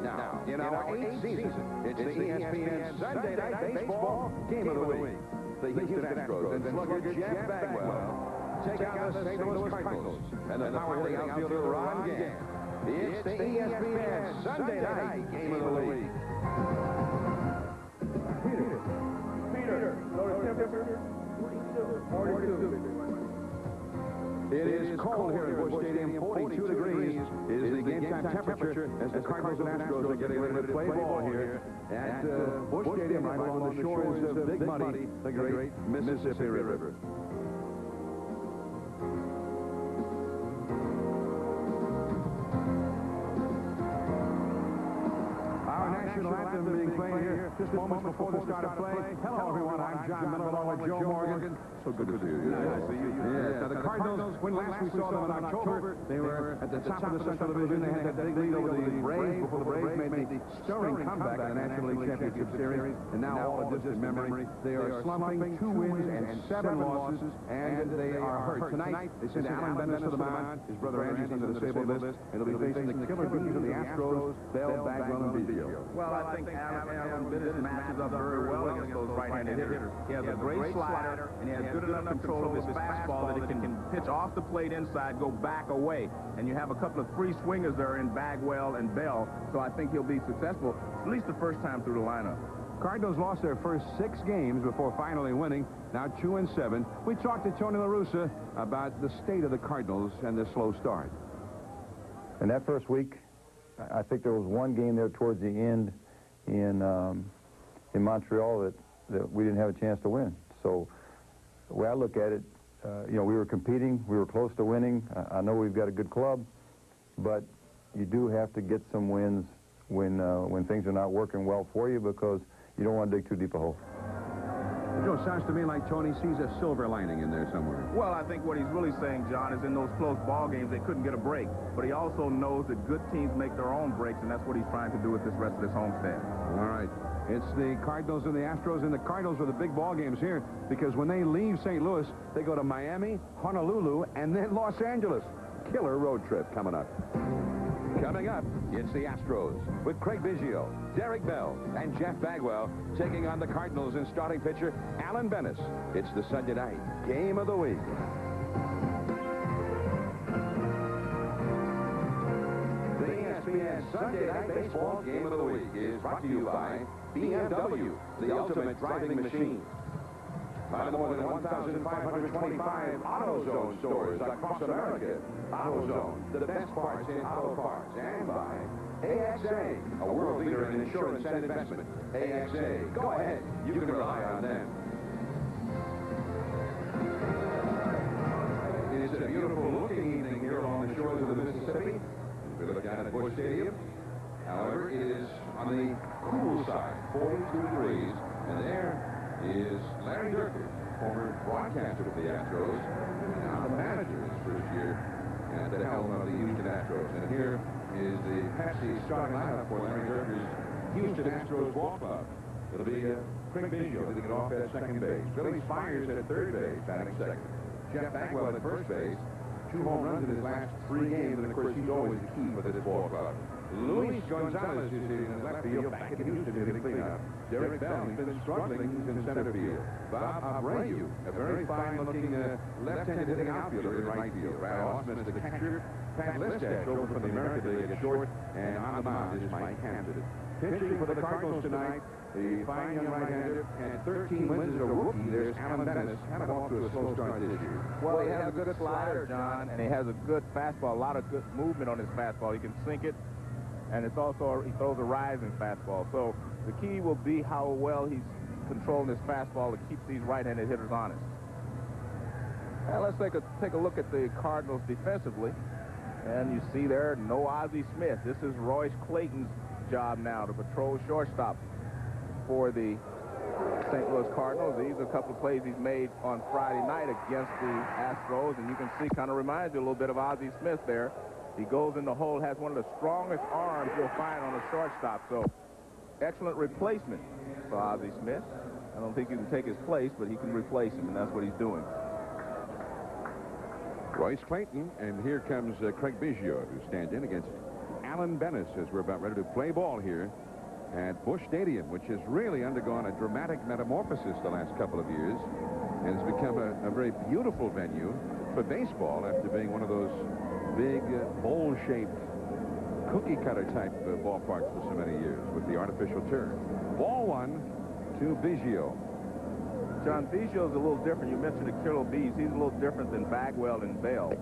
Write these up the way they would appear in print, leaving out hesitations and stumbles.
Now, in our 8th season, it's the ESPN Sunday Night Baseball Game of the Week. The Houston Astros and slugger Jeff Bagwell take out the St. Louis Cardinals and the power-hitting outfielder Ron Gant. It's the ESPN Sunday Night Game of the Week. Peter, notice temperature? 42. It is cold here at Busch Stadium. 42 degrees is the game-time temperature as the Cardinals and Astros are getting ready to play ball here at Busch Stadium, right along the shores of Big Muddy, the great Mississippi River. National anthem being played here just moments before the start of play. Hello, everyone. I'm John Miller along with Joe Morgan. So good to see you. Nice to see you. Yes. Now, the Cardinals, when last we saw them in October, they were at the top of the Central Division. They had that big lead over the Braves before the Braves made the stirring comeback in the National League Championship Series. And now, all of distant memory, they are slumping 2 wins and 7 losses, and they are hurt. Tonight, they send Alan Bennett to the mound. His brother Andrew's under the disabled list, and they'll be facing the killer bees of the Astros, Bell, Bagwell, and Biggio. Well, I think Alan Bennett matches up very well against those right-handed hitters. He has a great slider, and he has good enough control of his fastball that he can pitch off the plate inside, go back away. And you have a couple of free swingers there in Bagwell and Bell, so I think he'll be successful, at least the first time through the lineup. Cardinals lost their first 6 games before finally winning, now 2-7. We talked to Tony La Russa about the state of the Cardinals and the slow start. In that first week, I think there was one game there towards the end in Montreal that we didn't have a chance to win. So the way I look at it, you know, we were competing, we were close to winning. I know we've got a good club, but you do have to get some wins when things are not working well for you, because you don't want to dig too deep a hole. Joe, it sounds to me like Tony sees a silver lining in there somewhere. Well, I think what he's really saying, John, is in those close ball games, they couldn't get a break. But he also knows that good teams make their own breaks, and that's what he's trying to do with this rest of this homestand. All right. It's the Cardinals and the Astros, and the Cardinals are the big ball games here, because when they leave St. Louis, they go to Miami, Honolulu, and then Los Angeles. Killer road trip coming up. Coming up, it's the Astros with Craig Biggio, Derek Bell, and Jeff Bagwell taking on the Cardinals in starting pitcher Alan Bennett. It's the Sunday Night Game of the Week. The ESPN Sunday Night Baseball Game of the Week is brought to you by BMW, the ultimate driving machine. By the more than 1,525 AutoZone stores across America. AutoZone, the best parts in auto parts. And by AXA, a world leader in insurance and investment. AXA, go ahead, you can rely on them. It's a beautiful looking evening here along the shores of the Mississippi. We look down at Busch Stadium. However, it is on the cool side, 42 degrees, and there is Larry Durkin, former broadcaster of the Astros, and now the manager his first year at the helm of the Houston Astros. And here is the Pepsi starting lineup for Larry Durkin's Houston Astros ball club. It'll be Craig Biggio leading it off at second base. Billy Spires at third base, batting second. Jeff Bagwell at first base. 2 home runs in his last 3 games, and of course he's always the key for this ball club. Luis Gonzalez is in left field, back in Houston hitting cleanup. Derek Bell has been struggling in center field. Bob Abreu, a very fine-looking left-handed hitting outfielder in right field. Brad Osman is the catcher. Pat Listach over from the American League at short, and on the mound is Mike Hampton. Pitching for the Cardinals tonight, the fine young right-hander had 13 wins as a rookie. There's Alan Bennett, kind of off to a slow start this year. Well, he has a good slider, John, and he has a good fastball, a lot of good movement on his fastball. He can sink it, and it's also, he throws a rising fastball. So the key will be how well he's controlling his fastball to keep these right-handed hitters honest. Now let's take a look at the Cardinals defensively. And you see there, no Ozzie Smith. This is Royce Clayton's job now to patrol shortstop for the St. Louis Cardinals. These are a couple of plays he's made on Friday night against the Astros, and you can see, kind of reminds you a little bit of Ozzie Smith there. He goes in the hole, has one of the strongest arms you'll find on a shortstop. So, excellent replacement for Ozzie Smith. I don't think he can take his place, but he can replace him, and that's what he's doing. Royce Clayton, and here comes Craig Biggio, who stands in against Alan Alan Bennis as we're about ready to play ball here at Busch Stadium, which has really undergone a dramatic metamorphosis the last couple of years, and has become a very beautiful venue for baseball after being one of those big bowl-shaped cookie-cutter type ballparks for so many years with the artificial turf. Ball one to Biggio. John, Biggio's a little different. You mentioned the Killer Bees. He's a little different than Bagwell and Bell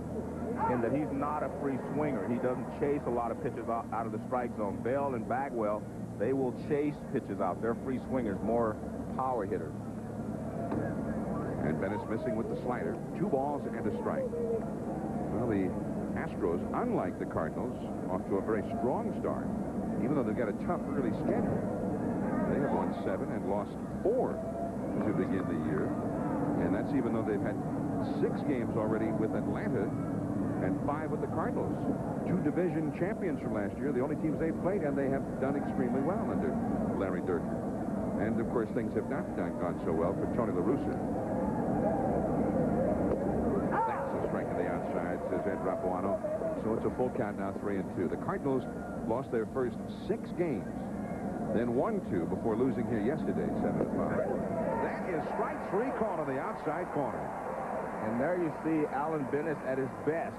in that he's not a free swinger. He doesn't chase a lot of pitches out of the strike zone. Bell and Bagwell, they will chase pitches out. They're free swingers, more power hitters. And Bennis missing with the slider. 2 balls and a strike. Well, the Astros, unlike the Cardinals, off to a very strong start, even though they've got a tough early schedule. They have won 7 and lost 4 to begin the year, and that's even though they've had 6 games already with Atlanta and 5 with the Cardinals. 2 division champions from last year, the only teams they've played, and they have done extremely well under Larry Durkin. And of course things have not gone so well for Tony La Russa. That's a strike to the outside, says Ed Rapuano. So it's a full count now, 3-2. The Cardinals lost their first 6 games, then 1-2 before losing here yesterday, 7-5. That is strike 3 call to the outside corner. And there you see Alan Bennis at his best,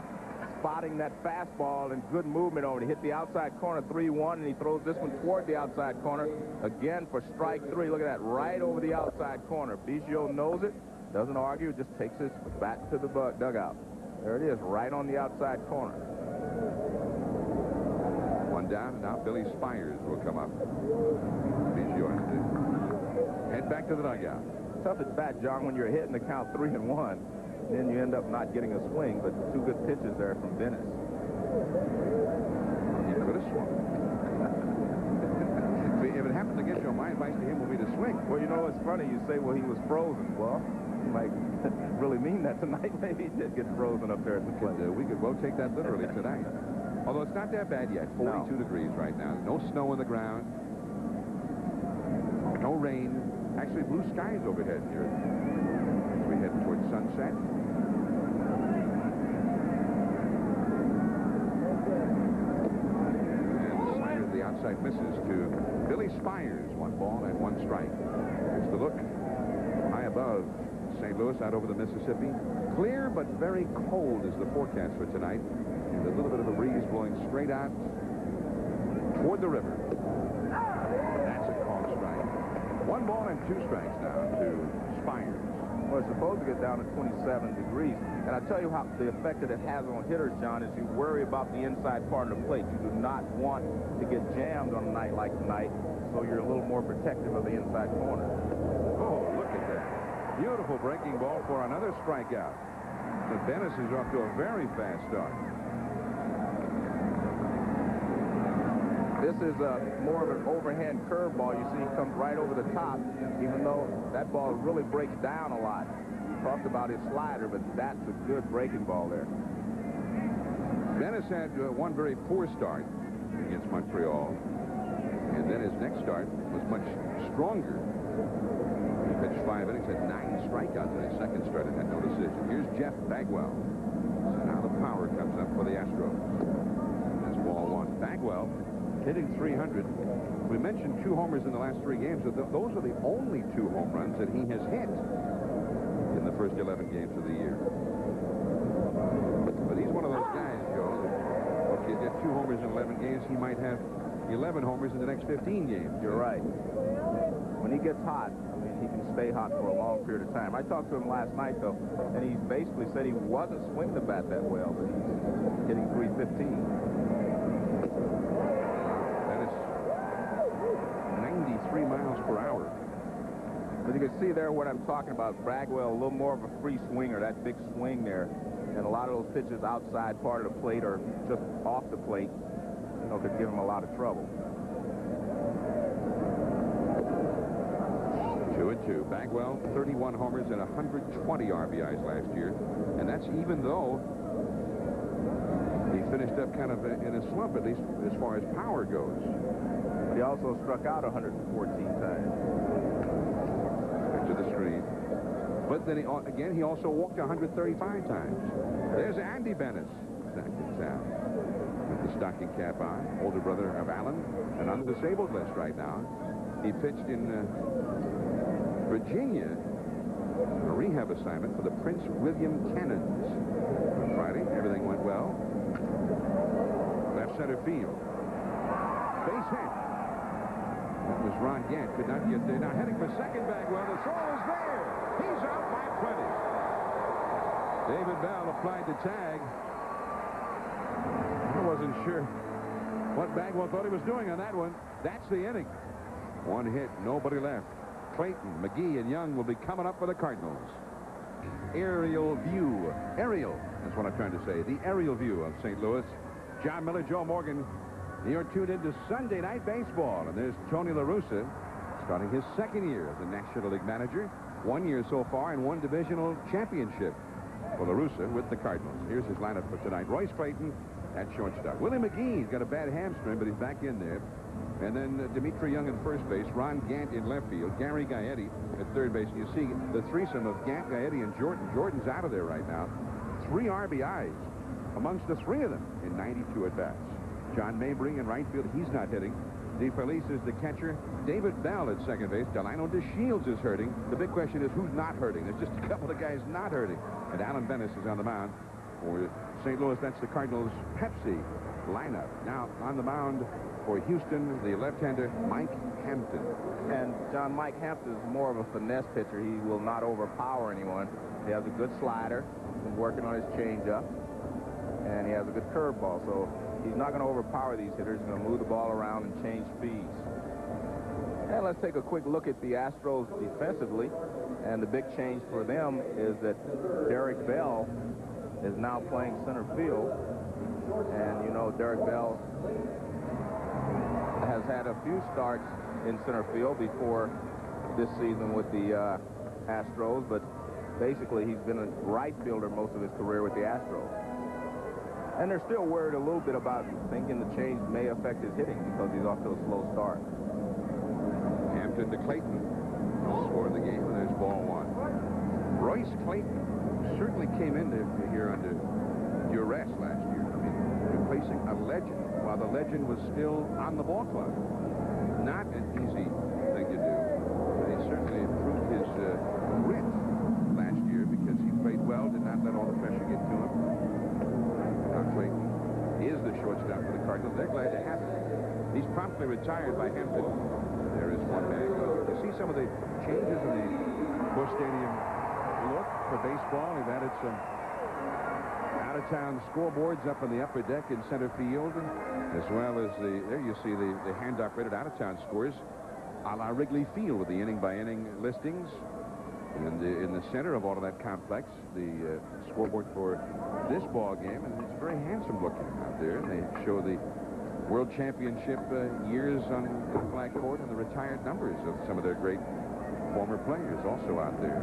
spotting that fastball and good movement over to hit the outside corner, 3-1, and he throws this one toward the outside corner again for strike 3. Look at that, right over the outside corner. Biggio knows it, doesn't argue, just takes his bat to the dugout. There it is, right on the outside corner. 1 down, and now Billy Spires will come up. Biggio has to head back to the dugout. Tough at bat, John, when you're hitting the count 3-1. Then you end up not getting a swing, but 2 good pitches there from Bennis. He could have swung. If it happened against you, my advice to him would be to swing. Well, you know, it's funny. You say, well, he was frozen. Well, you might really mean that tonight. Maybe he did get frozen up there at the plate. We could well take that literally tonight. Although it's not that bad yet. 42 degrees right now. No snow on the ground. No rain. Actually, blue skies overhead here as we head towards sunset. And the slider to the outside misses to Billy Spires. 1 ball and 1 strike. Here's the look high above St. Louis out over the Mississippi. Clear but very cold is the forecast for tonight. And a little bit of a breeze blowing straight out toward the river. That's a called strike. 1 ball and 2 strikes now to Spires. Well, it's supposed to get down to 27 degrees. And I tell you how the effect that it has on hitters, John, is you worry about the inside part of the plate. You do not want to get jammed on a night like tonight, so you're a little more protective of the inside corner. Oh, look at that. Beautiful breaking ball for another strikeout. But Bennis is off to a very fast start. This is more of an overhand curveball. You see he comes right over the top, even though that ball really breaks down a lot. We talked about his slider, but that's a good breaking ball there. Bennis had 1 very poor start against Montreal, and then his next start was much stronger. He pitched 5 innings, had 9 strikeouts in his second start and had no decision. Here's Jeff Bagwell. So now the power comes up for the Astros. That's ball 1. Bagwell hitting 300. We mentioned 2 homers in the last 3 games. So those are the only 2 home runs that he has hit in the first 11 games of the year. But he's one of those guys, Joe, that if you get 2 homers in 11 games, he might have 11 homers in the next 15 games. You're right. When he gets hot, I mean, he can stay hot for a long period of time. I talked to him last night, though, and he basically said he wasn't swinging the bat that well, but he's hitting 315. 93 miles per hour. But you can see there what I'm talking about. Bagwell, a little more of a free swinger, that big swing there. And a lot of those pitches outside part of the plate or just off the plate, you know, could give him a lot of trouble. 2-2. Bagwell, 31 homers and 120 RBIs last year. And that's even though he finished up kind of in a slump, at least as far as power goes. He also struck out 114 times. To the screen. But then, again, he also walked 135 times. There's Andy Bennis. That gets out. With the stocking cap on, older brother of Allen, and on the disabled list right now. He pitched in Virginia, a rehab assignment for the Prince William Cannons. On Friday, everything went well. Left center field. Base hit. That was Ron Gant. Could not get there. Now heading for second Bagwell. The throw is there. He's out by plenty. David Bell applied the tag. I wasn't sure what Bagwell thought he was doing on that one. That's the inning. One hit, nobody left. Clayton, McGee, and Young will be coming up for the Cardinals. Aerial view. Aerial. That's what I'm trying to say. The aerial view of St. Louis. John Miller, Joe Morgan. You're tuned into Sunday Night Baseball. And there's Tony La Russa, starting his second year as the National League manager. 1 year so far and 1 divisional championship for La Russa with the Cardinals. Here's his lineup for tonight. Royce Clayton at shortstop. Willie McGee's got a bad hamstring, but he's back in there. And then Dimitri Young in first base, Ron Gant in left field, Gary Gaetti at third base. And you see the threesome of Gant, Gaetti, and Jordan. Jordan's out of there right now. 3 RBIs amongst the 3 of them in 92 at-bats. John Mabry in right field. He's not hitting. DeFelice is the catcher. David Bell at second base. Delino DeShields is hurting. The big question is who's not hurting. There's just a couple of guys not hurting. And Alan Venice is on the mound for St. Louis. That's the Cardinals' Pepsi lineup. Now on the mound for Houston, the left-hander Mike Hampton. And John, Mike Hampton is more of a finesse pitcher. He will not overpower anyone. He has a good slider. He's been working on his changeup. And he has a good curveball. So he's not going to overpower these hitters. He's going to move the ball around and change speeds. And let's take a quick look at the Astros defensively. And the big change for them is that Derek Bell is now playing center field. And, you know, Derek Bell has had a few starts in center field before this season with the Astros, but basically he's been a right fielder most of his career with the Astros. And they're still worried a little bit about thinking the change may affect his hitting because he's off to a slow start. Hampton to Clayton. Score of the game, and there's ball 1. Royce Clayton certainly came into here under duress last year. I mean, replacing a legend while the legend was still on the ball club. Not an easy thing to do. But he certainly improved his grit last year because he played well, did not let all the pressure get to him. Clayton is the shortstop for the Cardinals. They're glad to have him. He's promptly retired by Hampton. There is one bag. You see some of the changes in the Busch Stadium look for baseball. They've added some out-of-town scoreboards up on the upper deck in center field, as well as there you see the hand-operated out-of-town scores a la Wrigley Field with the inning-by-inning listings. And in the center of all of that complex, the scoreboard for this ball game, and it's very handsome looking out there. And they show the World Championship years on the flag court and the retired numbers of some of their great former players also out there.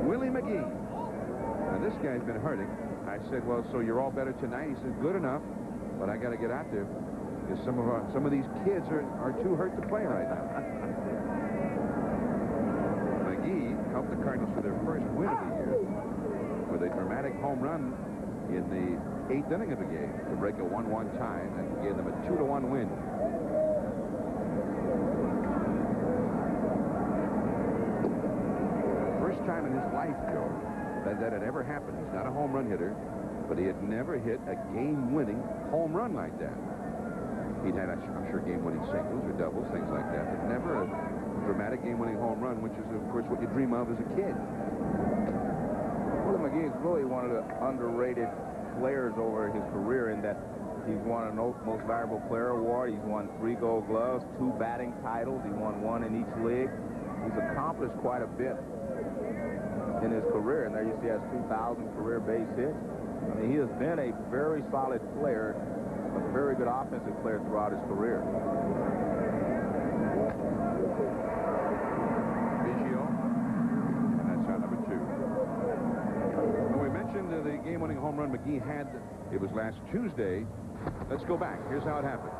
Willie McGee. Now this guy's been hurting. I said, well, so you're all better tonight? He said, good enough, but I got to get out there because some of these kids are too hurt to play right now. Helped the Cardinals for their first win of the year with a dramatic home run in the 8th inning of the game to break a 1-1 tie and gave them a 2-1 win. First time in his life, Joe, that had ever happened. He's not a home run hitter, but he had never hit a game-winning home run like that. He'd had, I'm sure, game-winning singles or doubles, things like that, but never a dramatic game-winning home run, which is, of course, what you dream of as a kid. Willie McGee is really one of the underrated players over his career in that he's won a Most Valuable Player award. He's won 3 Gold Gloves, 2 batting titles. He won 1 in each league. He's accomplished quite a bit in his career, and there you see he has 2,000 career base hits. I mean, he has been a very solid player, a very good offensive player throughout his career. The game-winning home run McGee had, it was last Tuesday. Let's go back. Here's how it happened.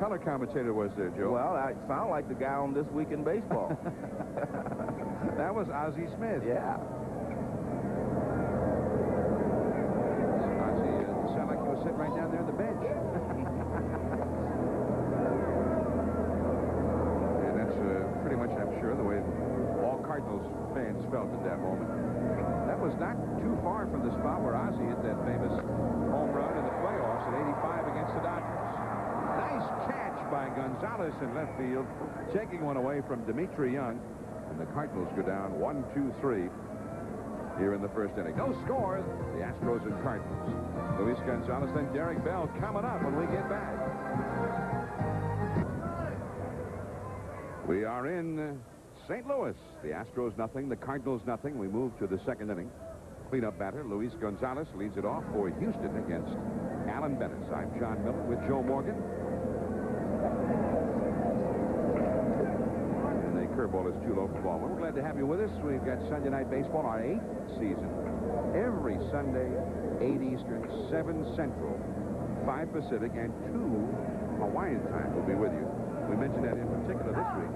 color commentator was there, Joe? Well, I sound like the guy on This Week in Baseball. That was Ozzie Smith. Yeah. Ozzie sounded like he was sitting right down there on the bench. And that's pretty much, I'm sure, the way all Cardinals fans felt at that moment. That was not too far from the spot where Ozzie hit that famous home run in the playoffs at 85 against the Dodgers. Nice catch by Gonzalez in left field, taking one away from Dimitri Young. And the Cardinals go down 1-2-3 here in the first inning. No score, the Astros and Cardinals. Luis Gonzalez, then Derek Bell coming up when we get back. We are in St. Louis. The Astros nothing, the Cardinals nothing. We move to the second inning. Cleanup batter Luis Gonzalez leads it off for Houston against Alan Bennett. I'm John Miller with Joe Morgan. And the curveball is too low for ball. We're glad to have you with us. We've got Sunday Night Baseball, our 8th season. Every Sunday, 8 Eastern, 7 Central, 5 Pacific, and 2 Hawaiian time will be with you. We mentioned that in particular this week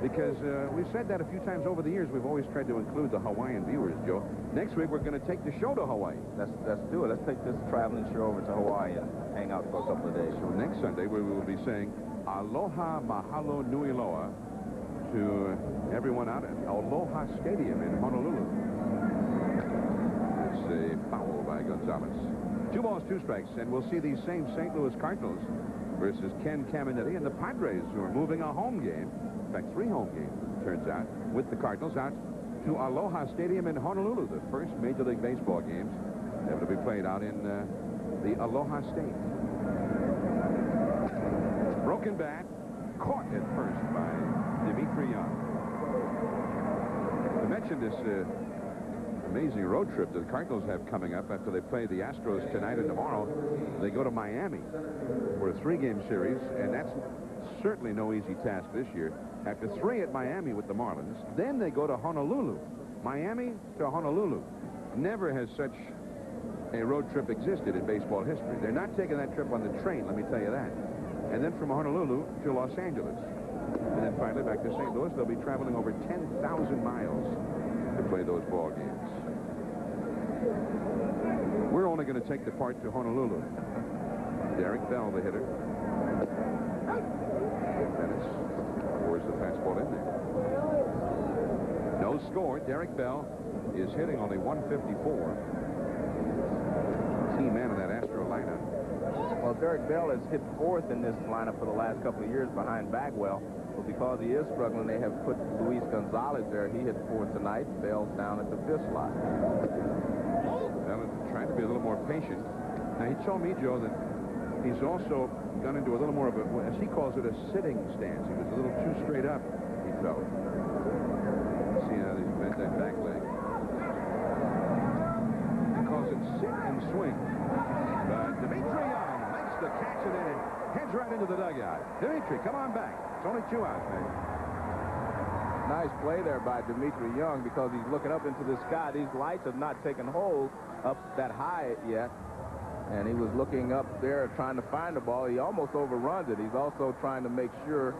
because we've said that a few times over the years. We've always tried to include the Hawaiian viewers, Joe. Next week, we're going to take the show to Hawaii. Let's do it. Let's take this traveling show over to Hawaii and hang out for a couple of days. So next Sunday, we will be saying Aloha Mahalo Nui Loa to everyone out at Aloha Stadium in Honolulu. It's a foul by Gonzalez. 2 balls, 2 strikes, and we'll see these same St. Louis Cardinals versus Ken Caminiti and the Padres, who are moving a home game. In fact, 3 home games, it turns out, with the Cardinals out to Aloha Stadium in Honolulu, the first Major League Baseball games ever to be played out in the Aloha State. Broken bat, caught at first by Dimitri Young. I mentioned this amazing road trip that the Cardinals have coming up after they play the Astros tonight and tomorrow. They go to Miami for a 3-game series, and that's certainly no easy task this year. After 3 at Miami with the Marlins, then they go to Honolulu. Miami to Honolulu. Never has such a road trip existed in baseball history. They're not taking that trip on the train, let me tell you that. And then from Honolulu to Los Angeles. And then finally back to St. Louis. They'll be traveling over 10,000 miles to play those ball games. We're only going to take the part to Honolulu. Derek Bell, the hitter. Dennis pours the fastball in there. No score. Derek Bell is hitting only 154. Key man in that Astro lineup. Well, Derek Bell has hit 4th in this lineup for the last couple of years behind Bagwell. But because he is struggling, they have put Luis Gonzalez there. He hit 4th tonight. Bell's down at the 5th slot. Bell is trying to be a little more patient. Now, he told me, Joe, that he's also gone into a little more of a, as he calls it, a sitting stance. He was a little too straight up, he felt. See how he's bent that back leg. He calls it sit and swing. But Dimitri Young makes the catch and then it heads right into the dugout. Dimitri, come on back. It's only 2 outs, man. Nice play there by Dimitri Young because he's looking up into the sky. These lights have not taken hold up that high yet. And he was looking up there trying to find the ball. He almost overruns it. He's also trying to make sure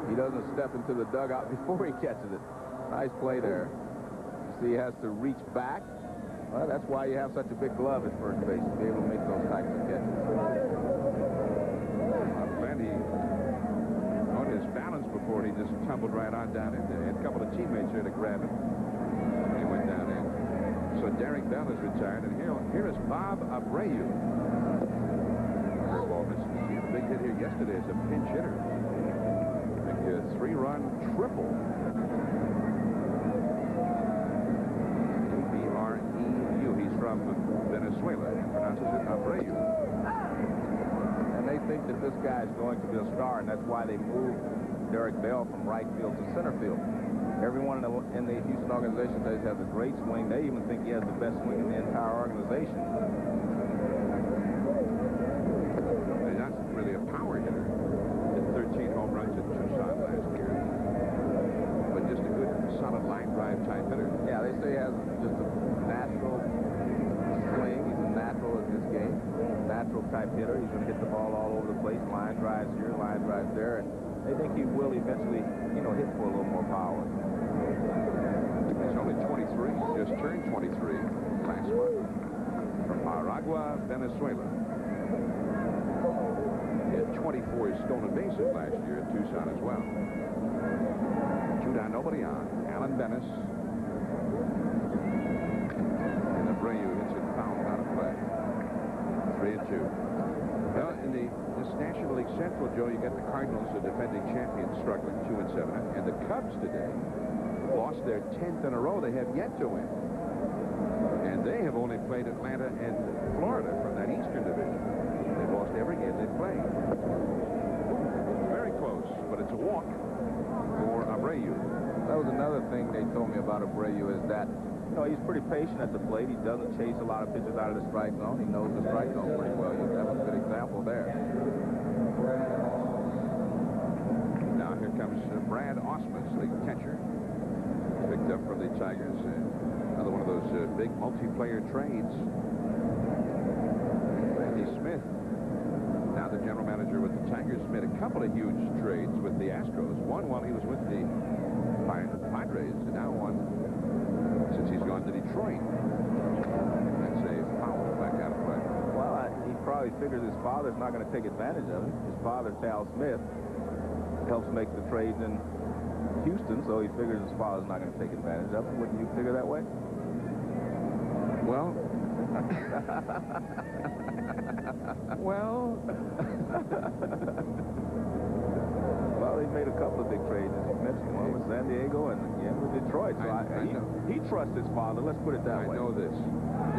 he doesn't step into the dugout before he catches it. Nice play there. You see he has to reach back. Well, that's why you have such a big glove at first base, to be able to make those types of catches. I'm glad he caught his balance before he just tumbled right on down in there. He had a couple of teammates here to grab him. And he went down in. So Derek Bell is retired, and here is Bob Abreu. Curveball misses. He had a big hit here yesterday as a pinch hitter. A 3-run triple. A-B-R-E-U. He's from Venezuela. He pronounces it Abreu. And they think that this guy is going to be a star, and that's why they moved Derek Bell from right field to center field. Everyone in the Houston organization says he has a great swing. They even think he has the best swing in the entire organization. He's not really a power hitter. Hit 13 home runs at Tucson last year. But just a good, solid line drive type hitter. Yeah, they say he has just a natural swing. He's a natural at this game. Natural type hitter. He's going to hit the ball all over the place. Line drives here, line drives there, and they think he will eventually, hit for a little more power. He's only 23. Just turned 23 last month. From Aragua, Venezuela. He had 24 stolen bases last year at Tucson as well. 2 down, nobody on. Alan Bennis. And Abreu hits it foul out of play. 3-2. Well, in this National League Central, Joe, you got the Cardinals, the defending champions, struggling 2-7, and the Cubs today lost their 10th in a row. They have yet to win. And they have only played Atlanta and Florida from that Eastern Division. They've lost every game they've played. Very close, but it's a walk for Abreu. That was another thing they told me about Abreu is that, he's pretty patient at the plate. He doesn't chase a lot of pitches out of the strike zone. He knows the strike zone pretty well. That was a good example there. Now here comes Brad Osmus, the catcher, picked up from the Tigers. Another one of those big multiplayer trades. Randy Smith, now the general manager with the Tigers, made a couple of huge trades with the Astros. One while he was with the Padres, and now one since he's gone to Detroit. That's a foul back out of play. Well, he probably figures his father's not going to take advantage of it. His father, Tal Smith, helps make the trades in Houston, so he figures his father's not going to take advantage of it. Wouldn't you figure that way? Well, well, well, he made a couple of big trades, as you mentioned, one with San Diego and again with Detroit. So he trusts his father. Let's put it that way. I know this.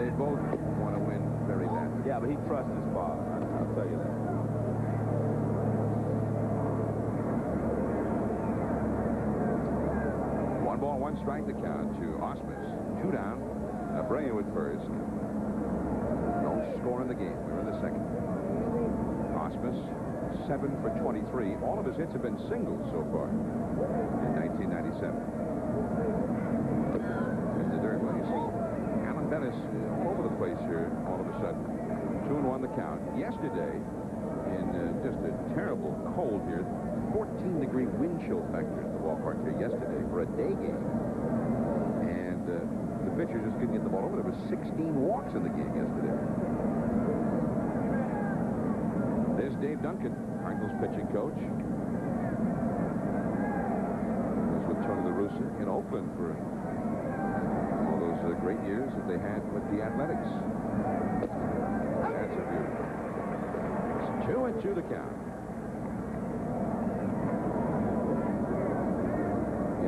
They both want to win very badly. Yeah, but he trusts his father. I'll tell you that. 1 ball, 1 strike, the count to Osmus. 2 down. Abreu at first. No score in the game. We're in the second. Osmus, 7 for 23. All of his hits have been singles so far in 1997. In the third base, Alan Bennis all over the place here all of a sudden. 2-1 the count. Yesterday, in just a terrible cold here, 14-degree wind chill factor at the ballpark here yesterday for a day game. And the pitcher just couldn't get the ball over. There was 16 walks in the game yesterday. There's Dave Duncan, Cardinals pitching coach. He's with Tony La Russa in Oakland for all those great years that they had with the Athletics. That's a beautiful. It's 2-2 the count.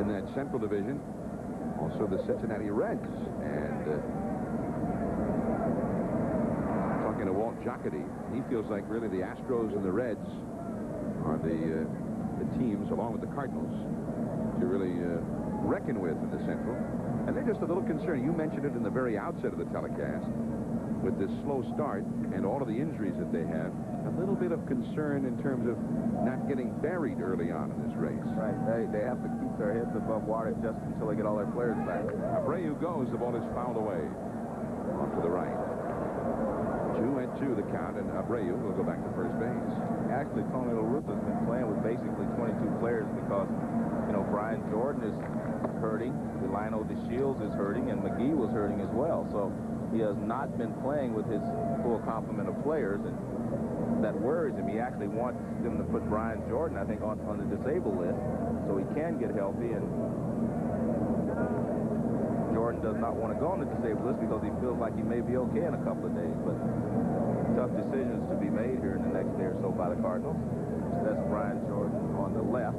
In that Central Division, also the Cincinnati Reds. And talking to Walt Jocketty, he feels like really the Astros and the Reds are the teams, along with the Cardinals, to really reckon with in the Central. And they're just a little concerned. You mentioned it in the very outset of the telecast. With this slow start and all of the injuries that they have, a little bit of concern in terms of not getting buried early on in this race. Right. They have to keep their heads above water just until they get all their players back. Abreu goes. The ball is fouled away off to the right. 2-2 the count, and Abreu will go back to first base. Actually, Tony La Russa's been playing with basically 22 players because, Brian Jordan is hurting, Delino DeShields is hurting, and McGee was hurting as well. So he has not been playing with his full complement of players, and that worries him. He actually wants them to put Brian Jordan, I think, on the disabled list so he can get healthy, and Jordan does not want to go on the disabled list because he feels like he may be okay in a couple of days. But tough decisions to be made here in the next day or so by the Cardinals. So that's Brian Jordan on the left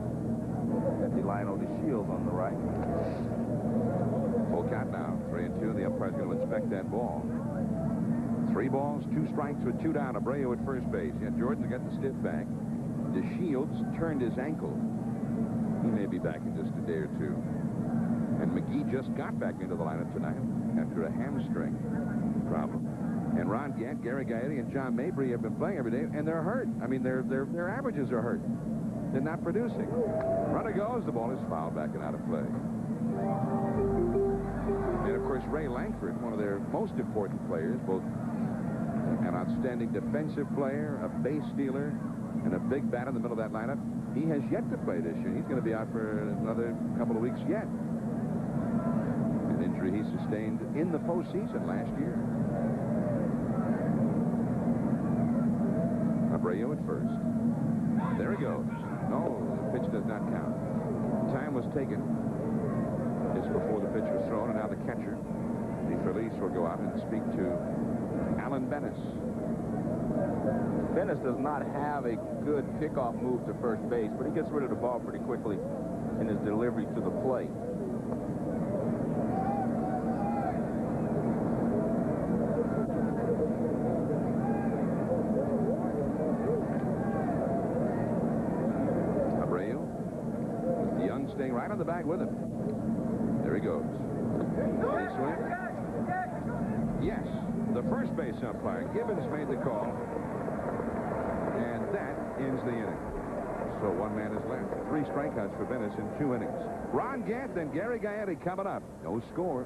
and Delino DeShields on the right. Full count now. 3-2. The umpire's going to inspect that ball. 3 balls, 2 strikes with 2 down. Abreu at first base. Yeah, Jordan got the stiff back. DeShields turned his ankle. He may be back in just a day or two. And McGee just got back into the lineup tonight after a hamstring problem. And Ron Gant, Gary Gaetti, and John Mabry have been playing every day, and they're hurt. I mean, their averages are hurt. They're not producing. Runner goes. The ball is fouled back and out of play. And, of course, Ray Langford, one of their most important players, both an outstanding defensive player, a base stealer, and a big bat in the middle of that lineup. He has yet to play this year. He's going to be out for another couple of weeks yet. An injury he sustained in the postseason last year. Abreu at first. There he goes. No, the pitch does not count. Time was taken just before the pitch was thrown, and now the catcher, the Feliz, will go out and speak to Alan Bennis. Bennis does not have a good kickoff move to first base, but he gets rid of the ball pretty quickly in his delivery to the plate. Abreu, with Young staying right on the bag with him. There he goes. Did he swing? Yes. The first base umpire, Gibbons, made the call. And that ends the inning. So one man is left. 3 strikeouts for Bennis in 2 innings. Ron Gant and Gary Gaetti coming up. No score.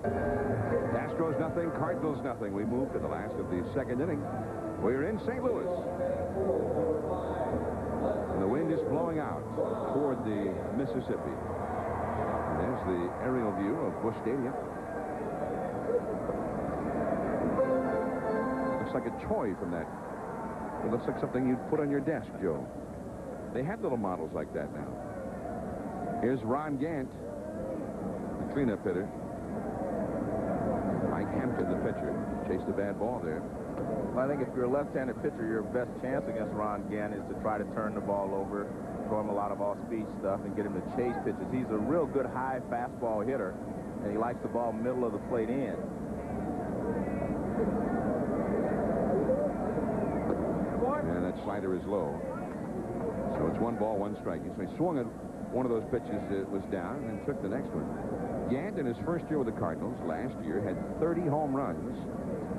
Astros nothing, Cardinals nothing. We move to the last of the second inning. We're in St. Louis. And the wind is blowing out toward the Mississippi. And there's the aerial view of Busch Stadium. Looks like a toy from that. It looks like something you'd put on your desk, Joe. They have little models like that now. Here's Ron Gant, the cleanup hitter. Mike Hampton, the pitcher, chased a bad ball there. Well, I think if you're a left-handed pitcher, your best chance against Ron Gant is to try to turn the ball over, throw him a lot of off-speed stuff, and get him to chase pitches. He's a real good high fastball hitter, and he likes the ball middle of the plate in. And that slider is low. So it's 1 ball, 1 strike. So he swung at one of those pitches that was down and took the next one. Gant, in his first year with the Cardinals last year, had 30 home runs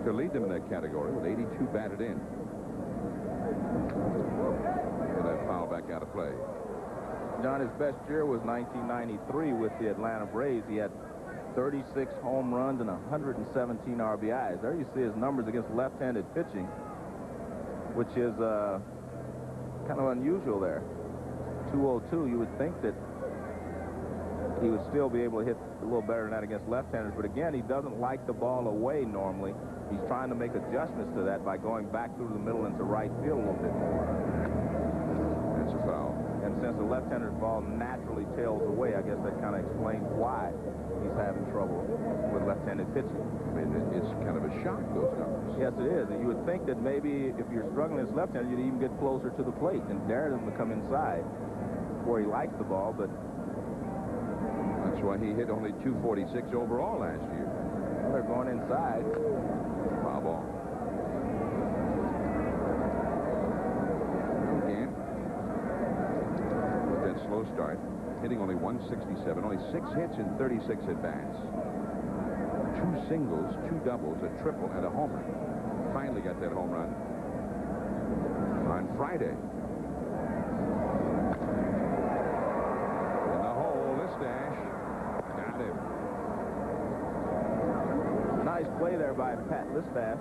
to lead them in that category with 82 batted in. And that foul back out of play. John, his best year was 1993 with the Atlanta Braves. He had 36 home runs and 117 RBIs. There you see his numbers against left-handed pitching, which is kind of unusual there. 202, you would think that he would still be able to hit a little better than that against left-handers, but again, he doesn't like the ball away normally. He's trying to make adjustments to that by going back through the middle into right field a little bit more. That's a foul. And since the left-hander's ball naturally tails away, I guess that kind of explains why he's having trouble with left-handed pitching. I mean, it's kind of a shock, those numbers. Yes, it is. And you would think that maybe if you're struggling as left-handed, you'd even get closer to the plate and dare him to come inside where he likes the ball, but that's why he hit only 246 overall last year. Well, they're going inside. Foul ball. Again, with that slow start, hitting only 167, only 6 hits in 36 at-bats. 2 singles, 2 doubles, a triple, and a homer. Finally got that home run on Friday. In the hole, this dash. Got him. Nice play there by Pat Listash.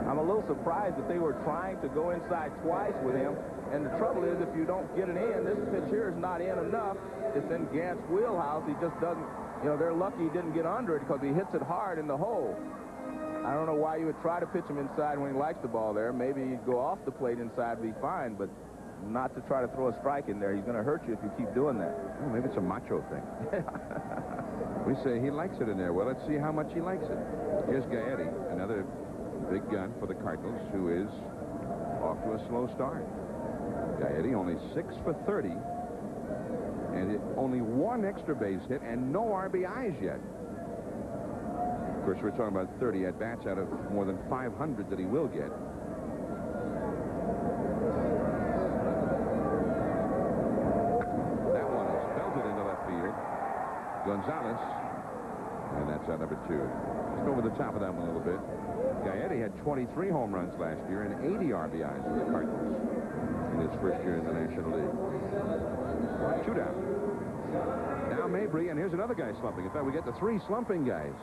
I'm a little surprised that they were trying to go inside twice with him. And the trouble is, if you don't get it in, this pitch here is not in enough. It's in Gant's wheelhouse. He just doesn't, you know, they're lucky he didn't get under it because he hits it hard in the hole. I don't know why you would try to pitch him inside when he likes the ball there. Maybe he'd go off the plate inside and be fine, but not to try to throw a strike in there. He's going to hurt you if you keep doing that. Well, maybe it's a macho thing. We say he likes it in there. Well, let's see how much he likes it. Here's Gaetti, another big gun for the Cardinals, who is off to a slow start. Gaetti only 6 for 30, and only 1 extra base hit and no RBIs yet. Of course, we're talking about 30 at-bats out of more than 500 that he will get. That one is belted into left field. Gonzalez, and that's out number 2. Just over the top of that one a little bit. Gaetti had 23 home runs last year and 80 RBIs for the Cardinals in his first year in the National League. 2 down. Now Mabry, and here's another guy slumping. In fact, we get the 3 slumping guys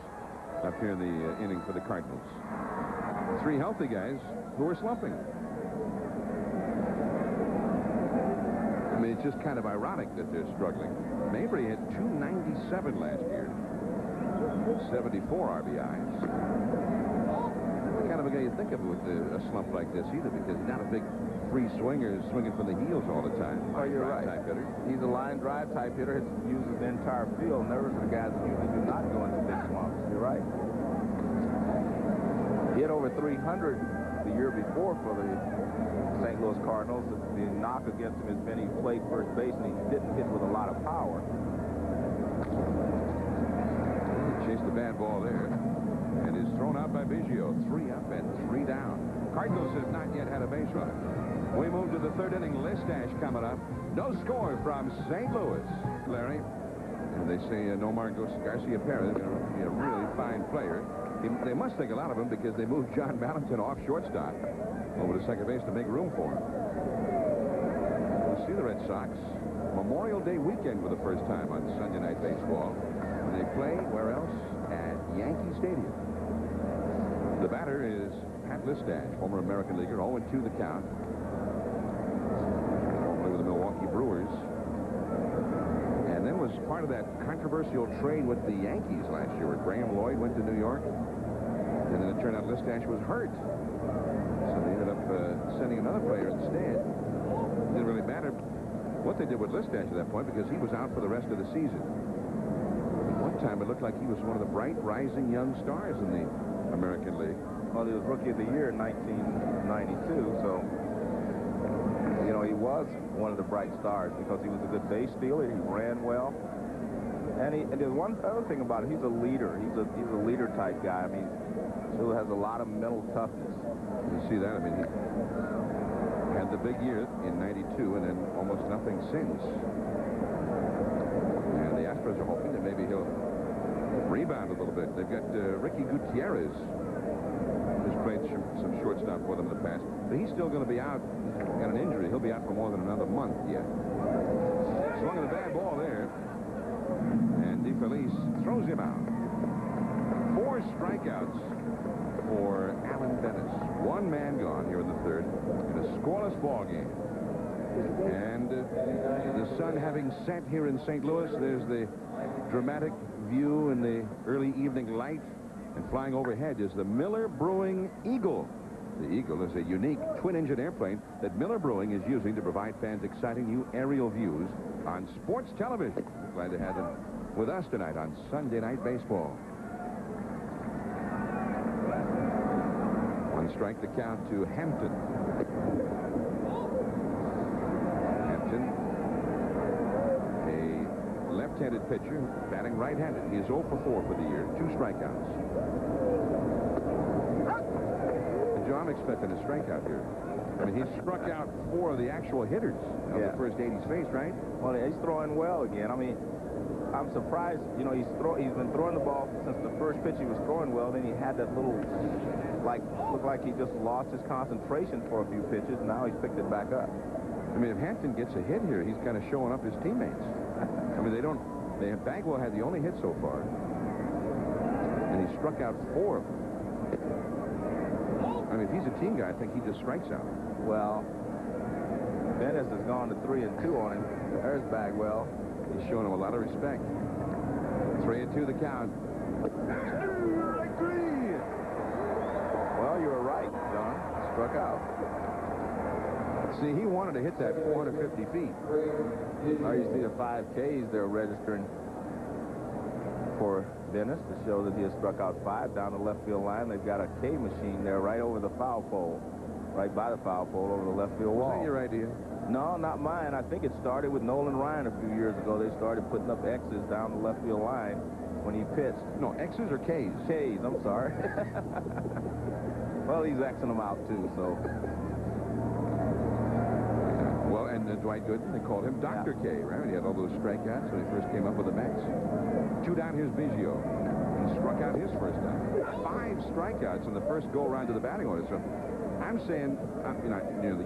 up here in the inning for the Cardinals. 3 healthy guys who are slumping. I mean, it's just kind of ironic that they're struggling. Mabry had 297 last year. 74 RBIs. Kind of a guy you think of with a slump like this either, because he's not a big free swinger swinging from the heels all the time. Oh, you're right. Type hitter. He's a line drive type hitter. He uses the entire field. Those are the guys that usually do not go into big slumps. You're right. He had over 300 the year before for the St. Louis Cardinals. The knock against him has been he played first base and he didn't hit with a lot of power. Chased the bad ball there and is thrown out by Biggio. 3 up and 3 down. Cardinals have not yet had a base runner. We move to the 3rd inning. Listash coming up. No score from St. Louis. Larry, and they say Nomar Garcia Perez is going to be a really fine player. They must think a lot of him because they moved John Valentin off shortstop over to second base to make room for him. We'll see the Red Sox Memorial Day weekend for the first time on Sunday Night Baseball. And they play where else? At Yankee Stadium. The batter is Pat Listash, former American leaguer, 0-2 the count. Formerly with the Milwaukee Brewers. And then was part of that controversial trade with the Yankees last year where Graham Lloyd went to New York. And then it turned out Listash was hurt. So they ended up sending another player instead. It didn't really matter what they did with Listash at that point because he was out for the rest of the season. At one time, it looked like he was one of the bright, rising young stars in the American League. Well, he was Rookie of the Year in 1992, so, you know, he was one of the bright stars because he was a good base stealer. He ran well. And there's one other thing about him. He's a leader. He's a leader type guy. I mean, still has a lot of mental toughness. You see that? I mean, he had the big year in 92 and then almost nothing since. And the Astros are hoping that maybe he'll rebound a little bit. They've got Ricky Gutierrez, who's played some shortstop for them in the past. But he's still going to be out. He's got an injury. He'll be out for more than another month yet. Swung at a bad ball there. And DeFelice throws him out. 4 strikeouts for Alan Dennis. 1 man gone here in the 3rd in a scoreless ball game. And the sun having set here in St. Louis, there's the dramatic view in the early evening light. And flying overhead is the Miller Brewing Eagle. The Eagle is a unique twin-engine airplane that Miller Brewing is using to provide fans exciting new aerial views on sports television. Glad to have them with us tonight on Sunday Night Baseball. 1 strike to count to Hampton. Hampton, a left-handed pitcher, batting right-handed. He is 0 for 4 for the year. 2 strikeouts. And Joe, I'm expecting a strikeout here. I mean, he's struck out 4 of the actual hitters of the first 8 he's faced, right? Well, he's throwing well again. I mean, I'm surprised. You know, he's been throwing the ball since the first pitch. He was throwing well. Then he had that little, looked like he just lost his concentration for a few pitches. Now he's picked it back up. I mean, if Hampton gets a hit here, he's kind of showing up his teammates. I mean, Bagwell had the only hit so far. And he struck out 4 of them. I mean, if he's a team guy, I think he just strikes out. Well, Dennis has gone to 3-2 on him. There's Bagwell. He's showing him a lot of respect. 3-2 the count. Well, you were right, John. Struck out. See, he wanted to hit that 450 feet. Now you see the 5 Ks they're registering for Dennis to show that he has struck out 5 down the left field line. They've got a K machine there right over the foul pole, right by the foul pole over the left field wall. Was that your idea? No, not mine. I think it started with Nolan Ryan a few years ago. They started putting up X's down the left field line when he pitched. No, X's or K's? K's, I'm sorry. Well, he's Xing them out, too, so. Well, and Dwight Gooden, they called him Dr. K, right? He had all those strikeouts when he first came up with the Mets. 2 down, here's Biggio. He struck out his first time. 5 strikeouts in the first go-around to the batting order. So I'm saying,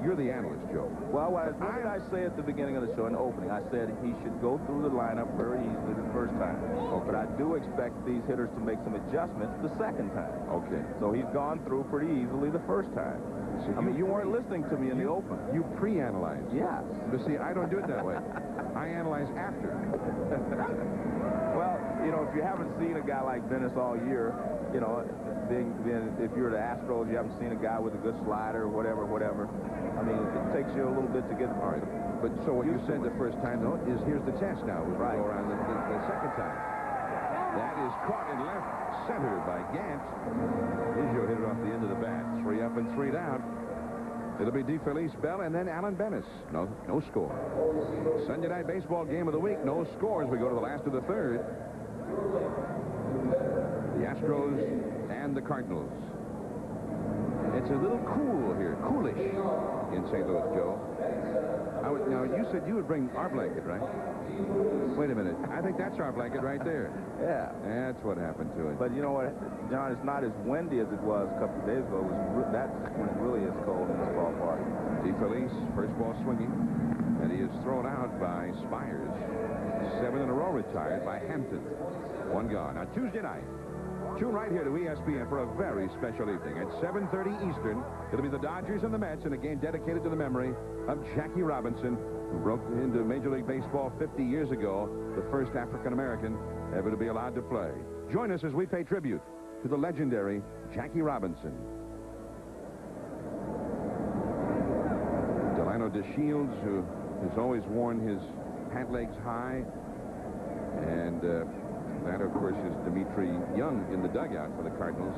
you're the analyst, Joe. Well, what did I say at the beginning of the show in the opening? I said he should go through the lineup very easily the first time. Okay. But I do expect these hitters to make some adjustments the second time. Okay. So he's gone through pretty easily the first time. So you weren't listening to me in the open. You pre-analyze. Yes. But see, I don't do it that way. I analyze after. Well, if you haven't seen a guy like Venice all year, if you're the Astros, you haven't seen a guy with a good slider or whatever. I mean, it takes you a little bit to get. All right. But so what you said the first time, though, is here's the test now. We'll go around the second time. That is caught in left center by Gant. Joe hit it off the end of the bat. 3 up and 3 down. It'll be DeFelice, Bell, and then Alan Bennis. No score. Sunday night baseball game of the week. No scores. We go to the last of the third. The Astros and the Cardinals. It's a little cool here, coolish in St. Louis, Joe. Now, you said you would bring our blanket, right? Wait a minute. I think that's our blanket right there. Yeah. That's what happened to it. But you know what, John, it's not as windy as it was a couple of days ago. That's when it really is cold in this ballpark. DeFelice, first ball swinging, and he is thrown out by Spires. 7 in a row retired by Hampton. 1 gone. Now, Tuesday night. Tune right here to ESPN for a very special evening. At 7:30 Eastern, it'll be the Dodgers and the Mets in a game dedicated to the memory of Jackie Robinson, who broke into Major League Baseball 50 years ago, the first African-American ever to be allowed to play. Join us as we pay tribute to the legendary Jackie Robinson. Delano DeShields, who has always worn his pant legs high, and that, of course, is Dimitri Young in the dugout for the Cardinals.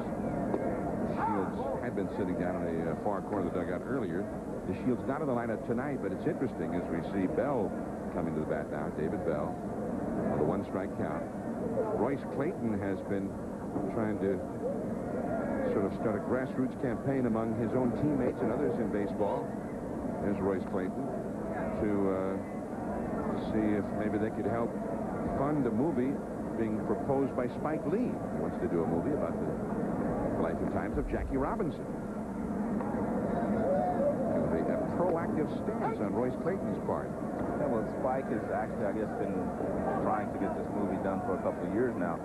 Shields had been sitting down in a far corner of the dugout earlier. The Shields not in the lineup tonight, but it's interesting as we see Bell coming to the bat now, David Bell, with a 1-strike count. Royce Clayton has been trying to sort of start a grassroots campaign among his own teammates and others in baseball. There's Royce Clayton to see if maybe they could help fund a movie being proposed by Spike Lee. He wants to do a movie about the life and times of Jackie Robinson. A proactive stance on Royce Clayton's part. Yeah, well, Spike has actually, I guess, been trying to get this movie done for a couple of years now.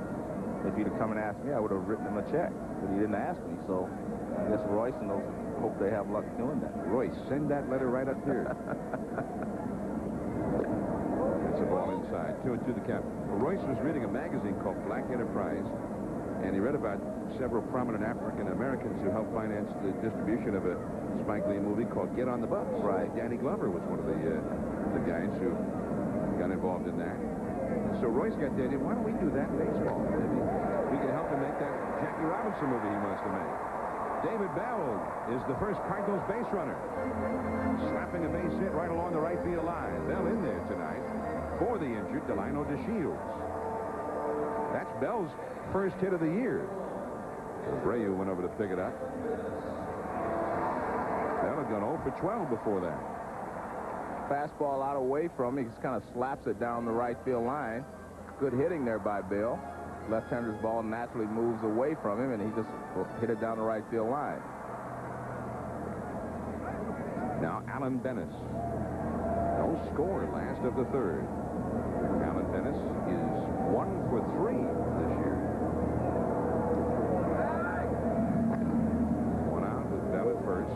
If he'd have come and asked me, I would have written him a check. But he didn't ask me, so I guess Royce and those hope they have luck doing that. Royce, send that letter right up here. It's a ball inside. 2-2 the count. Well, Royce was reading a magazine called Black Enterprise, and he read about several prominent African Americans who helped finance the distribution of a Spike Lee movie called Get on the Bus. Right. Danny Glover was one of the guys who got involved in that. So Royce got the idea, why don't we do that in baseball? Maybe we can help him make that Jackie Robinson movie he wants to make. David Bell is the first Cardinals base runner. Slapping a base hit right along the right field line. Bell in there tonight for the injured Delano DeShields. That's Bell's first hit of the year. Abreu went over to pick it up. Bell had gone 0 for 12 before that. Fastball out away from him. He just kind of slaps it down the right field line. Good hitting there by Bill. Left-hander's ball naturally moves away from him, and he just hit it down the right field line. Now Alan Bennis. No score last of the third. Alan Bennis is 1 for 3 this year. 1 out with Bell at first.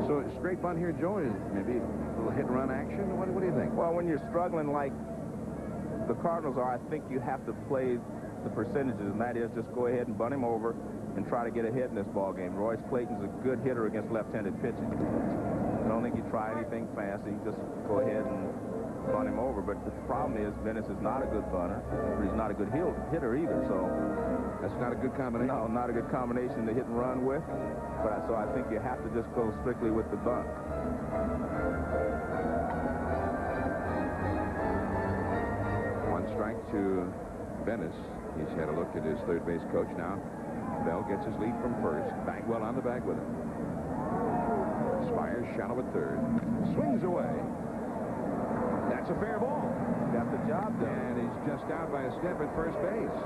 So straight bunt here, Joe, is maybe a little hit-and-run action? What do you think? Well, when you're struggling like the Cardinals are, I think you have to play the percentages, and that is just go ahead and bunt him over and try to get a hit in this ball game. Royce Clayton's a good hitter against left-handed pitching. I don't think you try anything fancy. Just go ahead and bunt him over. But the problem is Bennis is not a good bunter, but he's not a good hitter either. So that's not a good combination. No, not a good combination to hit and run with. But so I think you have to just go strictly with the bunt. 1 strike to Bennis. He's had a look at his third base coach now. Bell gets his lead from first. Bagwell on the bag with him. Spires shallow at third. Swings away. That's a fair ball. Got the job done. And he's just out by a step at first base.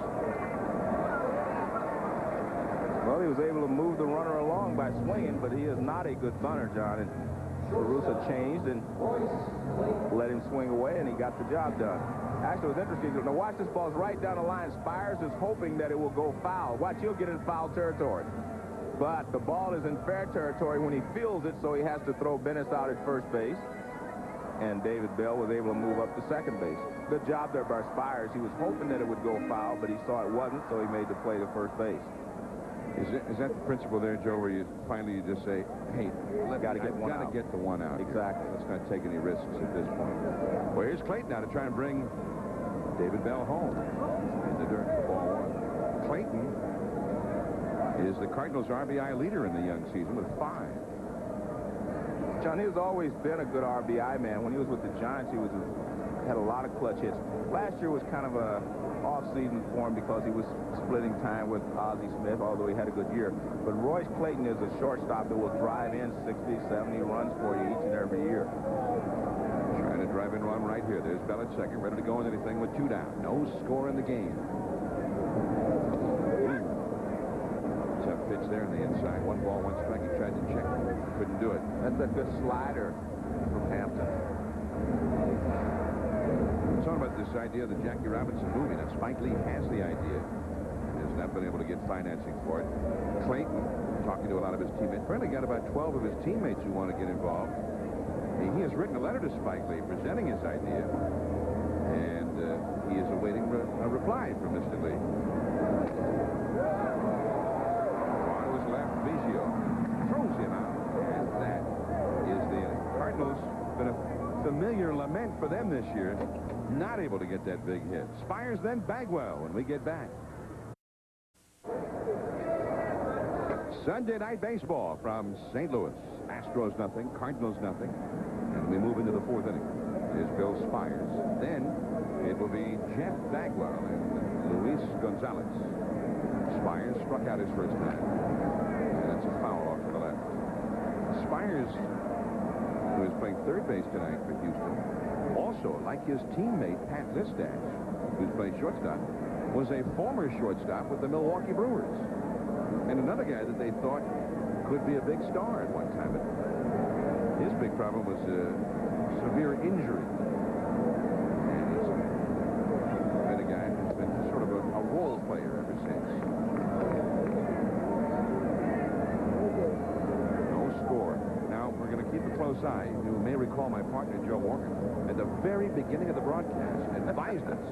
Well, he was able to move the runner along by swinging, but he is not a good thunner, John. And Caruso changed and let him swing away, and he got the job done. Actually, it was interesting. Now, watch this ball's right down the line. Spires is hoping that it will go foul. Watch, he'll get in foul territory. But the ball is in fair territory when he feels it, so he has to throw Bennis out at first base. And David Bell was able to move up to second base. Good job there by Spires. He was hoping that it would go foul, but he saw it wasn't, so he made the play to first base. Is that the principle there, Joe, where you finally just say, hey, I've got to get the one out. Exactly. Let's not take any risks at this point. Well, here's Clayton now to try and bring David Bell home in the dirt. Ball one. Clayton is the Cardinals' RBI leader in the young season with 5. John, he has always been a good RBI man. When he was with the Giants, he had a lot of clutch hits. Last year was kind of a off-season for him because he was splitting time with Ozzie Smith, although he had a good year. But Royce Clayton is a shortstop that will drive in 60, 70 runs for you each and every year. Trying to drive in run right here. There's Bell at second, ready to go in anything with 2 down. No score in the game. Tough pitch there in the inside. 1 ball, 1 strike. He tried to check. Couldn't do it. That's a good slider from Hampton. Talking about this idea of the Jackie Robinson movie. Now, Spike Lee has the idea. He has not been able to get financing for it. Clayton, talking to a lot of his teammates, apparently got about 12 of his teammates who want to get involved. He has written a letter to Spike Lee presenting his idea, and he is awaiting a reply from Mr. Lee. On his left, Biggio throws him out, and that is the inning. Cardinals been a familiar lament for them this year. Not able to get that big hit. Spires, then Bagwell when we get back. Sunday night baseball from St. Louis. Astros nothing, Cardinals nothing. And we move into the 4th inning. Here's Bill Spires. Then it will be Jeff Bagwell and Luis Gonzalez. Spires struck out his first time. And that's a foul off to the left. Spires, who is playing third base tonight for Houston, also, like his teammate Pat Listash, who's playing shortstop, was a former shortstop with the Milwaukee Brewers. And another guy that they thought could be a big star at one time. But his big problem was severe injury. And he's been a guy who's been sort of a role player ever since. No score. Now, we're going to keep a close eye. You may recall my partner, Joe Morgan, at the very beginning of the broadcast, advised us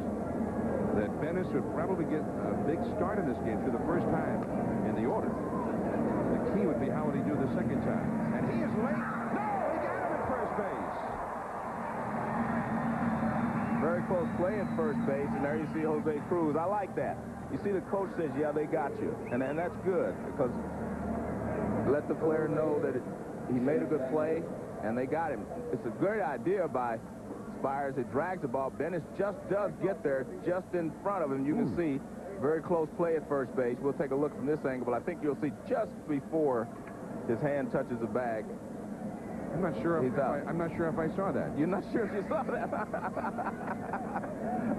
that Bennis would probably get a big start in this game for the first time in the order. The key would be how would he do the second time. And he is late. No, he got him at first base. Very close play at first base, and there you see Jose Cruz. I like that. You see the coach says, yeah, they got you. And that's good because let the player know that he made a good play, and they got him. It's a great idea by Spires. It drags the ball. Bennis just does get there just in front of him. You can see very close play at first base. We'll take a look from this angle, but I think you'll see just before his hand touches the bag. I'm not sure if I saw that. You're not sure if you saw that?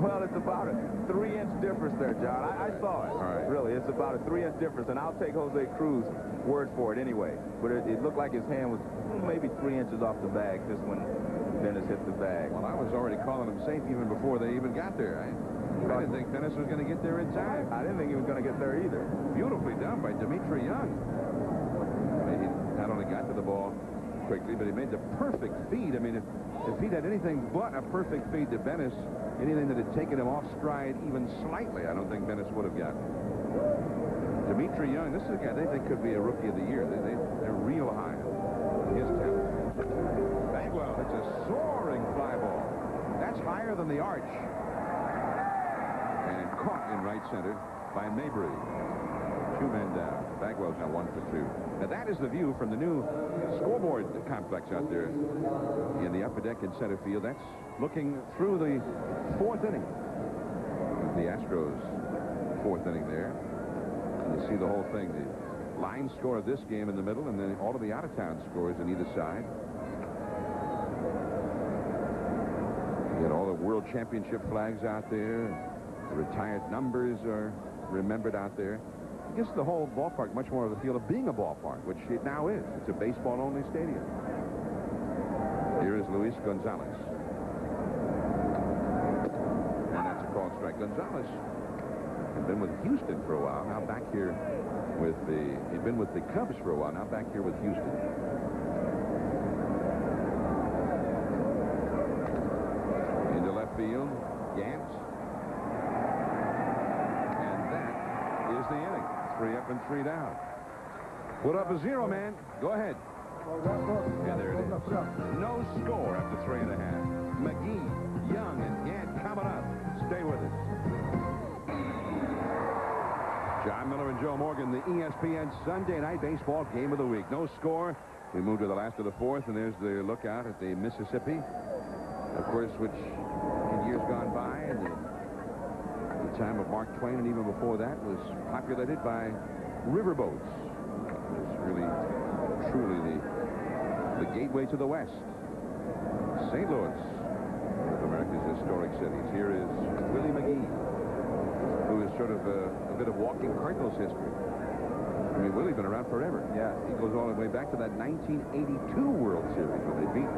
Well, it's about a 3-inch difference there, John. I saw it. All right. Really, it's about a 3-inch difference, and I'll take Jose Cruz's word for it anyway. But it looked like his hand was maybe 3 inches off the bag just when Bennis hit the bag. Well, I was already calling him safe even before they even got there. I didn't think Bennis was going to get there in time. I didn't think he was going to get there either. Beautifully done by Dimitri Young. He not only got to the ball quickly, but he made the perfect feed. I mean, if he'd had anything but a perfect feed to Bennis, anything that had taken him off stride even slightly, I don't think Bennis would have gotten. Dimitri Young, this is a guy they think could be a rookie of the year. They're real high on his talent. Bagwell, it's a soaring fly ball. That's higher than the arch. And caught in right center by Mabry. 2 men down. Bagwell's now 1 for 2. Now that is the view from the new scoreboard complex out there in the upper deck in center field. That's looking through the 4th inning. The Astros 4th inning there. And you see the whole thing. The line score of this game in the middle, and then all of the out-of-town scores on either side. You got all the World Championship flags out there. The retired numbers are remembered out there. gives the whole ballpark much more of the feel of being a ballpark, which it now is. It's a baseball-only stadium. Here is Luis Gonzalez. And that's a called strike. Gonzalez had been with Houston for a while, now back here with he'd been with the Cubs for a while, now back here with Houston. Into left field, Gant. And that is the inning. 3 up and 3 down. Put up a 0, man. Go ahead. And there it is. No score after 3.5. McGee, Young, and Gant coming up. Stay with us. John Miller and Joe Morgan, the ESPN Sunday Night Baseball Game of the Week. No score. We move to the last of the 4th, and there's the lookout at the Mississippi. Of course, which in years gone by, and the time of Mark Twain, and even before that, was populated by riverboats. It was really, truly the gateway to the West. St. Louis, one of America's historic cities. Here is Willie McGee, who is sort of a bit of walking Cardinals history. I mean, Willie's been around forever. Yeah. He goes all the way back to that 1982 World Series when they beat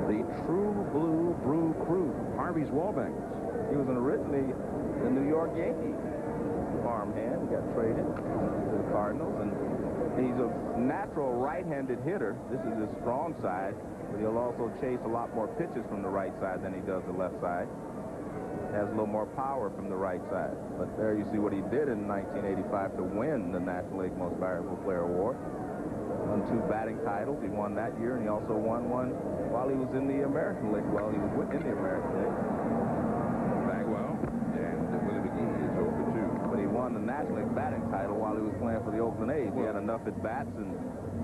the True Blue Brew Crew, Harvey's Wallbangers. He was originally the New York Yankee farmhand. He got traded to the Cardinals, and he's a natural right-handed hitter. This is his strong side, but he'll also chase a lot more pitches from the right side than he does the left side. Has a little more power from the right side. But there you see what he did in 1985 to win the National League Most Valuable Player Award. Won 2 batting titles. He won that year, and he also won one while he was in the American League. While he was in the American League. Bagwell and Willie McGee is 0 for 2. But he won the National League batting title while he was playing for the Oakland A's. He had enough at bats and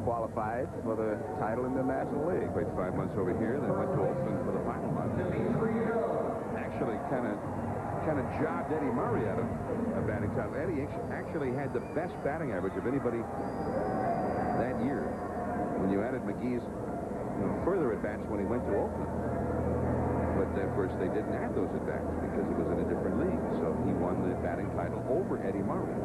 qualified for the title in the National League. Played 5 months over here, then went to Oakland for the final month. Actually kind of jobbed Eddie Murray out of a batting title. Eddie actually had the best batting average of anybody that year when you added McGee's further at-bats when he went to Oakland. But of course they didn't have those at-bats because it was in a different league. So he won the batting title over Eddie Murray.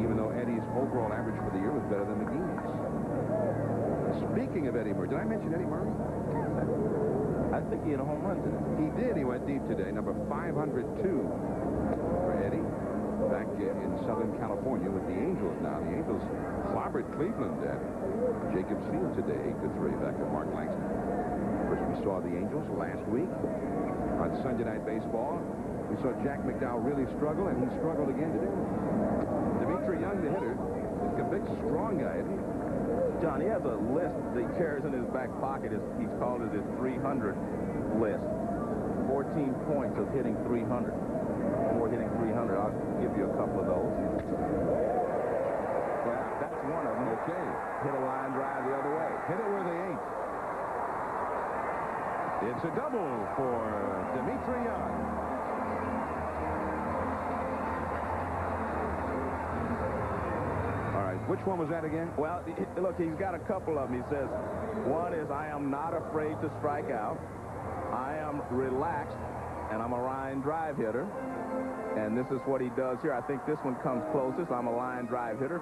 Even though Eddie's overall average for the year was better than McGee's. Speaking of Eddie Murray, did I mention Eddie Murray? I think he had a home run today. He did. He went deep today. Number 502 for Eddie. Back in Southern California with the Angels now. The Angels clobbered Cleveland at Jacobs Field today, 8-3, back at Mark Langston. First, we saw the Angels last week on Sunday Night Baseball. We saw Jack McDowell really struggle, and he struggled again today. Dimitri Young, the hitter, is a big, strong guy, isn't he? John, he has a list that he carries in his back pocket. He's called it his 300 list. 14 points of hitting 300. Before hitting 300, I'll give you a couple of those. Well, that's one of them. Okay. Hit a line drive the other way. Hit it where they ain't. It's a double for Dimitri Young. Which one was that again? Well, look, he's got a couple of them. He says, one is, I am not afraid to strike out. I am relaxed, and I'm a line drive hitter. And this is what he does here. I think this one comes closest. I'm a line drive hitter.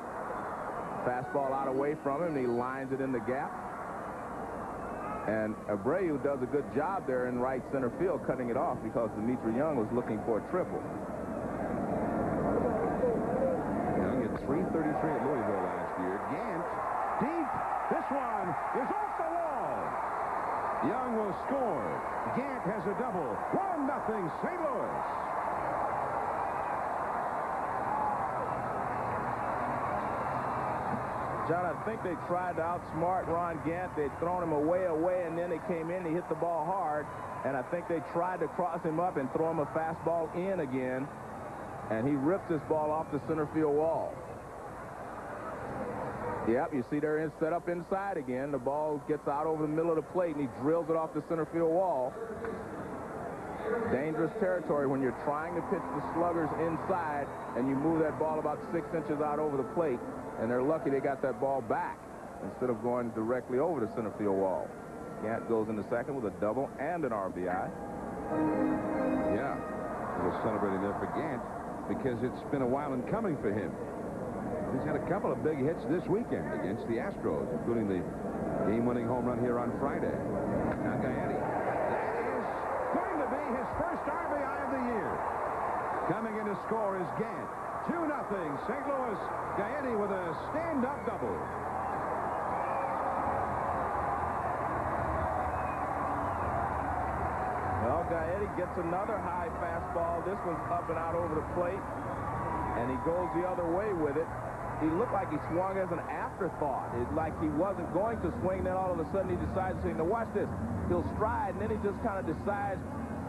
Fastball out away from him, and he lines it in the gap. And Abreu does a good job there in right center field, cutting it off because Dimitri Young was looking for a triple. 333 at Louisville last year. Gant, deep. This one is off the wall. Young will score. Gant has a double. 1-0 St. Louis. John, I think they tried to outsmart Ron Gant. They'd thrown him away, and then they came in, he hit the ball hard, and I think they tried to cross him up and throw him a fastball in again, and he ripped this ball off the center field wall. Yep, you see they're set up inside again. The ball gets out over the middle of the plate, and he drills it off the center field wall. Dangerous territory when you're trying to pitch the sluggers inside, and you move that ball about 6 inches out over the plate, and they're lucky they got that ball back instead of going directly over the center field wall. Gant goes into second with a double and an RBI. Yeah, a little celebrating there for Gant. because it's been a while in coming for him. He's had a couple of big hits this weekend against the Astros, including the game-winning home run here on Friday. Now Gaetti. That is going to be his first RBI of the year. Coming in to score is Gant. 2-0 St. Louis. Gaetti with a stand-up double. Well, Gaetti gets another high fastball. This one's up and out over the plate, and he goes the other way with it. He looked like he swung as an afterthought. It's like he wasn't going to swing, then all of a sudden he decides to say, now watch this. He'll stride, and then he just kind of decides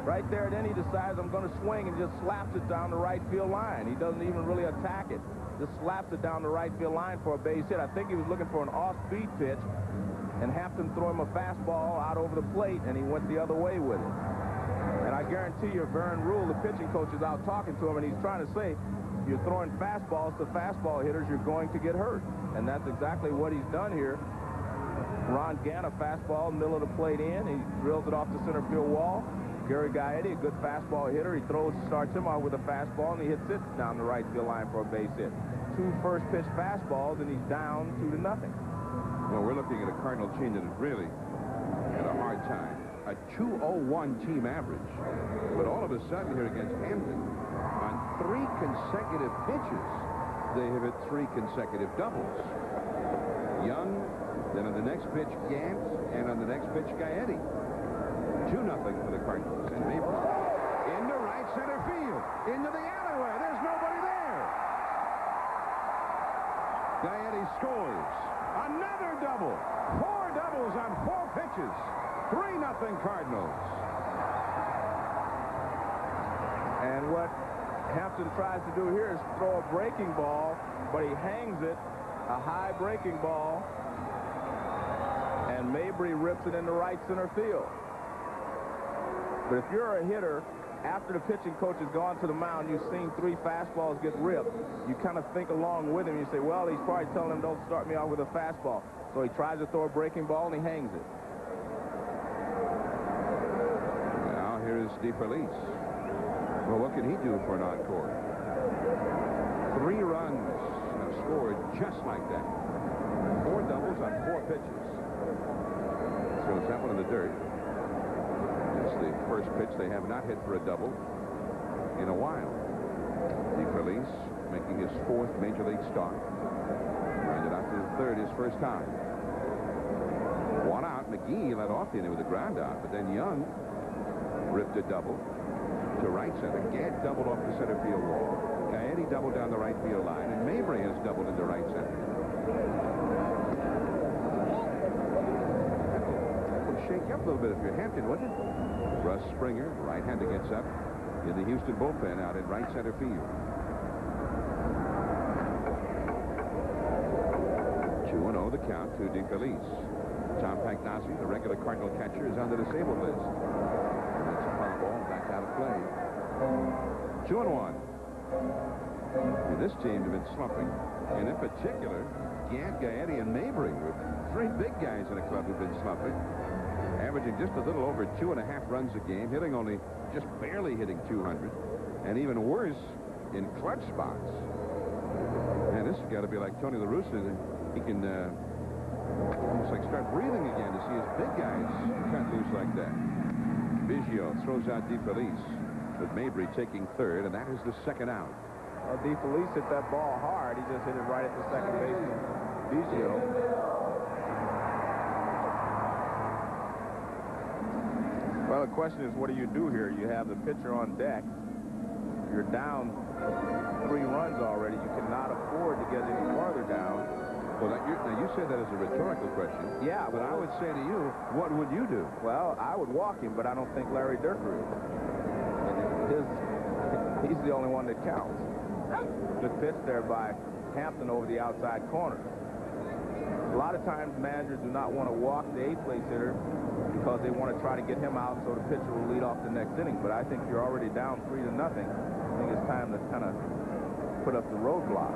right there, then he decides I'm going to swing and just slaps it down the right field line. He doesn't even really attack it. Just slaps it down the right field line for a base hit. I think he was looking for an off-speed pitch, and Hampton threw him a fastball out over the plate, and he went the other way with it. And I guarantee you, Vern Rule, the pitching coach, is out talking to him, and he's trying to say, you're throwing fastballs to fastball hitters, you're going to get hurt. And that's exactly what he's done here. Ron Gant, a fastball, middle of the plate in. He drills it off the center field wall. Gary Gaetti, a good fastball hitter. He starts him out with a fastball, and he hits it down the right field line for a base hit. 2 first-pitch fastballs, and he's down 2-0. Well, we're looking at a Cardinal team that is really at a hard time. A 201 team average. But all of a sudden here against Hampton, on 3 consecutive pitches, they have hit 3 consecutive doubles. Young, then on the next pitch, Gant, and on the next pitch, Gaetti. 2-0 for the Cardinals. And Mabry into right center field. Into the alleyway. There's nobody there. Gaetti scores. Another double. 4 doubles on 4 pitches. 3-0 Cardinals. And what Hampton tries to do here is throw a breaking ball, but he hangs it, a high breaking ball, and Mabry rips it into right center field. But if you're a hitter, after the pitching coach has gone to the mound, you've seen 3 fastballs get ripped, you kind of think along with him. You say, well, he's probably telling him, don't start me out with a fastball. So he tries to throw a breaking ball, and he hangs it. Now here's DeFelice. Well, what can he do for an encore? 3 runs have scored just like that. 4 doubles on 4 pitches. Throws that one in the dirt. It's the first pitch they have not hit for a double in a while. DeFelice making his 4th major league start. Rounded out to the 3rd his first time. 1 out. McGee led off the inning with a ground out, but then Young ripped a double to right center. Gant doubled off the center field wall. Gaetti doubled down the right field line, and Mabry has doubled into right center. That would shake you up a little bit if you're Hampton, wouldn't it? Russ Springer, right-hander, gets up in the Houston bullpen out in right center field. 2-0 the count to DeFelice. Tom Pagnazzi, the regular Cardinal catcher, is on the disabled list. And that's a foul ball back out of play. 2-1. This team have been slumping, and in particular, Gant, Gaetti, and Mabry were 3 big guys in a club who've been slumping, averaging just a little over 2.5 runs a game, hitting only just barely hitting 200, and even worse in clutch spots. And this has got to be like Tony La Russa. He can almost like start breathing again to see his big guys cut loose like that. Biggio throws out DeFelice, with Mabry taking 3rd, and that is the 2nd out. Well, DeFelice hit that ball hard. He just hit it right at the second baseman, Biggio. Well, the question is, what do you do here? You have the pitcher on deck. You're down 3 runs already. You cannot afford to get any farther down. Well, now you said that as a rhetorical question. Yeah, but I would say to you, what would you do? Well, I would walk him, but I don't think Larry Dierker is. He's the only one that counts. Good pitch there by Hampton over the outside corner. A lot of times managers do not want to walk the 8th place hitter because they want to try to get him out so the pitcher will lead off the next inning. But I think you're already down 3-0. I think it's time to kind of put up the roadblock.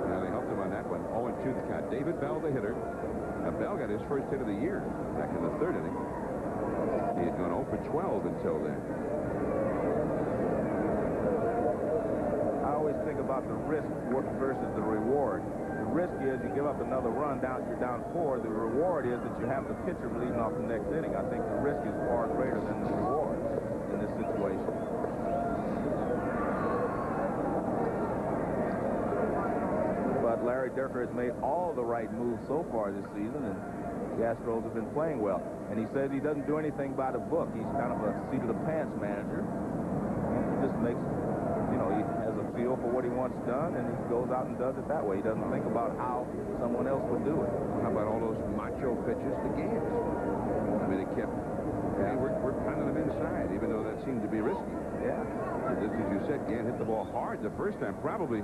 Now they helped him on that one. 0-2 the count. David Bell, the hitter. Now Bell got his first hit of the year back in the 3rd inning. He had gone 0 for 12 until then. about the risk versus the reward. The risk is you give up another run, you're down 4. The reward is that you have the pitcher leading off the next inning. I think the risk is far greater than the reward in this situation. But Larry Dierker has made all the right moves so far this season, and the Astros have been playing well. And he says he doesn't do anything by the book. He's kind of a seat-of-the-pants manager. He just makes, he has a feel for what he wants done, and he goes out and does it that way. He doesn't think about how someone else would do it. How about all those macho pitches to Gant? I mean, it kept, we're pounding them inside, even though that seemed to be risky. Yeah. Just as you said, Gant hit the ball hard the first time, probably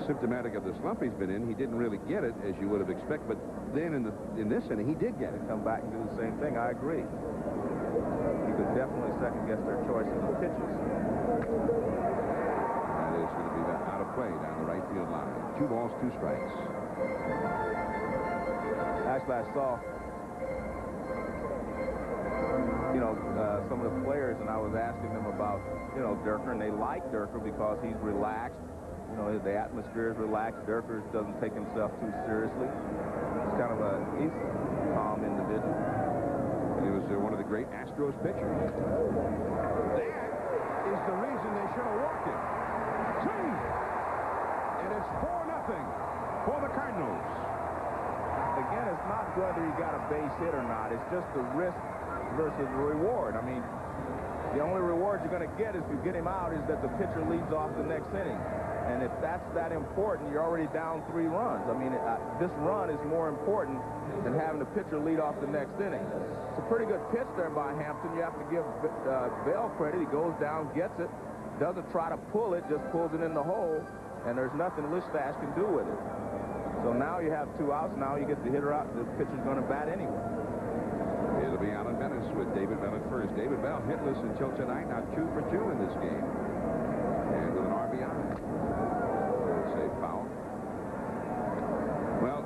symptomatic of the slump he's been in. He didn't really get it, as you would have expected, but then in this inning, he did get it. Come back and do the same thing. I agree. He could definitely second-guess their choices of pitches. That is going to be out of play down the right field line. 2 balls, 2 strikes. Actually, I saw, some of the players, and I was asking them about, Dierker, and they like Dierker because he's relaxed. The atmosphere is relaxed. Dierker doesn't take himself too seriously. He's kind of he's a calm individual. He was one of the great Astros pitchers. That is the reason they should have walked him. Swing! And it's 4-0 for the Cardinals. Again, it's not whether he got a base hit or not. It's just the risk versus the reward. I mean, the only reward you're going to get if you get him out is that the pitcher leads off the next inning. And if that's that important, you're already down 3 runs. I mean, this run is more important than having the pitcher lead off the next inning. It's a pretty good pitch there by Hampton. You have to give Bell credit. He goes down, gets it, doesn't try to pull it, just pulls it in the hole, and there's nothing Lishtash can do with it. So now you have 2 outs. Now you get the hitter out. The pitcher's going to bat anyway. It'll be Alan Menace with David Bell at first. David Bell hitless until tonight, now 2 for 2 in this game. And with an RBI. Say foul. Well,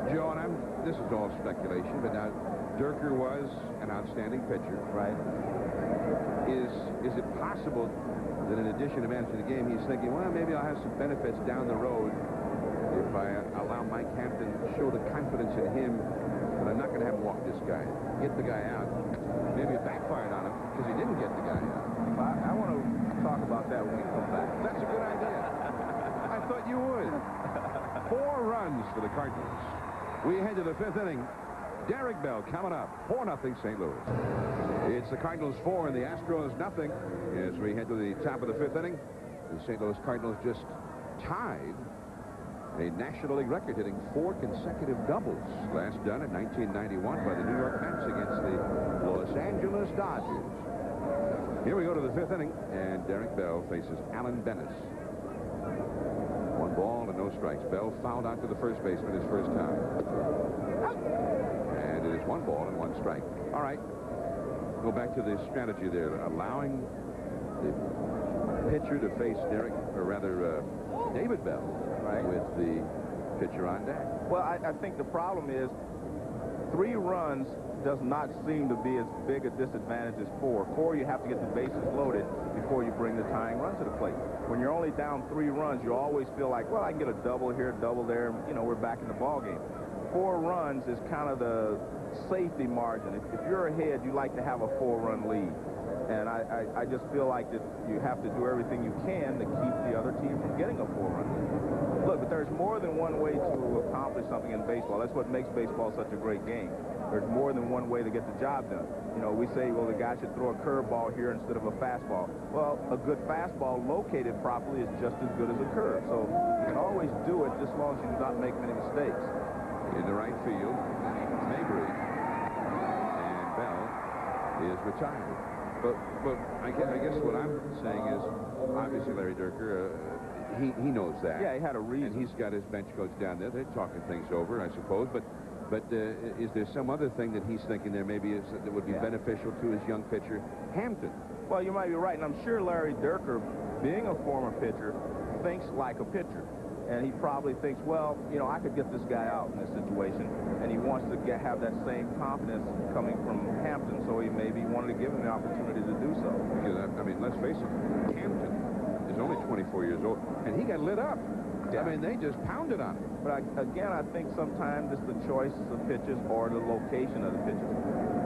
Joe, and this is all speculation, but now Dierker was an outstanding pitcher. Right. Is it possible that in addition to managing the game, he's thinking, well, maybe I'll have some benefits down the road if I allow Mike Hampton to show the confidence in him that I'm not going to have him walk this guy, get the guy out. Maybe it backfired on him because he didn't get the guy out. I want to talk about that when we come back. That's a good idea. I thought you would. 4 runs for the Cardinals. We head to the 5th inning. Derek Bell coming up. 4-0 St. Louis. It's the Cardinals 4 and the Astros nothing. As we head to the top of the 5th inning, the St. Louis Cardinals just tied a National League record, hitting 4 consecutive doubles. Last done in 1991 by the New York Mets against the Los Angeles Dodgers. Here we go to the 5th inning, and Derek Bell faces Alan Bennis. 1 ball and no strikes. Bell fouled out to the first baseman his first time. And it is 1 ball and 1 strike. All right. Go back to the strategy there. Allowing the pitcher to face David Bell, right, with the pitcher on deck. Well, I think the problem is 3 runs does not seem to be as big a disadvantage as 4. 4, you have to get the bases loaded before you bring the tying run to the plate. When you're only down 3 runs, you always feel like, well, I can get a double here, double there, we're back in the ball game. 4 runs is kind of the safety margin. If you're ahead, you like to have a 4-run lead. And I just feel like that you have to do everything you can to keep the other team from getting a 4-run lead. Look, but there's more than one way to accomplish something in baseball. That's what makes baseball such a great game. There's more than one way to get the job done. We say, well, the guy should throw a curveball here instead of a fastball. Well, a good fastball located properly is just as good as a curve. So you can always do it just as long as you do not make many mistakes. In the right field, Mabry, and Bell is retired. But I guess what I'm saying is, obviously Larry Dierker, he knows that. Yeah, he had a reason. And he's got his bench coach down there. They're talking things over, I suppose. But is there some other thing that he's thinking there maybe that would be beneficial to his young pitcher, Hampton? Well, you might be right, and I'm sure Larry Dierker, being a former pitcher, thinks like a pitcher. And he probably thinks, well, I could get this guy out in this situation. And he wants to have that same confidence coming from Hampton, so he maybe wanted to give him the opportunity to do so. Because, I mean, let's face it, Hampton is only 24 years old, and he got lit up. Yeah. I mean, they just pounded on him. But again, I think sometimes it's the choices of pitches or the location of the pitches.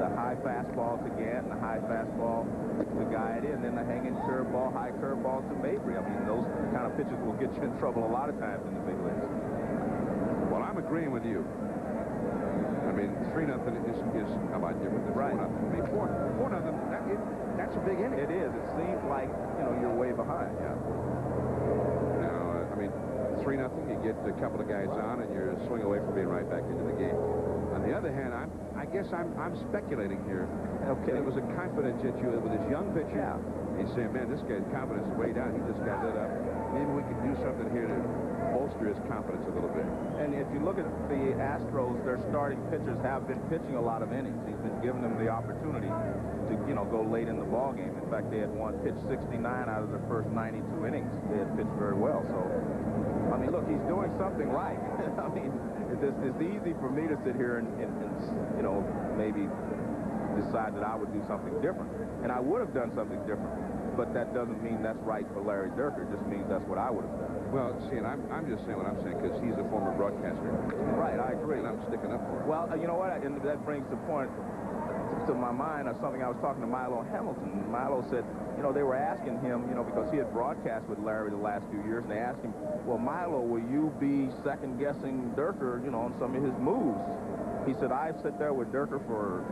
The high fastball to Gant and the high fastball to Gaetti, and then the hanging curveball, high curveball to Mabry. I mean, those kind of pitches will get you in trouble a lot of times in the big leagues. Well, I'm agreeing with you. I mean, 3-0 is how about different than 4-0. Right. I mean, 4-0, that's a big inning. It is. It seems like, you're way behind. Yeah. Now, I mean, 3-0, you get a couple of guys on, and you're a swing away from being right back into the game. On the other hand, I guess I'm speculating here. Okay. It was a confidence issue with this young pitcher. Yeah. He's saying, man, this guy's confidence is way down. He just got lit up. Maybe we can do something here to bolster his confidence a little bit. And if you look at the Astros, their starting pitchers have been pitching a lot of innings. He's been giving them the opportunity to, go late in the ball game. In fact, they had one pitch 69 out of their first 92 innings. They had pitched very well. So, I mean, look, he's doing something right. I mean, it's easy for me to sit here and maybe decide that I would do something different. And I would have done something different. But that doesn't mean that's right for Larry Dierker. It just means that's what I would have done. Well, see, and I'm just saying what I'm saying because he's a former broadcaster. Right, I agree. And I'm sticking up for him. Well, you know what? And that brings the point to my mind of something I was talking to Milo Hamilton. Milo said, they were asking him, because he had broadcast with Larry the last few years, and they asked him, well, Milo, will you be second-guessing Dierker, on some of his moves? He said, I've sat there with Dierker for,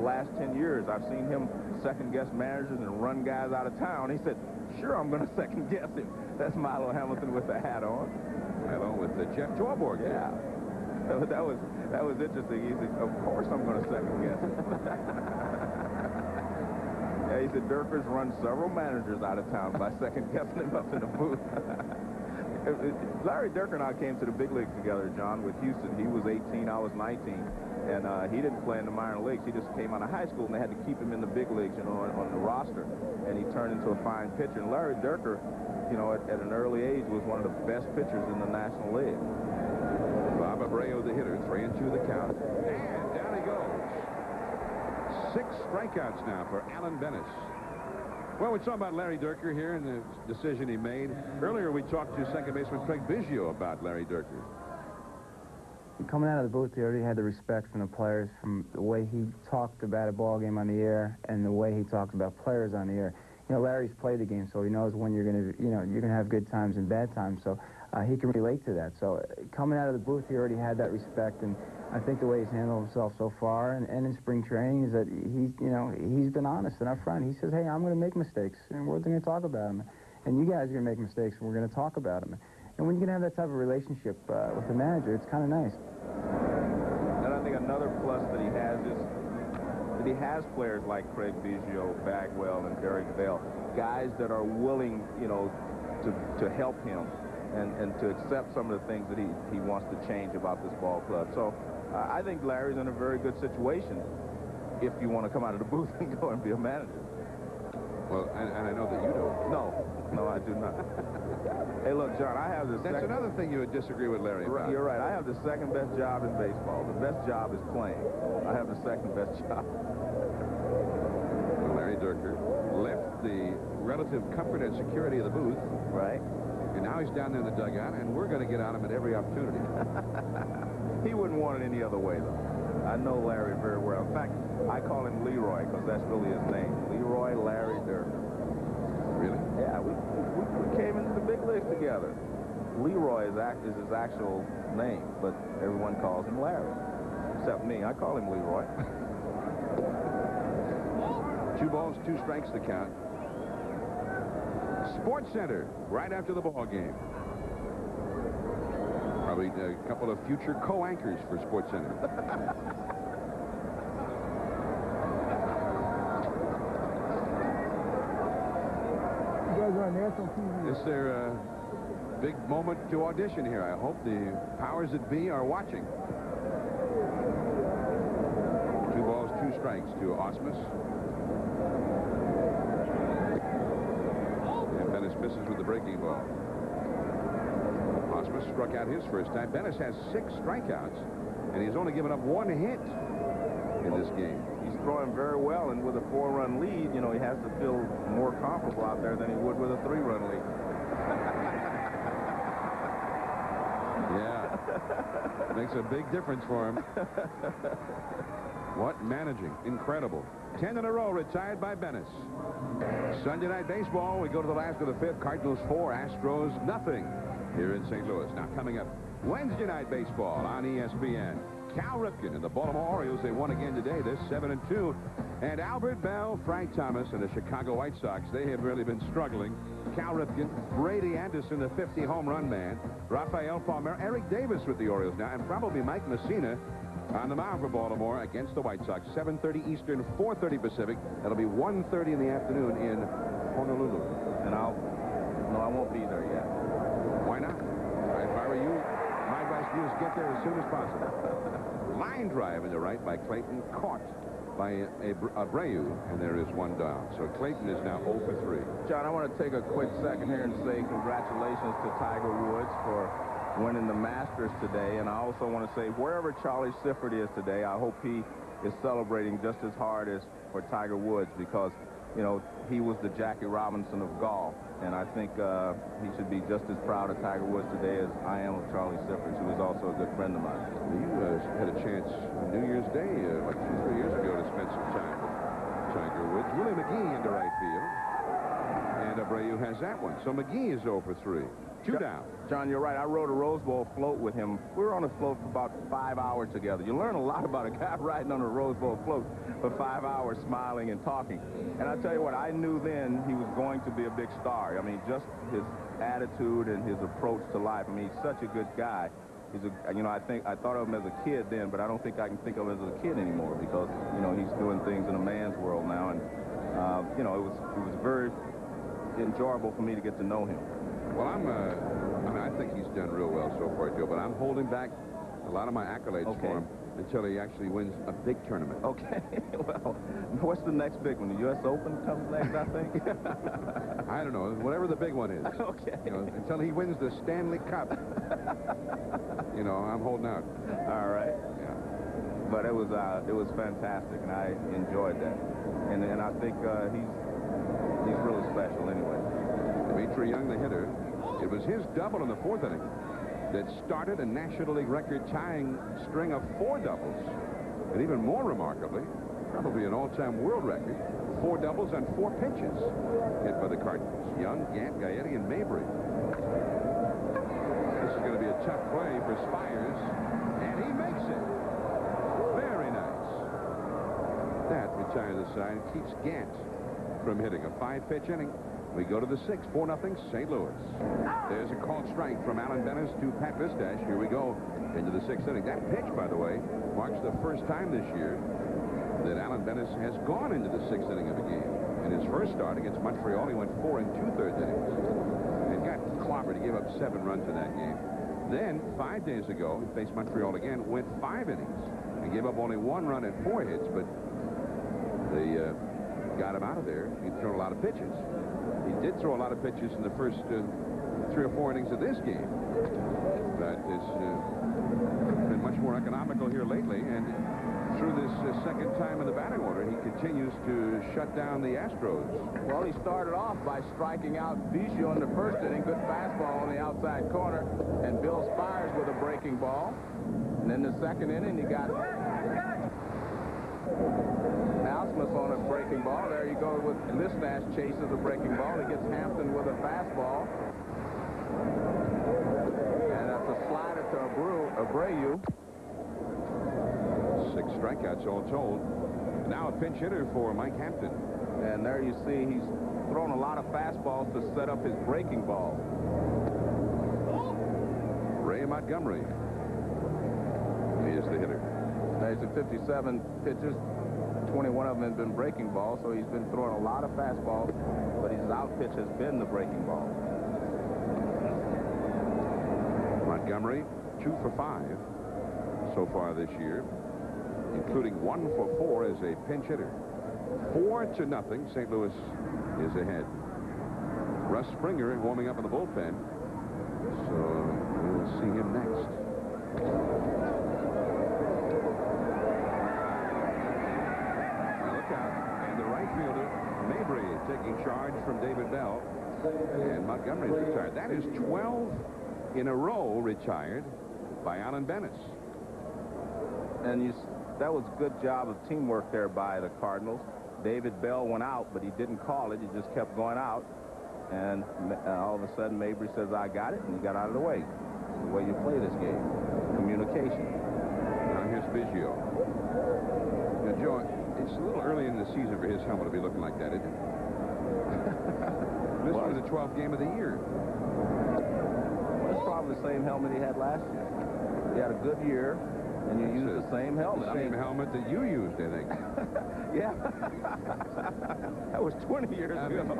last 10 years. I've seen him second-guess managers and run guys out of town. He said, sure, I'm going to second-guess him. That's Milo Hamilton with the hat on. Milo with the Jeff Torborg. Yeah. That was interesting. He said, of course I'm going to second-guess him. Yeah, he said, Dierker's run several managers out of town by second-guessing him up in the booth. Larry Dierker and I came to the big leagues together, John, with Houston. He was 18, I was 19. And he didn't play in the minor leagues. He just came out of high school, and they had to keep him in the big leagues, on the roster. And he turned into a fine pitcher. And Larry Dierker, at an early age, was one of the best pitchers in the National League. Bob Abreu, the hitter, 3-2 the count. And down he goes. 6 strikeouts now for Alan Bennis. Well, we're talking about Larry Dierker here and the decision he made. Earlier, we talked to second baseman Craig Biggio about Larry Dierker. Coming out of the booth, he already had the respect from the players, from the way he talked about a ball game on the air and the way he talked about players on the air. Larry's played the game, so he knows when you're going to, you're going to have good times and bad times. So he can relate to that. So coming out of the booth, he already had that respect, and I think the way he's handled himself so far and in spring training is that he's been honest and upfront. He says, hey, I'm going to make mistakes, and we're going to talk about them. And you guys are going to make mistakes, and we're going to talk about them. And when you can have that type of relationship with the manager, it's kind of nice. And I think another plus that he has is that he has players like Craig Biggio, Bagwell, and Derek Bell, guys that are willing, to help him and to accept some of the things that he wants to change about this ball club. So I think Larry's in a very good situation if you want to come out of the booth and go and be a manager. Well, and I know that you don't. No, I do not. Hey, look, John, I have the That's another thing you would disagree with Larry about. You're right. I have the second best job in baseball. The best job is playing. I have the second best job. Well, Larry Dierker left the relative comfort and security of the booth. Right. And now he's down there in the dugout, and we're going to get on him at every opportunity. He wouldn't want it any other way, though. I know Larry very well. In fact, I call him Leroy because that's really his name. Leroy Larry Dierker. Really? Yeah, we came into the big leagues together. Leroy is his actual name, but everyone calls him Larry. Except me. I call him Leroy. 2 balls, 2 strikes the count. Sports Center, right after the ball game. Probably a couple of future co-anchors for Sports Center. You guys are on national TV. Is there a big moment to audition here? I hope the powers that be are watching. 2 balls, 2 strikes to Osmus. And Bennis misses with the breaking ball. Osmus struck out his first time. Bennis has 6 strikeouts, and he's only given up 1 hit in this game. He's throwing very well, and with a 4-run lead, he has to feel more comfortable out there than he would with a 3-run lead. Yeah. Makes a big difference for him. What managing. Incredible. 10 in a row retired by Bennis. Sunday night baseball. We go to the last of the fifth. Cardinals 4, Astros nothing here in St. Louis. Now coming up Wednesday night baseball on ESPN. Cal Ripken and the Baltimore Orioles. They won again today. This 7-2. And Albert Bell, Frank Thomas, and the Chicago White Sox. They have really been struggling. Cal Ripken, Brady Anderson, the 50 home run man. Rafael Palmer, Eric Davis with the Orioles now, and probably Mike Messina on the mound for Baltimore against the White Sox. 7:30 Eastern, 4:30 Pacific. That'll be 1:30 in the afternoon in Honolulu. And I won't be there yet. Why not? If I were you, my advice to you is get there as soon as possible. Line drive into right by Clayton, caught by Abreu, and there is one down. So Clayton is now 0 for 3. John, I want to take a quick second here and say congratulations to Tiger Woods for winning the Masters today. And I also want to say wherever Charlie Sifford is today, I hope he is celebrating just as hard as for Tiger Woods, because, you know, he was the Jackie Robinson of golf. And I think he should be just as proud of Tiger Woods today as I am of Charlie Sifford, who is also a good friend of mine. You had a chance on New Year's Day, like 2-3 years ago, to spend some time with Tiger Woods. Willie McGee into right field. And Abreu has that one. So McGee is 0 for 3. 2 down. John, you're right. I rode a Rose Bowl float with him. We were on a float for about 5 hours together. You learn a lot about a guy riding on a Rose Bowl float for 5 hours, smiling and talking. And I'll tell you what, I knew then he was going to be a big star. I mean, just his attitude and his approach to life. I mean, he's such a good guy. He's a, you know, I thought of him as a kid then, but I don't think I can think of him as a kid anymore, because, you know, he's doing things in a man's world now. And, you know, it was very enjoyable for me to get to know him. Well, I mean, I think he's done real well so far, Joe, but I'm holding back a lot of my accolades for him until he actually wins a big tournament. Okay. Well, what's the next big one? The U.S. Open comes next, I think? I don't know. Whatever the big one is. Okay. You know, until he wins the Stanley Cup, you know, I'm holding out. All right. Yeah. But it was fantastic, and I enjoyed that. And I think he's really special anyway. Dimitri Young, the hitter. It was his double in the 4th inning that started a National League record-tying string of 4 doubles. And even more remarkably, probably an all-time world record, 4 doubles on 4 pitches hit by the Cardinals. Young, Gant, Gaetti, and Mabry. This is going to be a tough play for Spires, and he makes it. Very nice. That retires the side, keeps Gant from hitting a 5-pitch inning. We go to the 6th, 4-0 St. Louis. There's a called strike from Alan Bennis to Pat Vistash. Here we go into the 6th inning. That pitch, by the way, marks the first time this year that Alan Bennis has gone into the 6th inning of a game. In his first start against Montreal, he went 4 2/3 innings and got clobbered. He gave up 7 runs in that game. Then, 5 days ago, he faced Montreal again, went 5 innings and gave up only 1 run and 4 hits, but they got him out of there. He'd thrown a lot of pitches. He did throw a lot of pitches in the first 3 or 4 innings of this game. But it's been much more economical here lately. And through this second time in the batting order, he continues to shut down the Astros. Well, he started off by striking out Biggio in the first inning. Good fastball on the outside corner. And Bill Spires with a breaking ball. And in the second inning, he got Ausmus on a breaking ball. There you go with Vistash chases a breaking ball. He gets Hampton with a fastball. And that's a slider to Abreu. 6 strikeouts all told. Now a pinch hitter for Mike Hampton. And there you see he's thrown a lot of fastballs to set up his breaking ball. Ray Montgomery is the hitter. There's 57 pitches. 21 of them have been breaking balls, so he's been throwing a lot of fastballs, but his out pitch has been the breaking ball. Montgomery 2 for 5 so far this year, including 1 for 4 as a pinch hitter. 4-0. St. Louis is ahead. Russ Springer warming up in the bullpen, so we'll see him next. And the right fielder, Mabry, taking charge from David Bell. And Montgomery's retired. That is 12 in a row retired by Alan Bennis. And that was a good job of teamwork there by the Cardinals. David Bell went out, but he didn't call it. He just kept going out. And all of a sudden, Mabry says, I got it, and he got out of the way. It's the way you play this game. Communication. Now here's Biggio. Now, Joe, it's a little early in the season for his helmet to be looking like that, isn't it? This was the 12th game of the year. Well, it's probably the same helmet he had last year. He had a good year, and you used the same helmet. The same helmet that you used, I think. Yeah. That was 20 years ago.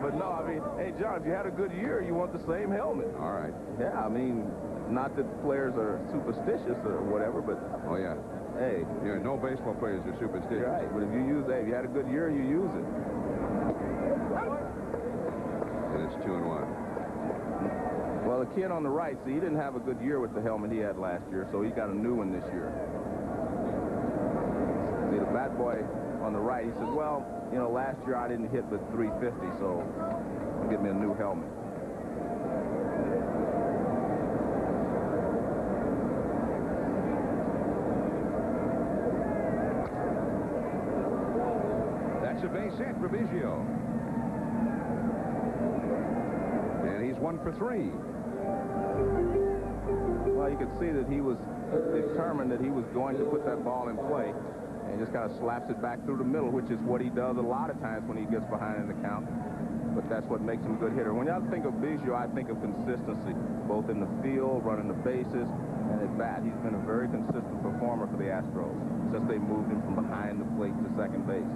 But no, I mean, hey, John, if you had a good year, you want the same helmet. All right. Yeah, I mean, not that players are superstitious or whatever, but... Oh, yeah. Hey. Yeah, no baseball players are superstitious. Right, but if you had a good year, you use it. And it's 2-1. Well, the kid on the right, see, he didn't have a good year with the helmet he had last year, so he got a new one this year. See, the bat boy on the right, he says, well, you know, last year I didn't hit with 350, so give me a new helmet. That's a base hit for Biggio. And he's 1 for 3. Well, you could see that he was determined that he was going to put that ball in play. And he just kind of slaps it back through the middle, which is what he does a lot of times when he gets behind in the count. But that's what makes him a good hitter. When I think of Biggio, I think of consistency, both in the field, running the bases, and at bat. He's been a very consistent performer for the Astros since they moved him from behind the plate to second base.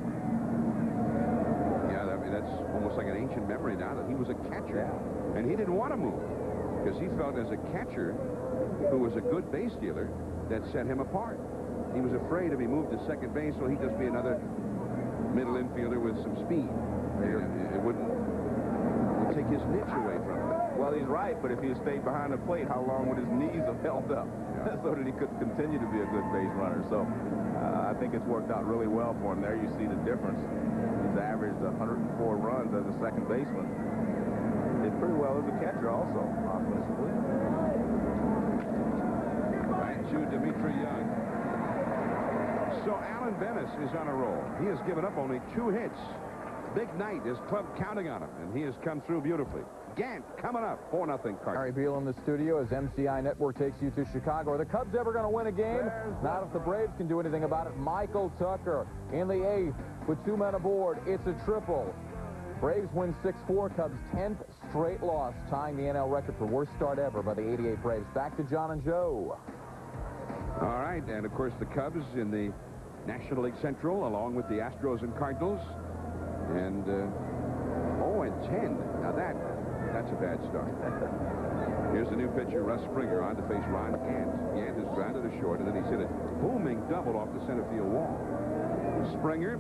Yeah, I mean, that's almost like an ancient memory now that he was a catcher. Yeah. And he didn't want to move because he felt as a catcher who was a good base dealer that set him apart. He was afraid if he moved to second base, well, he'd just be another middle infielder with some speed. It would take his niche away from him. Well, he's right, but if he had stayed behind the plate, how long would his knees have held up so that he could continue to be a good base runner? So I think it's worked out really well for him. There you see the difference. He's averaged 104 runs as a second baseman. Did pretty well as a catcher also, offensively. Back to Dimitri Young. So Alan Bennis is on a roll. He has given up only 2 hits. Big night. His club counting on him, and he has come through beautifully. Gant coming up. 4-0 Cardinals. Harry Beale in the studio as MCI Network takes you to Chicago. Are the Cubs ever going to win a game? Not if the Braves can do anything about it. Michael Tucker in the 8th with 2 men aboard. It's a triple. Braves win 6-4. Cubs' 10th straight loss, tying the NL record for worst start ever by the 88 Braves. Back to John and Joe. All right, and of course the Cubs in the National League Central along with the Astros and Cardinals. And 0-10. Now that's a bad start. Here's the new pitcher, Russ Springer, on to face Ron Gant. Gant is grounded to short, and then he's hit a booming double off the center field wall. Springer,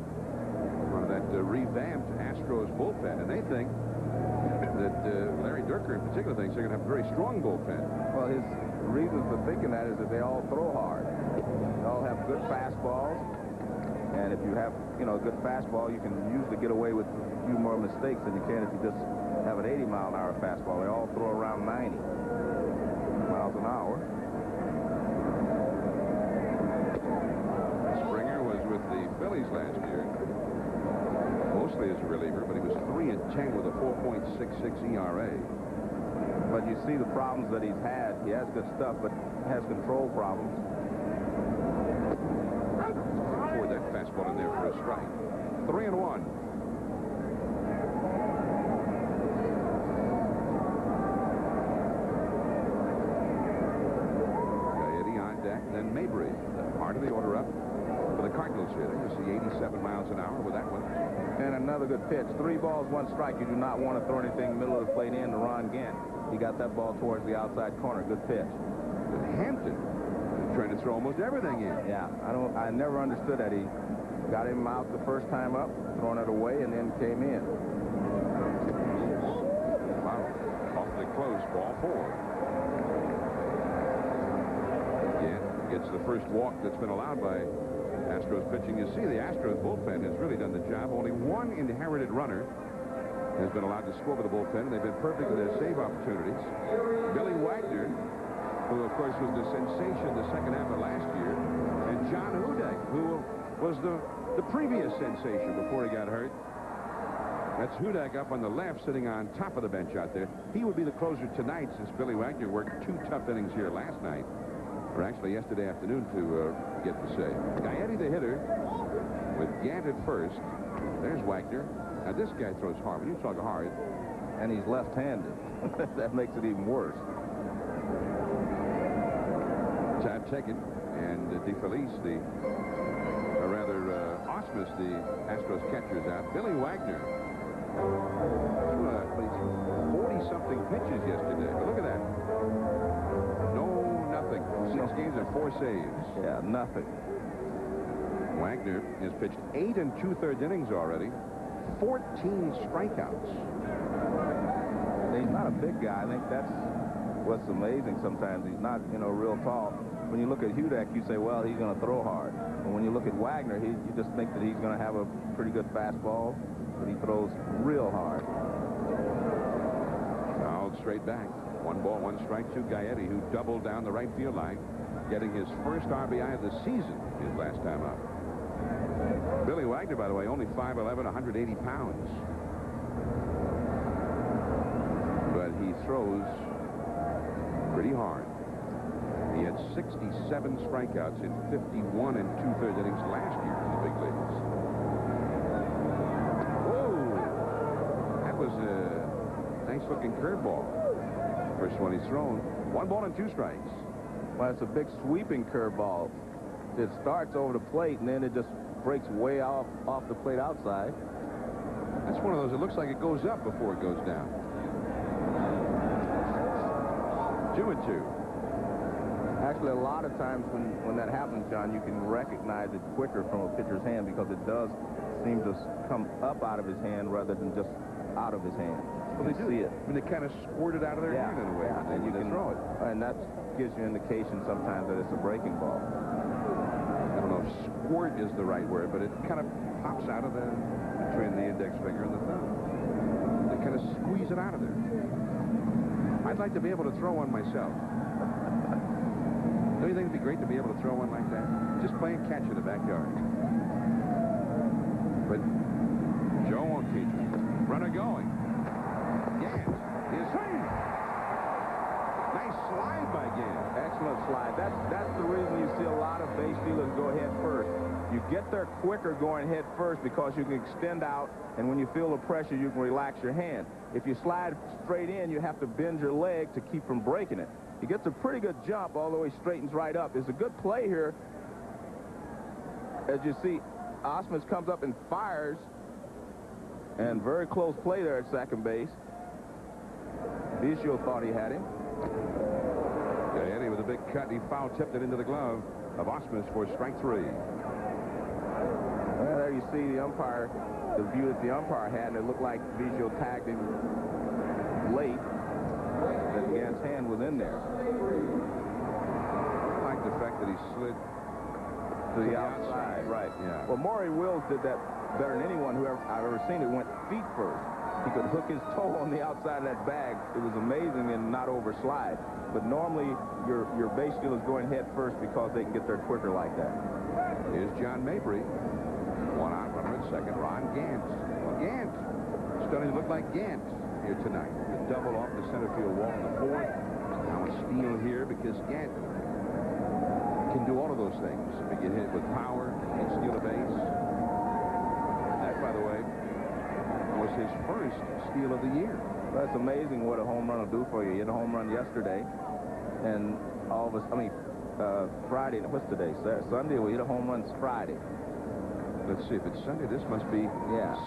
one of that revamped Astros bullpen, and they think that Larry Dierker in particular thinks they're going to have a very strong bullpen. Well, his reasons for thinking that is that they all throw hard. They all have good fastballs. And if you have, you know, a good fastball, you can usually get away with a few more mistakes than you can if you just have an 80-mile-an-hour fastball. They all throw around 90 miles an hour. Springer was with the Phillies last year, mostly as a reliever, but he was 3-10 with a 4.66 ERA. But you see the problems that he's had. He has good stuff, but has control problems. That fastball in there for a strike. 3-1. Gaetti on deck, then Mabry. Part of the order up for the Cardinals here. You see 87 miles an hour with that one. And another good pitch. 3 balls, 1 strike. You do not want to throw anything middle of the plate in to Ron Gant. He got that ball towards the outside corner. Good pitch. Hampton trying to throw almost everything in. Yeah, I never understood that. He got him out the first time up, throwing it away, and then came in. Wow, awfully close. Ball 4. Yeah, gets the first walk that's been allowed by Astros pitching. You see the Astros bullpen has really done the job. Only 1 inherited runner has been allowed to score with the bullpen, and they've been perfect in their save opportunities. Billy Wagner, who, of course, was the sensation the second half of last year, and John Hudak, who was the previous sensation before he got hurt. That's Hudak up on the left, sitting on top of the bench out there. He would be the closer tonight, since Billy Wagner worked 2 tough innings here last night, or actually yesterday afternoon, to get the save. Gaetti, the hitter, with Gant at first. There's Wagner. Now, this guy throws hard. When you talk hard, And he's left-handed. That makes it even worse. Tab Tekin and DeFelice, Osmus, the Astros catcher, is out. Billy Wagner threw 40-something pitches yesterday. But look at that. No, nothing. 6 games and 4 saves. Yeah, nothing. Wagner has pitched 8 2/3 innings already. 14 strikeouts. He's not a big guy. I think that's what's amazing sometimes. He's not, real tall. When you look at Hudak, you say, well, he's going to throw hard. But when you look at Wagner, you just think that he's going to have a pretty good fastball, but he throws real hard. Fouled straight back. 1 ball, 1 strike to Gaetti, who doubled down the right field line, getting his first RBI of the season his last time up. Billy Wagner, by the way, only 5'11", 180 pounds. But he throws pretty hard. He had 67 strikeouts in 51 2/3 innings last year in the big leagues. Whoa! That was a nice-looking curveball. First one he's thrown. 1 ball and 2 strikes. Well, it's a big sweeping curveball. It starts over the plate, and then it just breaks way off the plate outside. That's one of those. It looks like it goes up before it goes down. 2-2. Actually, a lot of times when that happens, John, you can recognize it quicker from a pitcher's hand because it does seem to come up out of his hand rather than just out of his hand. Well, they do see it. I mean, they kind of squirt it out of their hand in a way. Yeah, and you can throw it. And that gives you indication sometimes that it's a breaking ball. I don't know if squirt is the right word, but it kind of pops out of between the index finger and the thumb. They kind of squeeze it out of there. I'd like to be able to throw one myself. Don't you think it'd be great to be able to throw one like that? Just playing catch in the backyard. But Joe won't teach me. Runner going. Gant is swing. Nice slide by Gant. Excellent slide. That's the reason you see a lot of base stealers go head first. You get there quicker going head first because you can extend out, and when you feel the pressure, you can relax your hand. If you slide straight in, you have to bend your leg to keep from breaking it. He gets a pretty good jump, although he straightens right up. It's a good play here. As you see, Osmus comes up and fires, and very close play there at second base. Vicio thought he had him. Gaetti with a big cut. He foul tipped it into the glove of Osmus for strike 3. Well, there you see the umpire, the view that the umpire had, and it looked like Vicio tagged him late. That Gant's hand was in there. I like the fact that he slid To the outside, right. Yeah. Well, Maury Wills did that better than anyone I've ever seen. It went feet first. He could hook his toe on the outside of that bag. It was amazing and not overslide. But normally, your base stealers going head first because they can get there quicker like that. Here's John Mabry. 1 out, runner at second. Ron Gant. Well, Gant starting to look like Gant here tonight. A double off the center field wall in the 4th. Now a steal here because Gant can do all of those things. If he get hit with power, he can steal a base. That, by the way, was his first steal of the year. That's amazing what a home run will do for you. You hit a home run yesterday, and Friday. What's today? Sunday. We hit a home run Friday. Let's see, if it's Sunday, this must be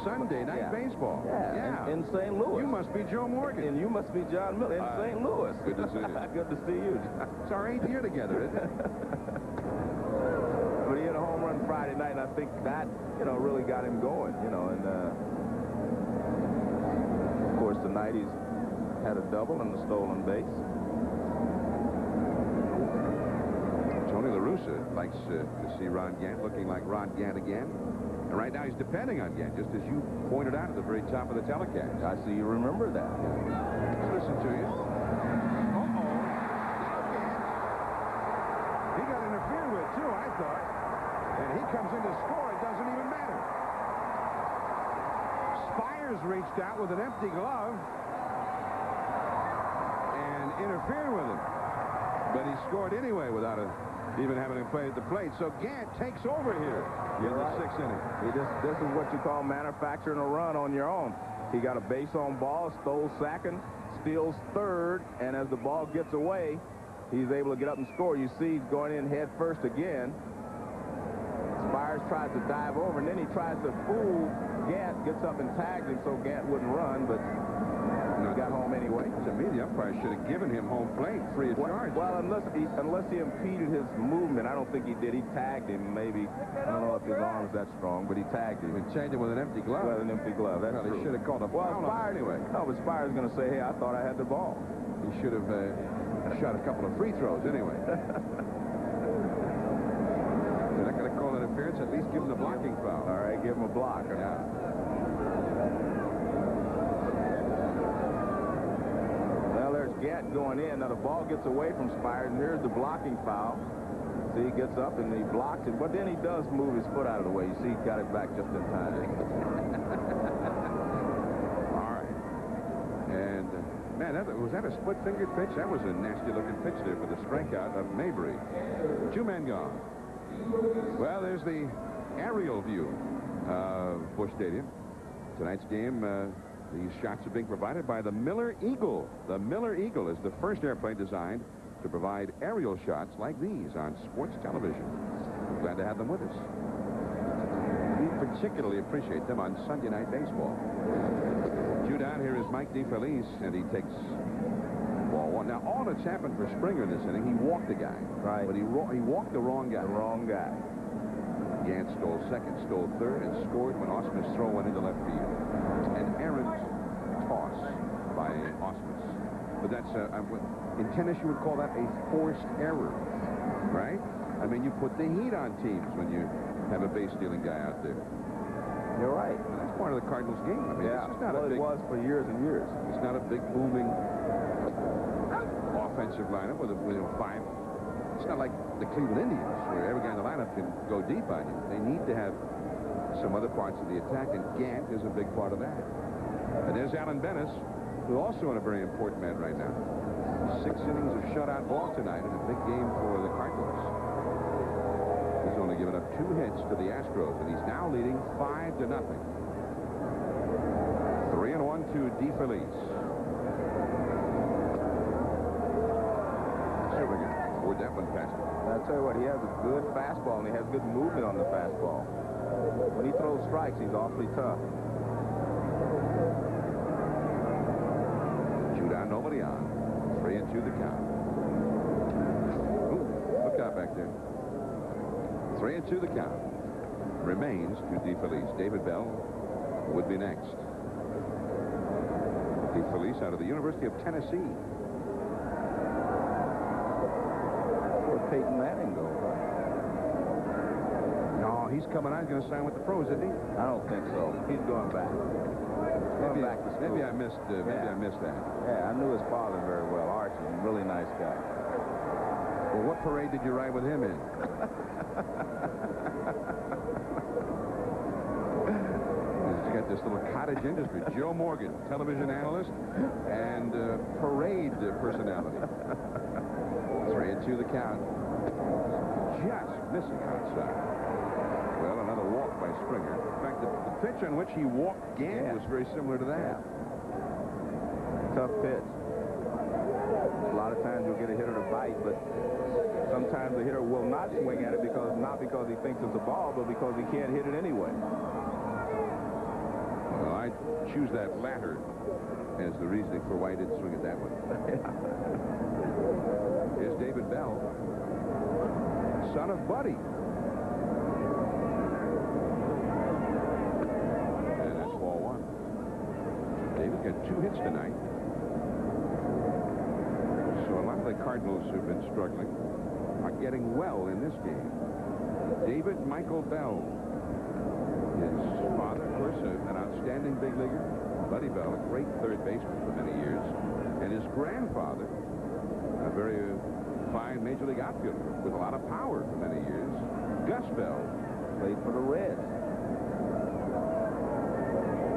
Sunday night baseball. Yeah. In St. Louis. You must be Joe Morgan. And you must be John Miller in St. Louis. Good to see you. Good to see you. It's our 8th year together, isn't it? But he hit a home run Friday night, and I think that, really got him going, and of course, tonight he's had a double and a stolen base. Tony La Russa likes to see Ron Gant looking like Ron Gant again. And right now he's depending on Gant, just as you pointed out at the very top of the telecast. I see you remember that. Let's listen to you. He got interfered with, too, I thought. And he comes in to score. It doesn't even matter. Spires reached out with an empty glove and interfered with him. But he scored anyway without even having him play at the plate. So Gant takes over here in the 6th inning. This is what you call manufacturing a run on your own. He got a base on ball, stole second, steals third, and as the ball gets away, he's able to get up and score. You see he's going in head first again. Spires tries to dive over, and then he tries to fool Gant, gets up and tags him so Gant wouldn't run, but he got home anyway. To me, the umpire should have given him home plate, free of charge. Well, unless he impeded his movement, I don't think he did. He tagged him, maybe. I don't know if his arm was that strong, but he tagged him. He changed him with an empty glove. With an empty glove, that's well, true. He should have called a foul Spires anyway. No, but Spires is going to say, hey, I thought I had the ball. He should have shot a couple of free throws anyway. They're not going to call interference. At least give him the blocking foul. All right, give him a block. Yeah. Well, there's Gant going in. Now the ball gets away from Spires, and here's the blocking foul. See, he gets up and he blocks it, but then he does move his foot out of the way. You see, he got it back just in time. All right. And, man, was that a split-fingered pitch? That was a nasty-looking pitch there for the strikeout of Mabry. 2 men gone. Well, there's the aerial view of Busch Stadium. Tonight's game, these shots are being provided by the Miller Eagle. The Miller Eagle is the first airplane designed to provide aerial shots like these on sports television. We're glad to have them with us. We particularly appreciate them on Sunday Night Baseball. 2 down. Here is Mike DeFelice, and he takes ball 1. Now, all that's happened for Springer this inning, he walked the guy. Right. But he walked the wrong guy. The wrong guy. Gant stole second, stole third, and scored when Osmus' throw went into left field. An errant toss by Osmus. But that's, in tennis, you would call that a forced error, right? I mean, you put the heat on teams when you have a base-stealing guy out there. You're right. And that's part of the Cardinals game. I mean, Yeah, it's not well, a big, it was for years and years. It's not a big, booming offensive lineup with 5. It's not like the Cleveland Indians, where every guy in the lineup can go deep on you. They need to have some other parts of the attack, and Gant is a big part of that. And there's Alan Bennis, who's also in a very important man right now. 6 innings of shutout ball tonight in a big game for the Cardinals. He's only given up 2 hits to the Astros, and he's now leading 5-0. 3-1 to DeFelice. Where'd that one pass him? I'll tell you what, he has a good fastball, and he has good movement on the fastball. When he throws strikes, he's awfully tough. 2 down, nobody on. 3-2 the count. Ooh, look out back there. 3-2 the count. Remains to DeFelice. David Bell would be next. DeFelice out of the University of Tennessee. Peyton Manning go? No, he's coming out. He's going to sign with the pros, isn't he? I don't think so. He's going back. Back to school. Maybe I missed that. Yeah, I knew his father very well. Archie, a really nice guy. Well, what parade did you ride with him in? He's got this little cottage industry. Joe Morgan, television analyst and parade personality. 3-2 the count. Just missing outside. Well, another walk by Springer. In fact, the pitch on which he walked Gant was very similar to that. Tough pitch. A lot of times you'll get a hitter to bite, but sometimes the hitter will not swing at it not because he thinks it's a ball, but because he can't hit it anyway. Well, I choose that latter as the reasoning for why he didn't swing at that one. Here's David Bell, son of Buddy. And that's ball 1. David got 2 hits tonight. So a lot of the Cardinals who've been struggling are getting well in this game. David Michael Bell is course, an outstanding big leaguer. Buddy Bell, a great third baseman for many years. And his grandfather, a very fine Major League outfielder with a lot of power for many years. Gus Bell played for the Reds.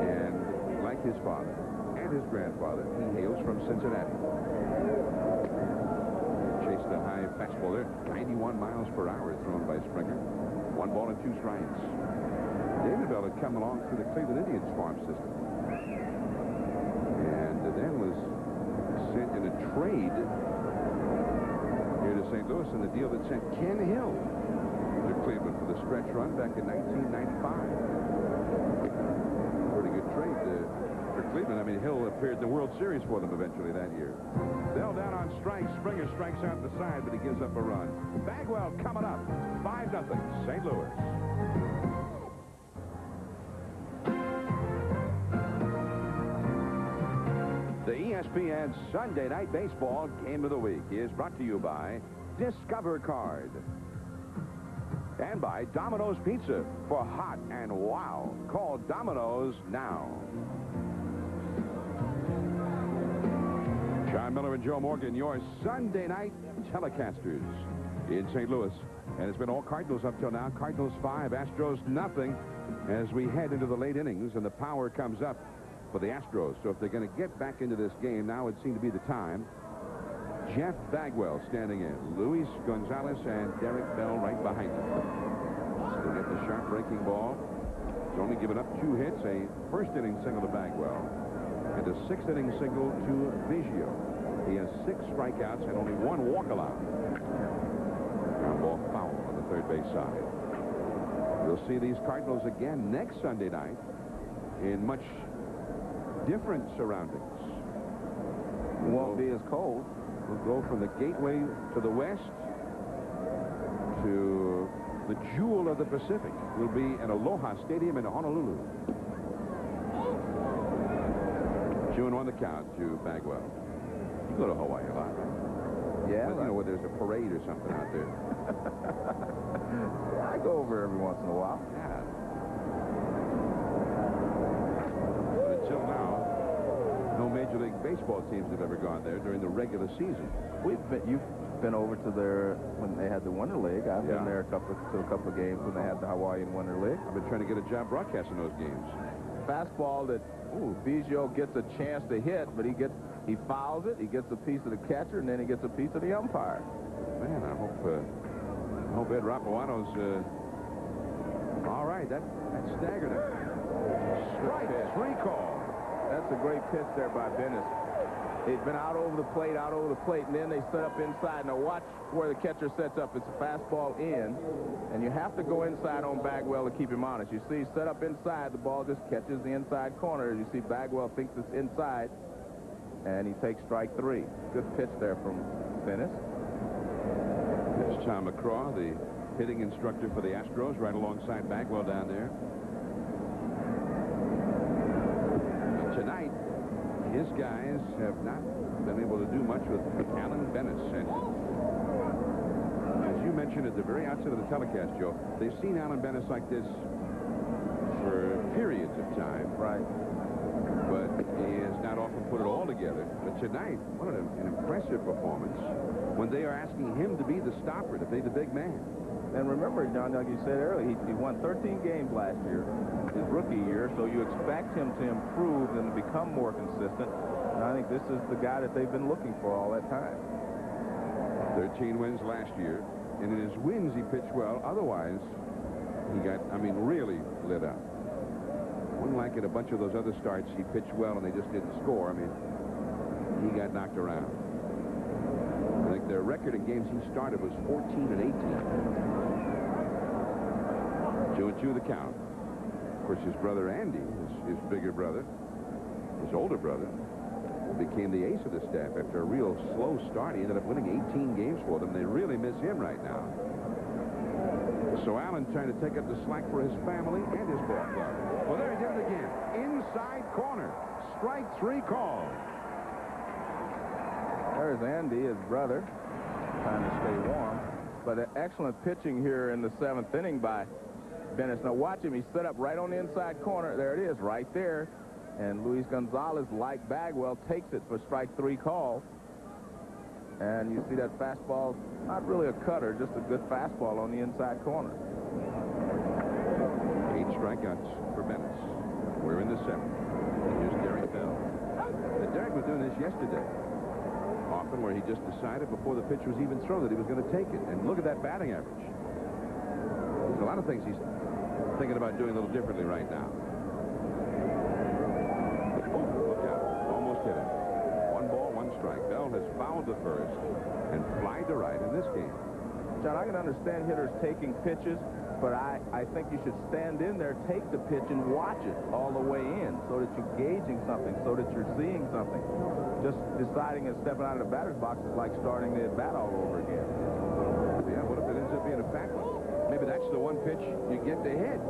And like his father and his grandfather, he hails from Cincinnati. Chased a high fastball there, 91 miles per hour thrown by Springer. 1 ball and 2 strikes. David Bell had come along through the Cleveland Indians farm system. And then was sent in a trade here to St. Louis in the deal that sent Ken Hill to Cleveland for the stretch run back in 1995. Pretty good trade for Cleveland. I mean, Hill appeared in the World Series for them eventually that year. Bell down on strikes. Springer strikes out the side, but he gives up a run. Bagwell coming up. 5-0, St. Louis. The ESPN Sunday Night Baseball Game of the Week is brought to you by Discover Card and by Domino's Pizza for hot and wow. Call Domino's now. John Miller and Joe Morgan, your Sunday night telecasters in St. Louis. And it's been all Cardinals up till now. Cardinals 5, Astros nothing as we head into the late innings and the power comes up for the Astros. So if they're going to get back into this game, now would seem to be the time. Jeff Bagwell standing in. Luis Gonzalez and Derek Bell right behind him. They get the sharp breaking ball. He's only given up 2 hits, a first-inning single to Bagwell and a 6th-inning single to Biggio. He has 6 strikeouts and only 1 walk allowed. Ground ball foul on the third base side. We'll see these Cardinals again next Sunday night in much different surroundings. It won't be as cold. We'll go from the gateway to the west to the jewel of the Pacific. We'll be in Aloha Stadium in Honolulu. 2-1 the count to Bagwell. You go to Hawaii a lot, right? Yeah. Well, you know, where there's a parade or something out there. I go over every once in a while. Yeah. But until now, no Major League Baseball teams have ever gone there during the regular season. You've been over to there when they had the Winter League. I've been there to a couple of games when they had the Hawaiian Winter League. I've been trying to get a job broadcasting those games. Fastball that Biggio gets a chance to hit, but he fouls it, he gets a piece of the catcher, and then he gets a piece of the umpire. Man, I hope Ed Rapawano's all right. That staggered him. Strike 3 call. That's a great pitch there by Bennis. They've been out over the plate, and then they set up inside. Now watch where the catcher sets up. It's a fastball in, and you have to go inside on Bagwell to keep him honest. You see, set up inside, the ball just catches the inside corner. You see Bagwell thinks it's inside, and he takes strike 3. Good pitch there from Bennis. There's Tom McCraw, the hitting instructor for the Astros, right alongside Bagwell down there. Tonight, his guys have not been able to do much with Alan Bennis. And as you mentioned at the very outset of the telecast, Joe, they've seen Alan Bennis like this for periods of time. Right. But he has not often put it all together. But tonight, what an impressive performance when they are asking him to be the stopper, to be the big man. And remember, John, like you said earlier, he won 13 games last year, his rookie year, so you expect him to improve and to become more consistent. And I think this is the guy that they've been looking for all that time. 13 wins last year, and in his wins he pitched well. Otherwise, he got, really lit up. Unlike in a bunch of those other starts, he pitched well and they just didn't score. He got knocked around. I think their record in games he started was 14 and 18. 2-2 the count. Of course, his brother Andy, his bigger brother, his older brother, became the ace of the staff after a real slow start. He ended up winning 18 games for them. They really miss him right now. So Allen trying to take up the slack for his family and his ball club. Well, there he did it again. Inside corner. Strike 3 call. There's Andy, his brother, trying to stay warm. But excellent pitching here in the 7th inning by Bennis. Now watch him. He's set up right on the inside corner. There it is, right there. And Luis Gonzalez, like Bagwell, takes it for strike 3 call. And you see that fastball, not really a cutter, just a good fastball on the inside corner. 8 strikeouts for Bennis. We're in the 7th. Here's Derek Bell. And Derek was doing this yesterday. Often where he just decided before the pitch was even thrown that he was going to take it. And look at that batting average. There's a lot of things he's thinking about doing a little differently right now. Look out. Almost hit him. 1 ball, 1 strike. Bell has fouled the first and flied to right in this game. John, I can understand hitters taking pitches, but I think you should stand in there, take the pitch, and watch it all the way in so that you're gauging something, so that you're seeing something. Just deciding and stepping out of the batter's box is like starting the at-bat all over again. Yeah, what if it ends up being a fat one? Maybe that's the one pitch you get to hit.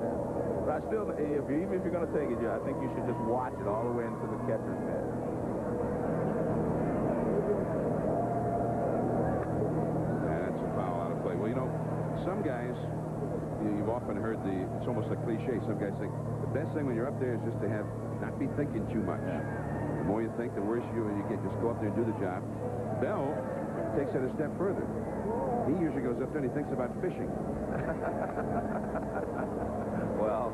But I still, even if you're going to take it, I think you should just watch it all the way into the catcher's mitt. That's a foul out of play. Well, you know, some guys, you've often heard it's almost a cliche. Some guys think the best thing when you're up there is just to not be thinking too much. The more you think, the worse you get. Just go up there and do the job. Bell takes it a step further. He usually goes up there and he thinks about fishing. Well,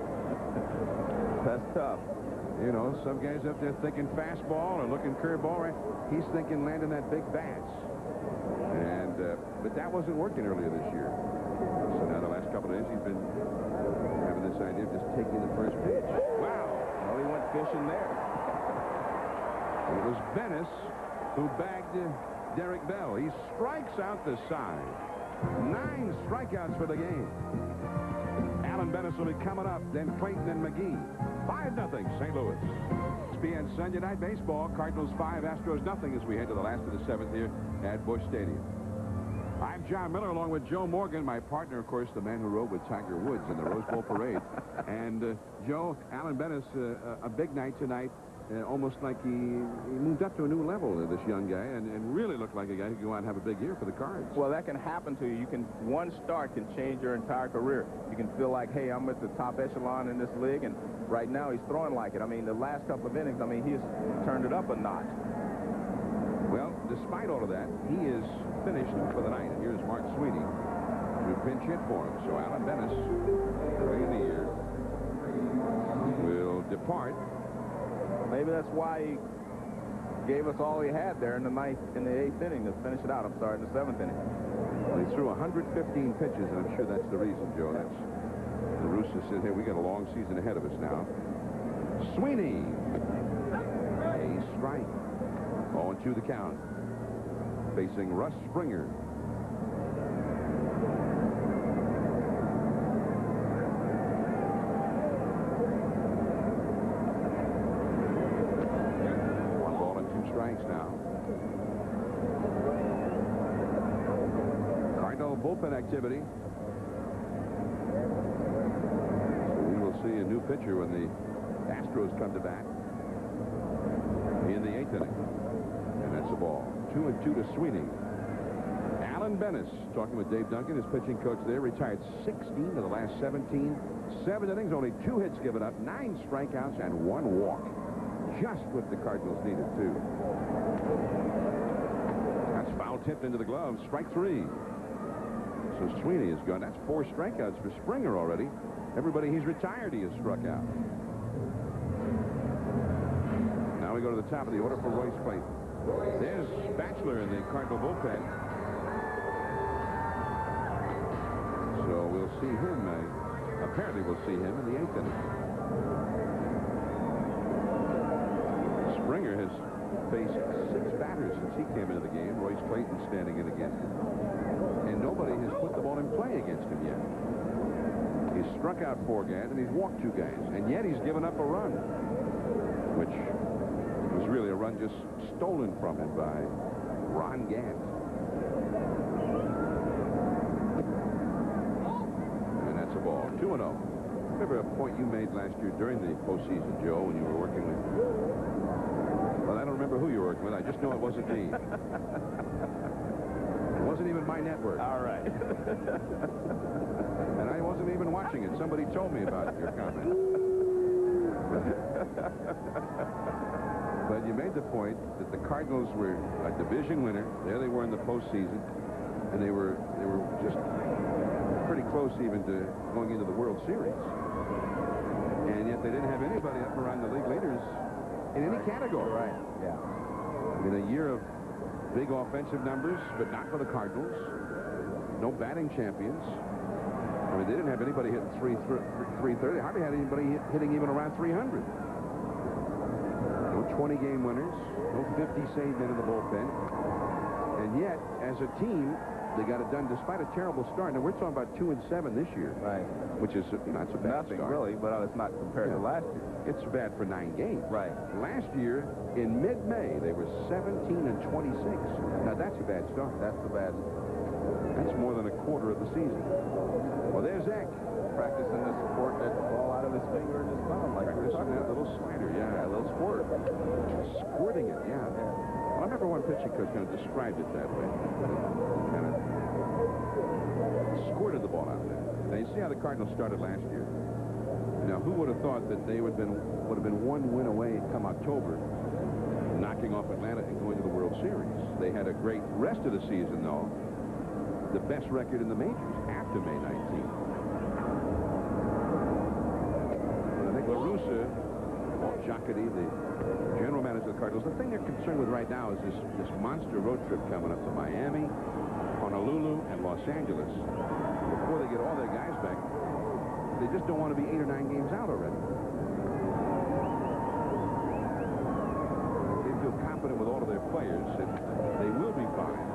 that's tough. You know, some guys up there thinking fastball or looking curveball. Right? He's thinking landing that big bass. And but that wasn't working earlier this year. So now the last couple of days he's been having this idea of just taking the first pitch. Wow! Well, he went fishing there. It was Bennis who bagged Derek Bell. He strikes out the side. 9 strikeouts for the game. Alan Bennis will be coming up, then Clayton and McGee. 5-0 St. Louis. ESPN Sunday Night Baseball. Cardinals 5, Astros nothing as we head to the last of the 7th here at Busch Stadium. I'm John Miller along with Joe Morgan, my partner, of course, the man who rode with Tiger Woods in the Rose Bowl parade. And Joe, Alan Bennis, a big night tonight. Almost like he moved up to a new level, this young guy, and really looked like a guy who could go out and have a big year for the Cards. Well, that can happen to you. One start can change your entire career. You can feel like, hey, I'm at the top echelon in this league, and right now he's throwing like it. I mean, the last couple of innings, I mean, he's turned it up a notch. Well, despite all of that, he is finished for the night. And here's Mark Sweeney to pinch hit for him. So Alan Bennis, early in the year, will depart. Maybe that's why he gave us all he had there in the 8th inning to finish it out. I'm sorry, in the 7th inning. Well, he threw 115 pitches, and I'm sure that's the reason, Joe. That's the Rooster said, hey, we got a long season ahead of us now. Sweeney, a strike. 0-2 the count. Facing Russ Springer. Now. Cardinal bullpen activity. So we will see a new pitcher when the Astros come to bat in the 8th inning. And that's a ball. 2-2 to Sweeney. Alan Bennis, talking with Dave Duncan, his pitching coach there, retired 16 of the last 17. 7 innings, only 2 hits given up, 9 strikeouts, and 1 walk. Just what the Cardinals needed, too. That's foul tipped into the glove. Strike 3. So Sweeney is gone. That's 4 strikeouts for Springer already. Everybody he's retired, he has struck out. Now we go to the top of the order for Royce Clayton. There's Batchelor in the Cardinal bullpen. So we'll see him. Apparently we'll see him in the 8th inning. Springer has faced 6 batters since he came into the game. Royce Clayton standing in against him. And nobody has put the ball in play against him yet. He's struck out 4 guys and he's walked 2 guys. And yet he's given up a run, which was really a run just stolen from him by Ron Gant. And that's a ball. 2-0. Remember a point you made last year during the postseason, Joe, when you were working with... Well, I don't remember who you were working with. I just know it wasn't me. It wasn't even my network. All right. And I wasn't even watching it. Somebody told me about your comment. But you made the point that the Cardinals were a division winner. There they were in the postseason, and they were just pretty close even to going into the World Series. And yet they didn't have anybody up around the league leaders in any category. Right. Yeah. I mean, a year of big offensive numbers, but not for the Cardinals. No batting champions. I mean, they didn't have anybody hitting 330. Hardly had anybody hitting even around 300. No 20-game winners. No 50 save men in the bullpen. And yet, as a team, they got it done despite a terrible start. Now, we're talking about 2-7 this year. Right. Which is, you know, it's a bad Nothing start. really, but it's not compared to last year. It's bad for 9 games. Right. Last year, in mid-May, they were 17-26. Now, that's a bad start. That's the bad start. That's more than a quarter of the season. Well, there's Eck. Practicing to support that ball out of his finger and his thumb. Like Practicing that little slider, yeah. a little squirt. Squirting it, yeah. Well, I remember one pitching coach kind of described it that way. Kind of squirted the ball out there. Now, you see how the Cardinals started last year. Now, who would have thought that they would have been one win away come October, knocking off Atlanta and going to the World Series? They had a great rest of the season, though. The best record in the majors after May 19th. But I think La Russa, Giacotti, the general manager of the Cardinals, the thing they're concerned with right now is this monster road trip coming up to Miami, Honolulu, and Los Angeles. Before they get all their guys back, they just don't want to be 8 or 9 games out already. They feel confident with all of their players that they will be fine.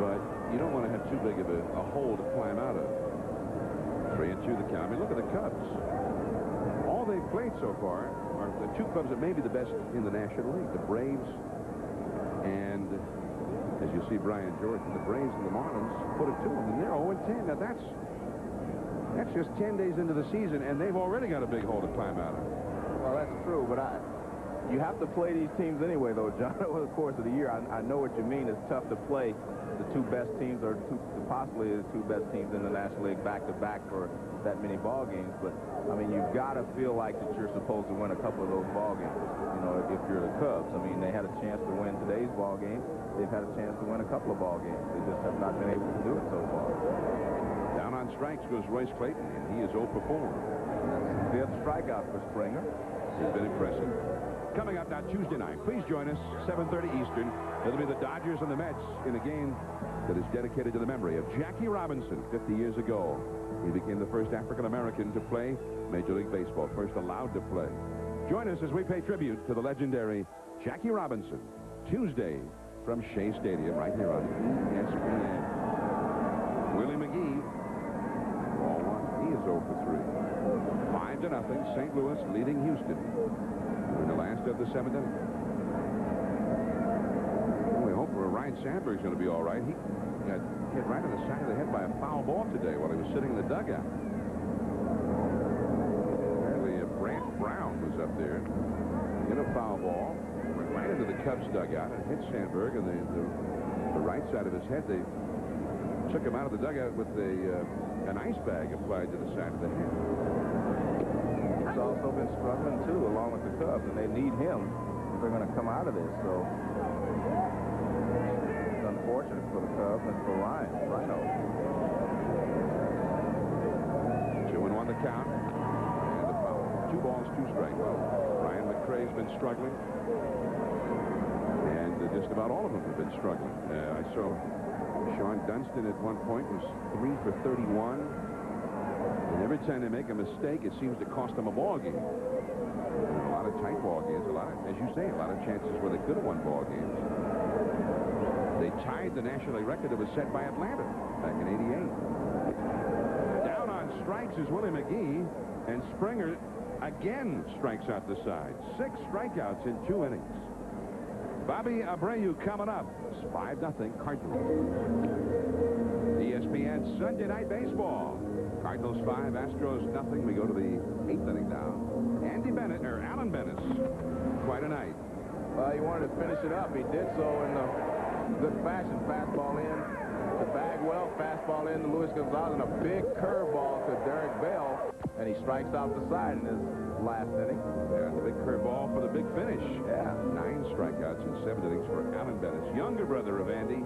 But you don't want to have too big of a hole to climb out of. 3-2 the count. I mean, look at the Cubs. All they've played so far are the 2 clubs that may be the best in the National League, the Braves and, as you see, Brian Jordan, the Braves and the Marlins put it to them, and they're 0-10. Now, that's just 10 days into the season, and they've already got a big hole to climb out of. Well, that's true, but you have to play these teams anyway, though, John, over the course of the year. I know what you mean. It's tough to play the 2 best teams, or possibly the 2 best teams in the National League back-to-back for that many ball games. But, I mean, you've got to feel like that you're supposed to win a couple of those ball games, you know, if you're the Cubs. I mean, they had a chance to win today's ball game. They've had a chance to win a couple of ball games. They just have not been able to do it so far. Down on strikes goes Royce Clayton, and he is 0 for 4. That's the 5th strikeout for Springer. He's been impressive. Coming up now Tuesday night, please join us, 7:30 Eastern. It'll be the Dodgers and the Mets in a game that is dedicated to the memory of Jackie Robinson. 50 years ago, he became the first African-American to play Major League Baseball, first allowed to play. Join us as we pay tribute to the legendary Jackie Robinson, Tuesday from Shea Stadium, right here on ESPN. Willie McGee, ball 1. He is 0 for 3. 5-0, St. Louis leading Houston in the last of the 7th inning. We hope Ryan Sandberg's going to be all right. He got hit right in the side of the head by a foul ball today while he was sitting in the dugout. Apparently, Brant Brown was up there, hit a foul ball, went right into the Cubs dugout and hit Sandberg, and the right side of his head. They took him out of the dugout with an ice bag applied to the side of the head. He's also been struggling, too, along with the Cubs, and they need him if they're going to come out of this. So it's unfortunate for the Cubs and for Rhino. 2-1 the count, and a foul. 2 balls, 2 strikes. Well, Ryan McRae's been struggling, and just about all of them have been struggling. I saw Sean Dunston at one point was 3 for 31. And every time they make a mistake, it seems to cost them a ball game. And a lot of tight ball games, a lot of, as you say, a lot of chances where they could have won ball games. They tied the National League record that was set by Atlanta back in '88. Down on strikes is Willie McGee, and Springer again strikes out the side. 6 strikeouts in 2 innings. Bobby Abreu coming up. It's 5-0 Cardinals. ESPN Sunday Night Baseball. Cardinals 5, Astros nothing. We go to the 8th inning now. Alan Bennett. Quite a night. Well, he wanted to finish it up. He did so in the good fashion. Fastball in. to Bagwell. Fastball into Luis Gonzalez and a big curveball to Derek Bell. And he strikes out the side in his last inning. Yeah, the big curveball for the big finish. Yeah. 9 strikeouts in 7 innings for Alan Bettis, younger brother of Andy.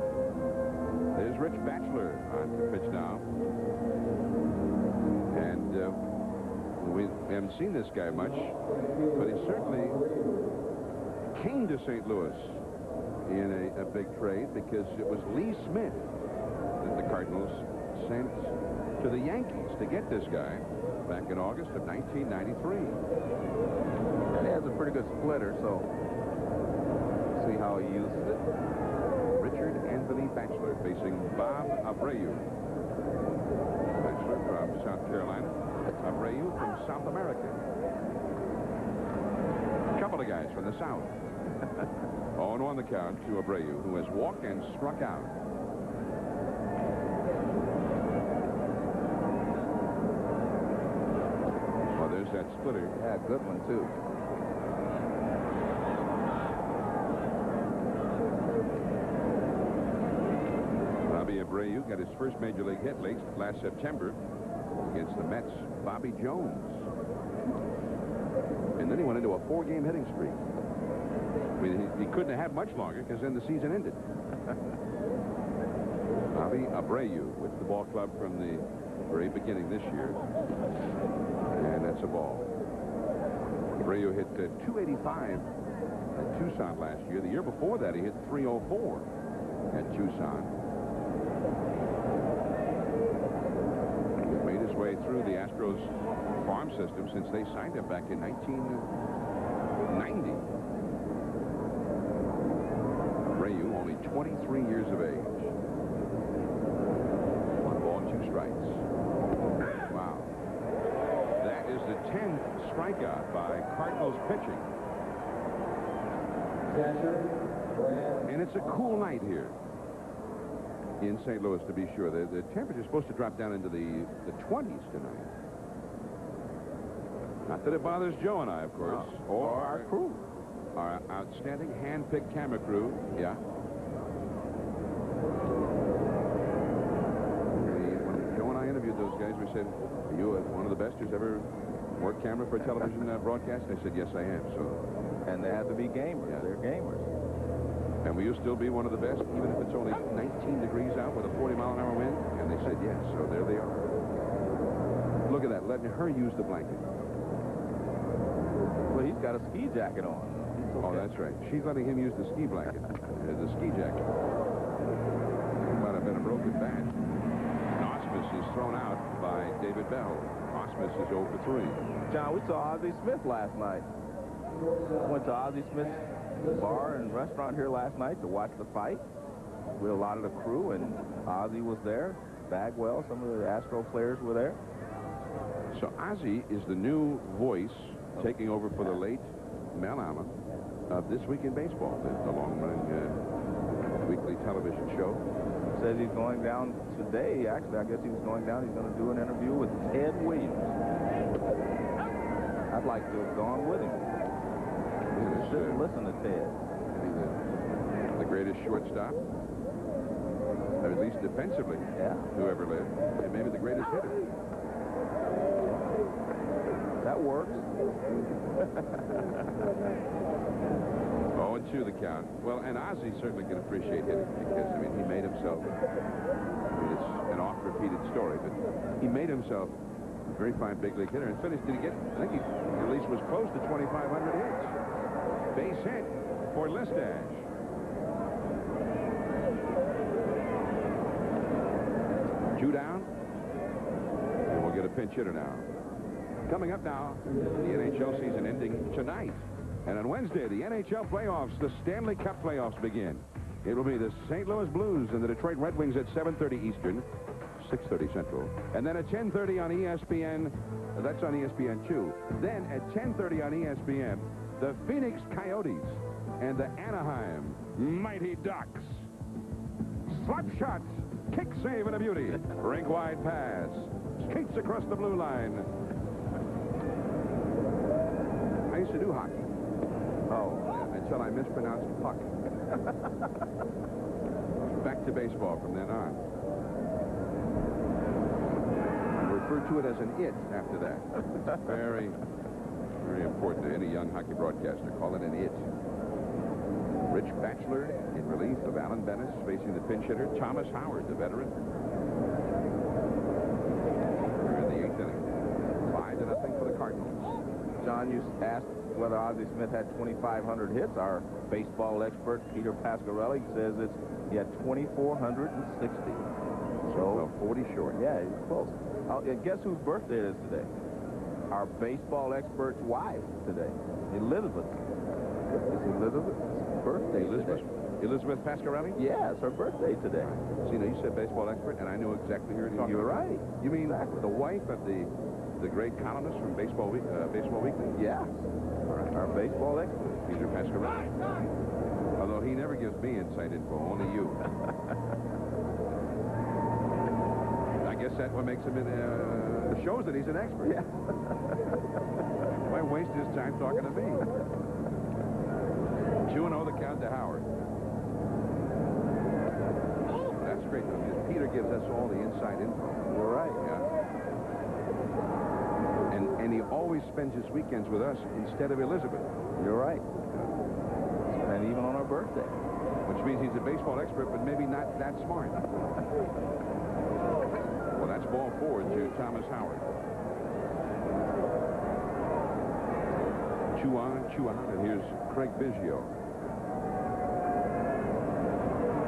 There's Rich Batchelor on the pitch now. And we haven't seen this guy much, but he certainly came to St. Louis in a big trade because it was Lee Smith that the Cardinals sent to the Yankees to get this guy back in August of 1993. And he has a pretty good splitter, so see how he uses it. Richard Anthony Batchelor facing Bob Abreu. Batchelor from South Carolina. Abreu from South America. A couple of guys from the South. 0-1 the count to Abreu, who has walked and struck out. Well, there's that splitter. Yeah, good one, too. Bobby Abreu got his first major league hit last September against the Mets' Bobby Jones. And then he went into a 4-game hitting streak. I mean, he couldn't have had much longer because then the season ended. Bobby Abreu with the ball club from the very beginning this year. And that's a ball. Abreu hit 285 at Tucson last year. The year before that, he hit 304 at Tucson. He's made his way through the Astros farm system since they signed him back in 1990. Abreu, only 23 years of age. 1 ball, 2 strikes. Wow. That is the 10th strikeout by Cardinals pitching. And it's a cool night here in St. Louis, to be sure. The temperature's supposed to drop down into the 20s tonight. Not that it bothers Joe and I, of course. Or our crew. Our outstanding hand-picked camera crew. Yeah. When Joe and I interviewed those guys, we said, are you one of the best who's ever worked camera for a television broadcast? They said, yes, I am. So, And they have to be gamers. Yeah. They're gamers. and will you still be one of the best, even if it's only 19 degrees out with a 40-mile-an-hour wind? And they said, yes. So there they are. Look at that, letting her use the blanket. Well, he's got a ski jacket on. Okay. Oh, that's right. She's letting him use the ski blanket, the ski jacket. Might have been a broken bat. Osmus is thrown out by David Bell. Osmus is 0 for 3. John, we saw Ozzie Smith last night. Went to Ozzie Smith's bar and restaurant here last night to watch the fight with a lot of the crew, and Ozzie was there. Bagwell, some of the Astro players were there. So Ozzie is the new voice taking over for the late Mel Allen of This Week in Baseball, the long-running weekly television show. Says he's going down today. Actually, I guess he was going down. He's going to do an interview with Ted Williams. I'd like to have gone with him. Just listen to Ted. The greatest shortstop, or at least defensively, who ever lived, and maybe the greatest hitter. That works. 0-2 the count. Well, and Ozzie certainly can appreciate hitting because, I mean, he made himself, it's an oft-repeated story, but he made himself a very fine big league hitter and finished. Did he get, I think he at least was close to 2,500 hits. Base hit for Listash. Two down. And we'll get a pinch hitter now. Coming up now, the NHL season ending tonight. And on Wednesday, the NHL playoffs, the Stanley Cup playoffs begin. It will be the St. Louis Blues and the Detroit Red Wings at 7:30 Eastern, 6:30 Central. And then at 10:30 on ESPN, that's on ESPN2. Then at 10:30 on ESPN, the Phoenix Coyotes and the Anaheim Mighty Ducks. Slap shots, kick save and a beauty. Rink wide pass. Skates across the blue line. I used to do hockey. Oh, until I mispronounced puck. Back to baseball from then on. refer to it as an it after that. It's very, very important to any young hockey broadcaster. Call it an it. Rich Batchelor in relief of Alan Bennis facing the pinch hitter Thomas Howard, the veteran. We're in the 8th inning. 5-0 for the Cardinals. John, you asked whether Ozzie Smith had 2,500 hits. Our baseball expert, Peter Pasquarelli, says he had 2,460. So 40 short. Yeah, he's close. Guess whose birthday it is today? Our baseball expert's wife today, Elizabeth. It's Elizabeth's birthday today. Elizabeth Pasquarelli? Yeah, it's her birthday today. See, now you said baseball expert, and I knew exactly who you were talking You're about. right. You mean the wife of the great columnist from Baseball Weekly? Yeah. Our baseball expert. Peter Pasquarelli. Although he never gives me inside info, only you. I guess that's what makes him shows that he's an expert. Yeah. Why waste his time talking to me? 2-0 the count to Howard. That's great, though, because Peter gives us all the inside info. You're right. Yeah. And he always spends his weekends with us instead of Elizabeth. You're right. And even on our birthday. Which means he's a baseball expert, but maybe not that smart. Well, that's ball forward to Thomas Howard. 2 on, 2 out, and here's Craig Biggio.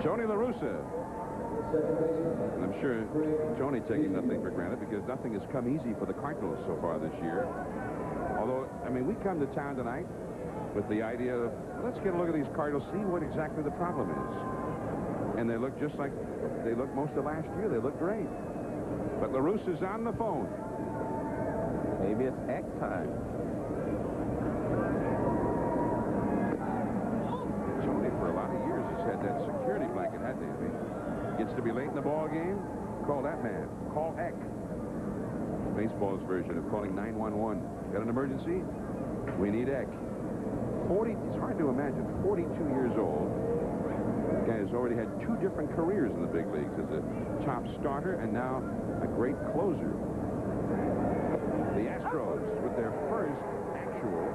Tony La Russa. And I'm sure Tony taking nothing for granted because nothing has come easy for the Cardinals so far this year. Although, I mean, we come to town tonight with the idea of, let's get a look at these Cardinals, see what exactly the problem is. And they look just like they looked most of last year. They look great. But La Russa's on the phone. Maybe it's X time. Tony, for a lot of years, has had that security blanket, hasn't he? I mean, gets to be late in the ball game, call that man. Call Eck. Baseball's version of calling 911. Got an emergency? We need Eck. 40, it's hard to imagine, 42 years old. The guy has already had 2 different careers in the big leagues as a top starter and now a great closer. The Astros with their first actual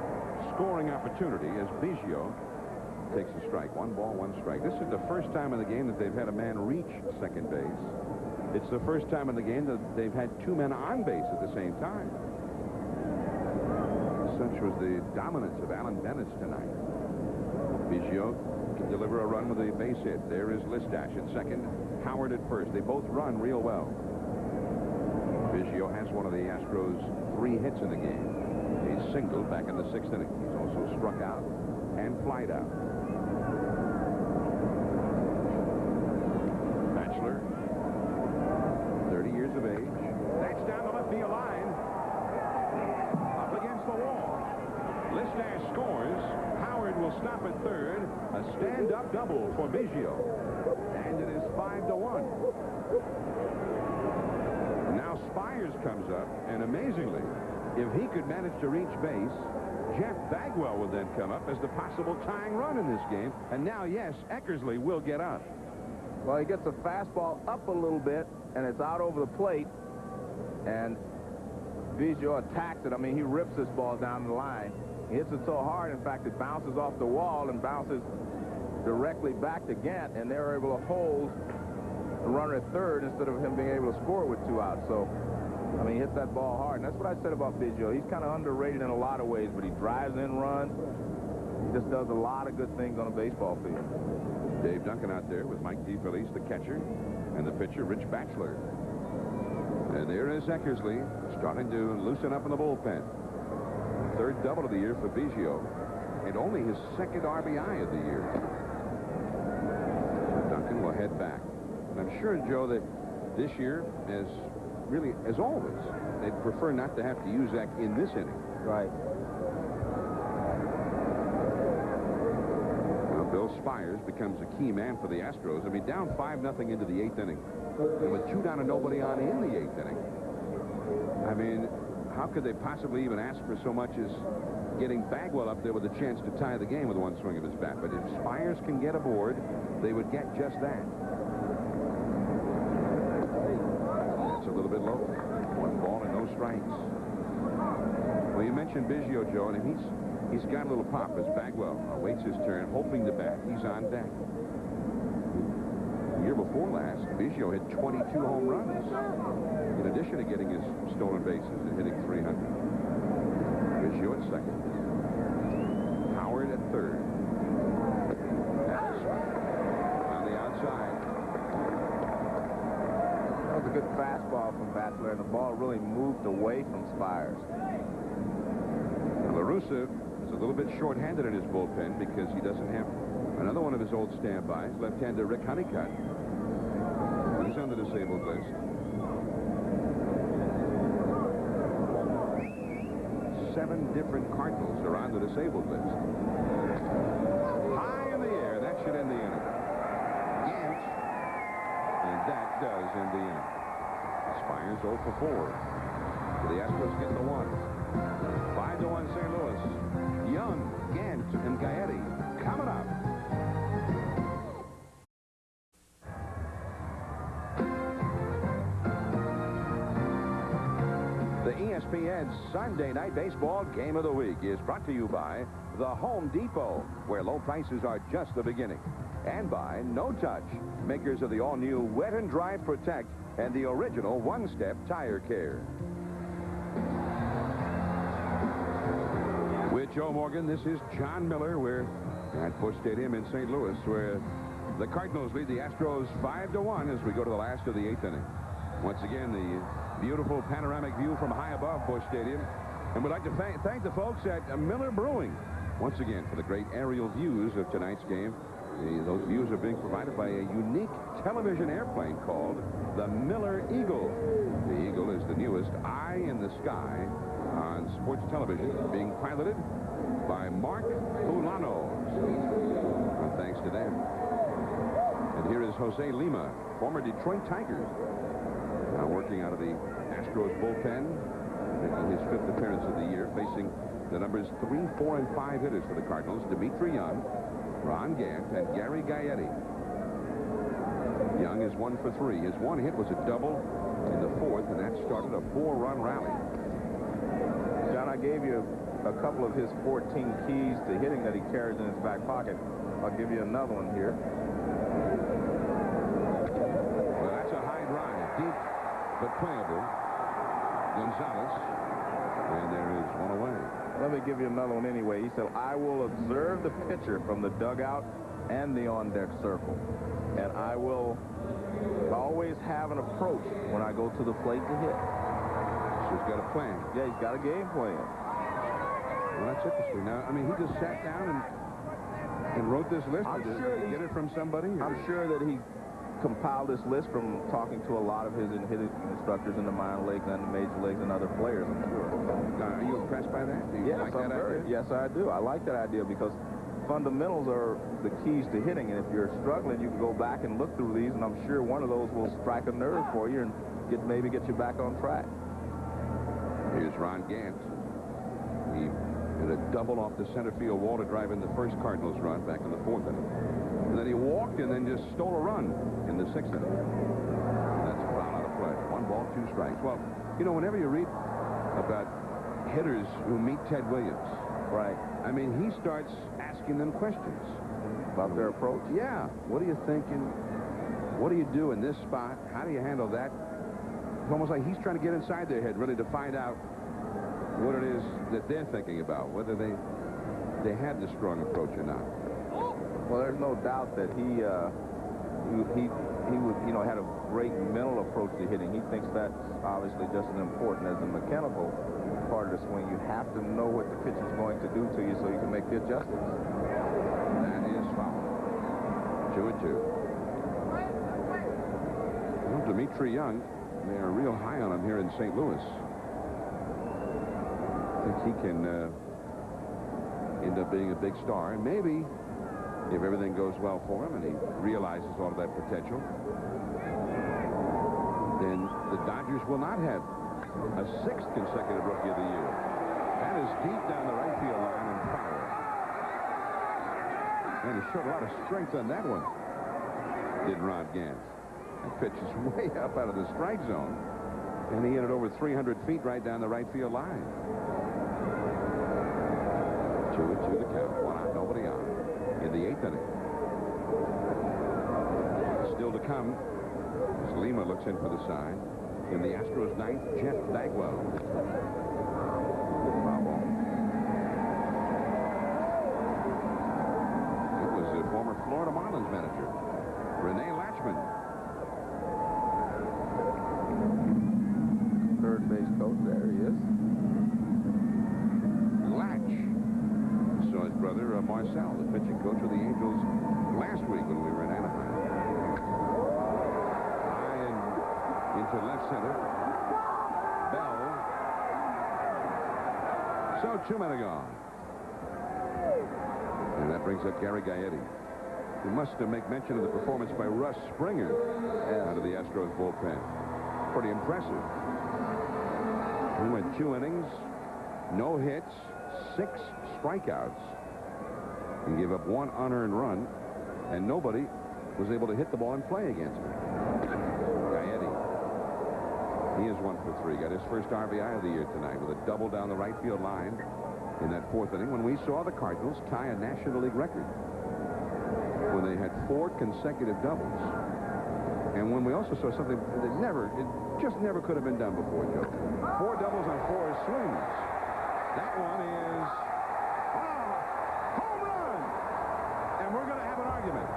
scoring opportunity as Biggio takes a strike. 1 ball, 1 strike. This is the first time in the game that they've had a man reach second base. It's the first time in the game that they've had 2 men on base at the same time. Such was the dominance of Alan Bennis tonight. Biggio can deliver a run with a base hit. There is Listash at second. Howard at first. They both run real well. Biggio has one of the Astros' 3 hits in the game. He's singled back in the 6th inning. He's also struck out and flied out. Batchelor, 30 years of age. That's down the left field line. Up against the wall. Listash scores. Howard will stop at third. A stand-up double for Biggio. And it is 5-1. Now Spires comes up, and amazingly, if he could manage to reach base, Jeff Bagwell would then come up as the possible tying run in this game. And now, yes, Eckersley will get up. Well, he gets the fastball up a little bit, and it's out over the plate. And Biggio attacks it. I mean, he rips this ball down the line. He hits it so hard, in fact, it bounces off the wall and bounces directly back to Gant, and they're able to hold the runner at third instead of him being able to score with 2 outs. So, I mean, he hit that ball hard, and that's what I said about Biggio. He's kind of underrated in a lot of ways, but he drives in runs. He just does a lot of good things on a baseball field. Dave Duncan out there with Mike DeFelice, the catcher, and the pitcher, Rich Batchelor. And there is Eckersley starting to loosen up in the bullpen. 3rd double of the year for Biggio, and only his 2nd RBI of the year. Duncan will head back. And I'm sure, Joe, that this year, as always, they'd prefer not to have to use Eck in this inning. Right. Now, Bill Spires becomes a key man for the Astros. I mean, down 5-0 into the 8th inning. And with 2 down and nobody on in the 8th inning. I mean, how could they possibly even ask for so much as getting Bagwell up there with a chance to tie the game with 1 swing of his bat? But if Spires can get aboard, they would get just that. That's a little bit low. 1 ball and strikes. Well, you mentioned Biggio, Joe, and he's got a little pop as Bagwell waits his turn, hoping to bat. He's on deck. The year before last, Biggio hit 22 home runs, in addition to getting his stolen bases and hitting 300. Biggio at second. Howard at third. On the outside. That was a good fastball from Bassler, and the ball really moved away from Spires. Now, La Russa is a little bit short-handed in his bullpen because he doesn't have another one of his old standbys, left-hander Rick Honeycutt. He's on the disabled list. 7 different Cardinals are on the disabled list. High in the air, that should end the inning. Gant, and that does end the inning. Spires 0 for 4. The Astros getting the 1. 5-1 St. Louis. Young, Gant, and Gaetti coming up. The ESPN Sunday Night Baseball Game of the Week is brought to you by the Home Depot, where low prices are just the beginning, and by No Touch, makers of the all-new Wet and Dry Protect and the original one-step tire care. With Joe Morgan, this is John Miller. We're at Busch Stadium in St. Louis, where the Cardinals lead the Astros 5-1 as we go to the last of the 8th inning. Once again, the beautiful panoramic view from high above Busch Stadium. And we'd like to thank the folks at Miller Brewing once again for the great aerial views of tonight's game. Those views are being provided by a unique television airplane called the Miller Eagle. The Eagle is the newest eye in the sky on sports television, being piloted by Mark Fulano. And thanks to them. And here is Jose Lima, former Detroit Tigers, now working out of the Astros bullpen, making his 5th appearance of the year, facing the numbers 3, 4, and 5 hitters for the Cardinals: Dimitri Young, Ron Gant, and Gary Gaetti. Young is 1 for 3. His one hit was a double in the 4th, and that started a 4-run rally. John, I gave you a couple of his 14 keys to hitting that he carries in his back pocket. I'll give you another one here. Well, that's a high drive, deep but playable. Gonzalez, and there is one away. Let me give you another one anyway. He said, I will observe the pitcher from the dugout and the on-deck circle, and I will always have an approach when I go to the plate to hit. So he's got a plan. Yeah, he's got a game plan. Well, that's interesting. Now, I mean, he just sat down and wrote this list. I'm Did sure he get it from somebody? I'm sure that he compiled this list from talking to a lot of his instructors in the minor leagues and the major leagues and other players, I'm sure. Are you impressed by that? Do you like that idea? Yes, I do. I like that idea because fundamentals are the keys to hitting, and if you're struggling, you can go back and look through these, and I'm sure one of those will strike a nerve for you and maybe get you back on track. Here's Ron Gant. He hit a double off the center field wall to drive in the first Cardinals run back in the 4th inning. And then he walked and then just stole a run in the 6th inning. That's foul out of play. 1 ball, 2 strikes. Well, you know, whenever you read about hitters who meet Ted Williams, right? I mean, he starts asking them questions about their approach. Yeah. What are you thinking? What do you do in this spot? How do you handle that? It's almost like he's trying to get inside their head, really, to find out what it is that they're thinking about, whether they had the strong approach or not. Well, there's no doubt that he would, you know, had a great mental approach to hitting. He thinks that's obviously just as important as the mechanical part of the swing. You have to know what the pitcher's going to do to you so you can make the adjustments. That is foul. 2-2. Well, Dimitri Young, they are real high on him here in St. Louis. I think he can end up being a big star, and maybe if everything goes well for him and he realizes all of that potential, then the Dodgers will not have a 6th consecutive Rookie of the Year. That is deep down the right field line and foul. And he showed a lot of strength on that one, did Ron Gant. That pitch is way up out of the strike zone. And he hit it over 300 feet right down the right field line. 2-2 the count. 1 out, nobody on in the 8th inning. Still to come as Lima looks in for the side. In the Astros 9th, Jeff Bagwell. Foul ball. It was the former Florida Marlins manager, Rene Latchman. Third base coach, there he is. Latch saw his brother Marcel, the pitching coach of the Angels, last week when we were in Anaheim. High and into left center. Bell. So 2 men are gone. And that brings up Gary Gaetti. We must make mention of the performance by Russ Springer out of the Astros bullpen. Pretty impressive. He went 2 innings, no hits, 6 strikeouts, and gave up 1 unearned run, and nobody was able to hit the ball and play against him. Gaetti. He is 1 for 3. Got his first RBI of the year tonight with a double down the right field line in that 4th inning when we saw the Cardinals tie a National League record when they had 4 consecutive doubles. And when we also saw something that just never could have been done before, Joe. 4 doubles on 4 swings. That one is home run. And we're going to have an argument.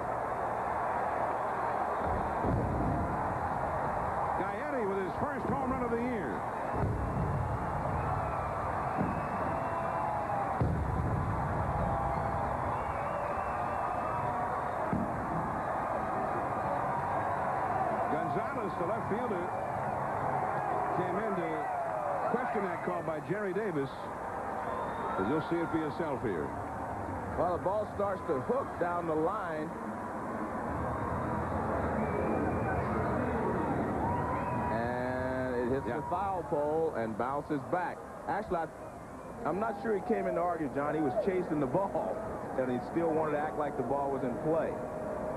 Gaetti with his first home run of the year. Gonzalez, the left fielder, came in to question that call by Jerry Davis. But you'll see it for yourself here. Well, the ball starts to hook down the line. And it hits the foul pole and bounces back. Actually, I'm not sure he came in to argue, John. He was chasing the ball, and he still wanted to act like the ball was in play.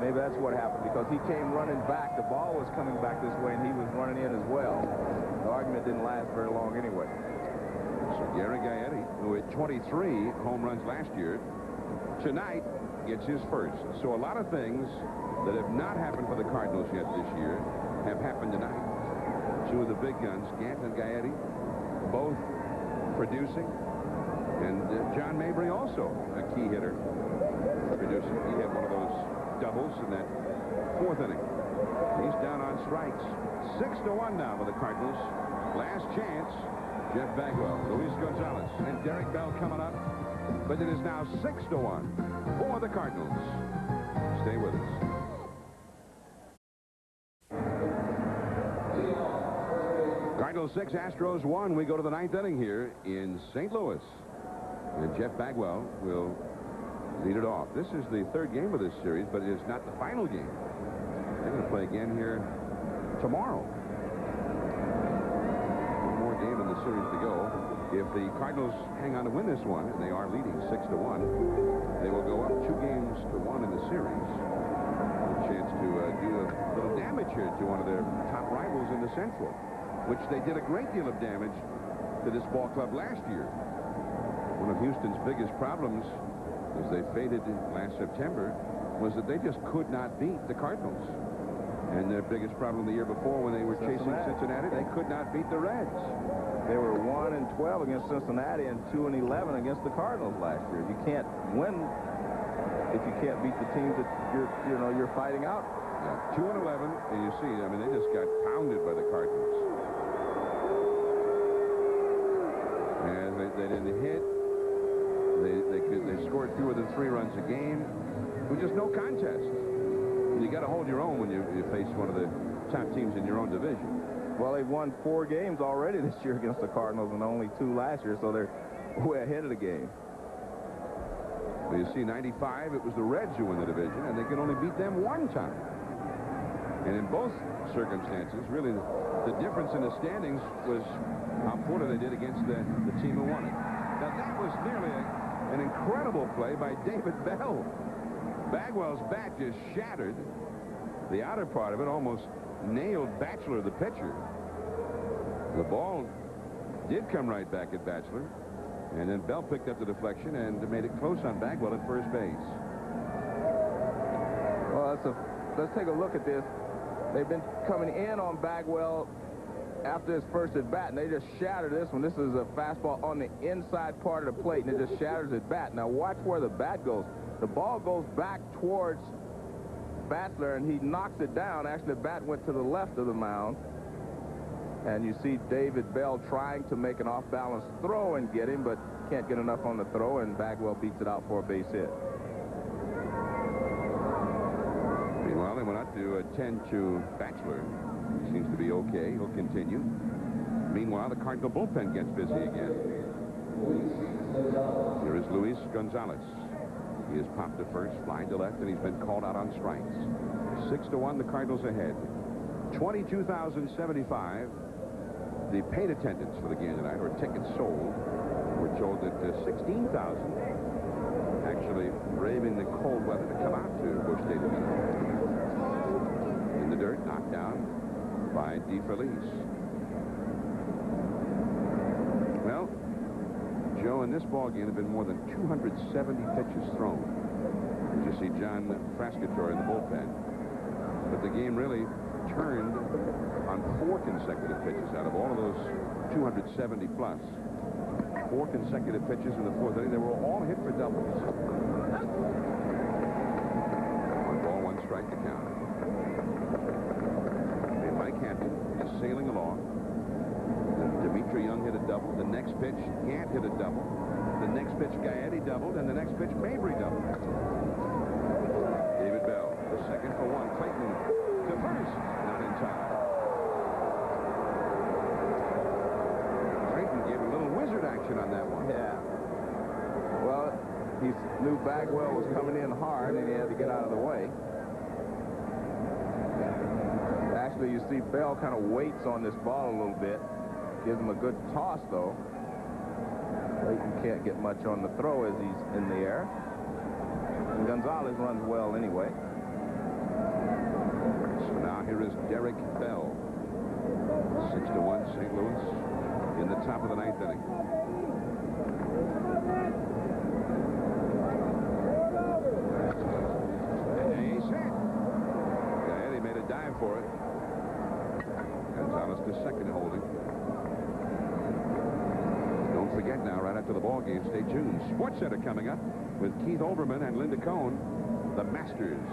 Maybe that's what happened, because he came running back. The ball was coming back this way, and he was running in as well. The argument didn't last very long anyway. So Gary Gaetti, who hit 23 home runs last year, tonight gets his first. So a lot of things that have not happened for the Cardinals yet this year have happened tonight. 2 of the big guns, Gant and Gaetti, both producing. And John Mabry also a key hitter, producing. He had one of those doubles in that 4th inning. He's down on strikes. 6-1 now for the Cardinals. Last chance, Jeff Bagwell, Luis Gonzalez, and Derek Bell coming up. But it is now 6-1 for the Cardinals. Stay with us. Cardinals 6, Astros 1. We go to the 9th inning here in St. Louis. And Jeff Bagwell will lead it off. This is the 3rd game of this series, but it is not the final game. They're going to play again here tomorrow. One more game in the series to go. If the Cardinals hang on to win this one, and they are leading 6-1, they will go up 2 games to 1 in the series. A chance to do a little damage here to one of their top rivals in the Central, which they did a great deal of damage to this ball club last year. One of Houston's biggest problems as they faded last September was that they just could not beat the Cardinals. And their biggest problem the year before, when they were chasing Cincinnati, they could not beat the Reds. They were 1-12 against Cincinnati and 2-11 against the Cardinals last year. You can't win if you can't beat the teams that you're fighting out. Yeah, 2-11, and you see, I mean, they just got pounded by the Cardinals. And they didn't hit. They scored fewer than 3 runs a game. It was just no contest. You got to hold your own when you face one of the top teams in your own division. Well, they've won 4 games already this year against the Cardinals and only 2 last year, so they're way ahead of the game. Well, you see, 95, it was the Reds who won the division, and they could only beat them 1 time. And in both circumstances, really, the difference in the standings was how poorly they did against the team who won it. Now, that was nearly an incredible play by David Bell. Bagwell's bat just shattered. The outer part of it almost nailed Batchelor, the pitcher. The ball did come right back at Batchelor. And then Bell picked up the deflection and made it close on Bagwell at first base. Well, let's take a look at this. They've been coming in on Bagwell after his first at bat, and they just shattered this one. This is a fastball on the inside part of the plate, and it just shatters his bat. Now watch where the bat goes. The ball goes back towards Batchelor, and he knocks it down. Actually, the bat went to the left of the mound. And you see David Bell trying to make an off-balance throw and get him, but can't get enough on the throw, and Bagwell beats it out for a base hit. Meanwhile, they went out to attend to Batchelor. He seems to be okay. He'll continue. Meanwhile, the Cardinal bullpen gets busy again. Here is Luis Gonzalez. He has popped to first, flying to left, and he's been called out on strikes. 6-1, the Cardinals ahead. 22,075. The paid attendance for the game tonight, or tickets sold, we're told that 16,000 actually braving the cold weather to come out to Busch Stadium tonight. In the dirt, knocked down by DeFelice. Well, Joe, in this ball game, there have been more than 270 pitches thrown. You see John Frascatore in the bullpen. But the game really turned on 4 consecutive pitches out of all of those 270 plus. 4 consecutive pitches in the 4th inning. They were all hit for doubles. 1 ball, 1 strike to count. And Mike Hampton is sailing along. And Dimitri Young hit a double. The next pitch, Gant hit a double. The next pitch, Gaetti doubled. And the next pitch, Mabry doubled. David Bell, the second for 1. Clayton to first. Not in time. Clayton gave a little wizard action on that one. Yeah. Well, he knew Bagwell was coming in hard, and he had to get out of the way. Actually, you see Bell kind of waits on this ball a little bit. Gives him a good toss, though. Clayton can't get much on the throw as he's in the air. And Gonzalez runs well anyway. So now here is Derek Bell. 6-1 St. Louis in the top of the 9th inning. And he's hit. Gaetti made a dive for it. Gonzalez to second holding. Don't forget now, right after the ball game, stay tuned. Sports Center coming up with Keith Olbermann and Linda Cohn, the Masters.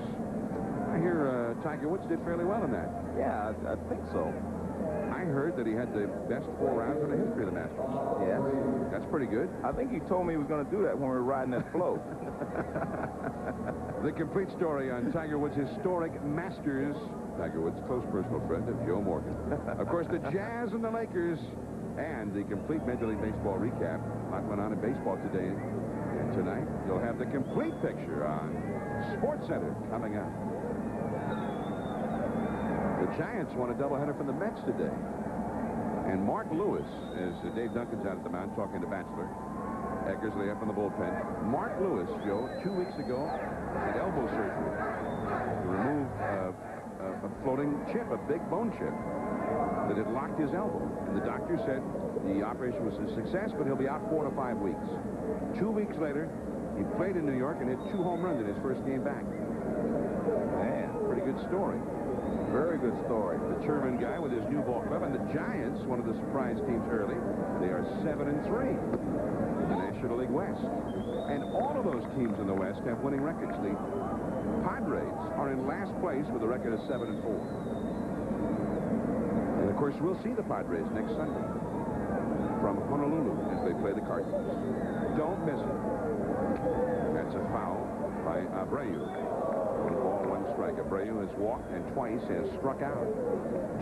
I hear Tiger Woods did fairly well in that. Yeah, I think so. I heard that he had the best 4 rounds in the history of the Masters. Yes. That's pretty good. I think he told me he was going to do that when we were riding that float. The complete story on Tiger Woods' historic Masters. Tiger Woods, close personal friend of Joe Morgan. Of course, the Jazz and the Lakers, and the complete Major League Baseball recap. A lot went on in baseball today and tonight. You'll have the complete picture on Sports Center coming up. The Giants won a doubleheader from the Mets today. And Mark Lewis, as Dave Duncan's out at the mound talking to Batchelor. Eckersley up in the bullpen. Mark Lewis, Joe, 2 weeks ago, had elbow surgery to remove a floating chip, a big bone chip that had locked his elbow. And the doctor said the operation was a success, but he'll be out 4 to 5 weeks. 2 weeks later, he played in New York and hit 2 home runs in his first game back. Man, pretty good story. Very good story. The German guy with his new ball club, and the Giants, one of the surprise teams early, they are 7-3 in the National League West. And all of those teams in the West have winning records. The Padres are in last place with a record of 7-4. And of course, we'll see the Padres next Sunday from Honolulu as they play the Cardinals. Don't miss it. That's a foul by Abreu. 1 ball, 1 strike. Abreu has walked and twice has struck out.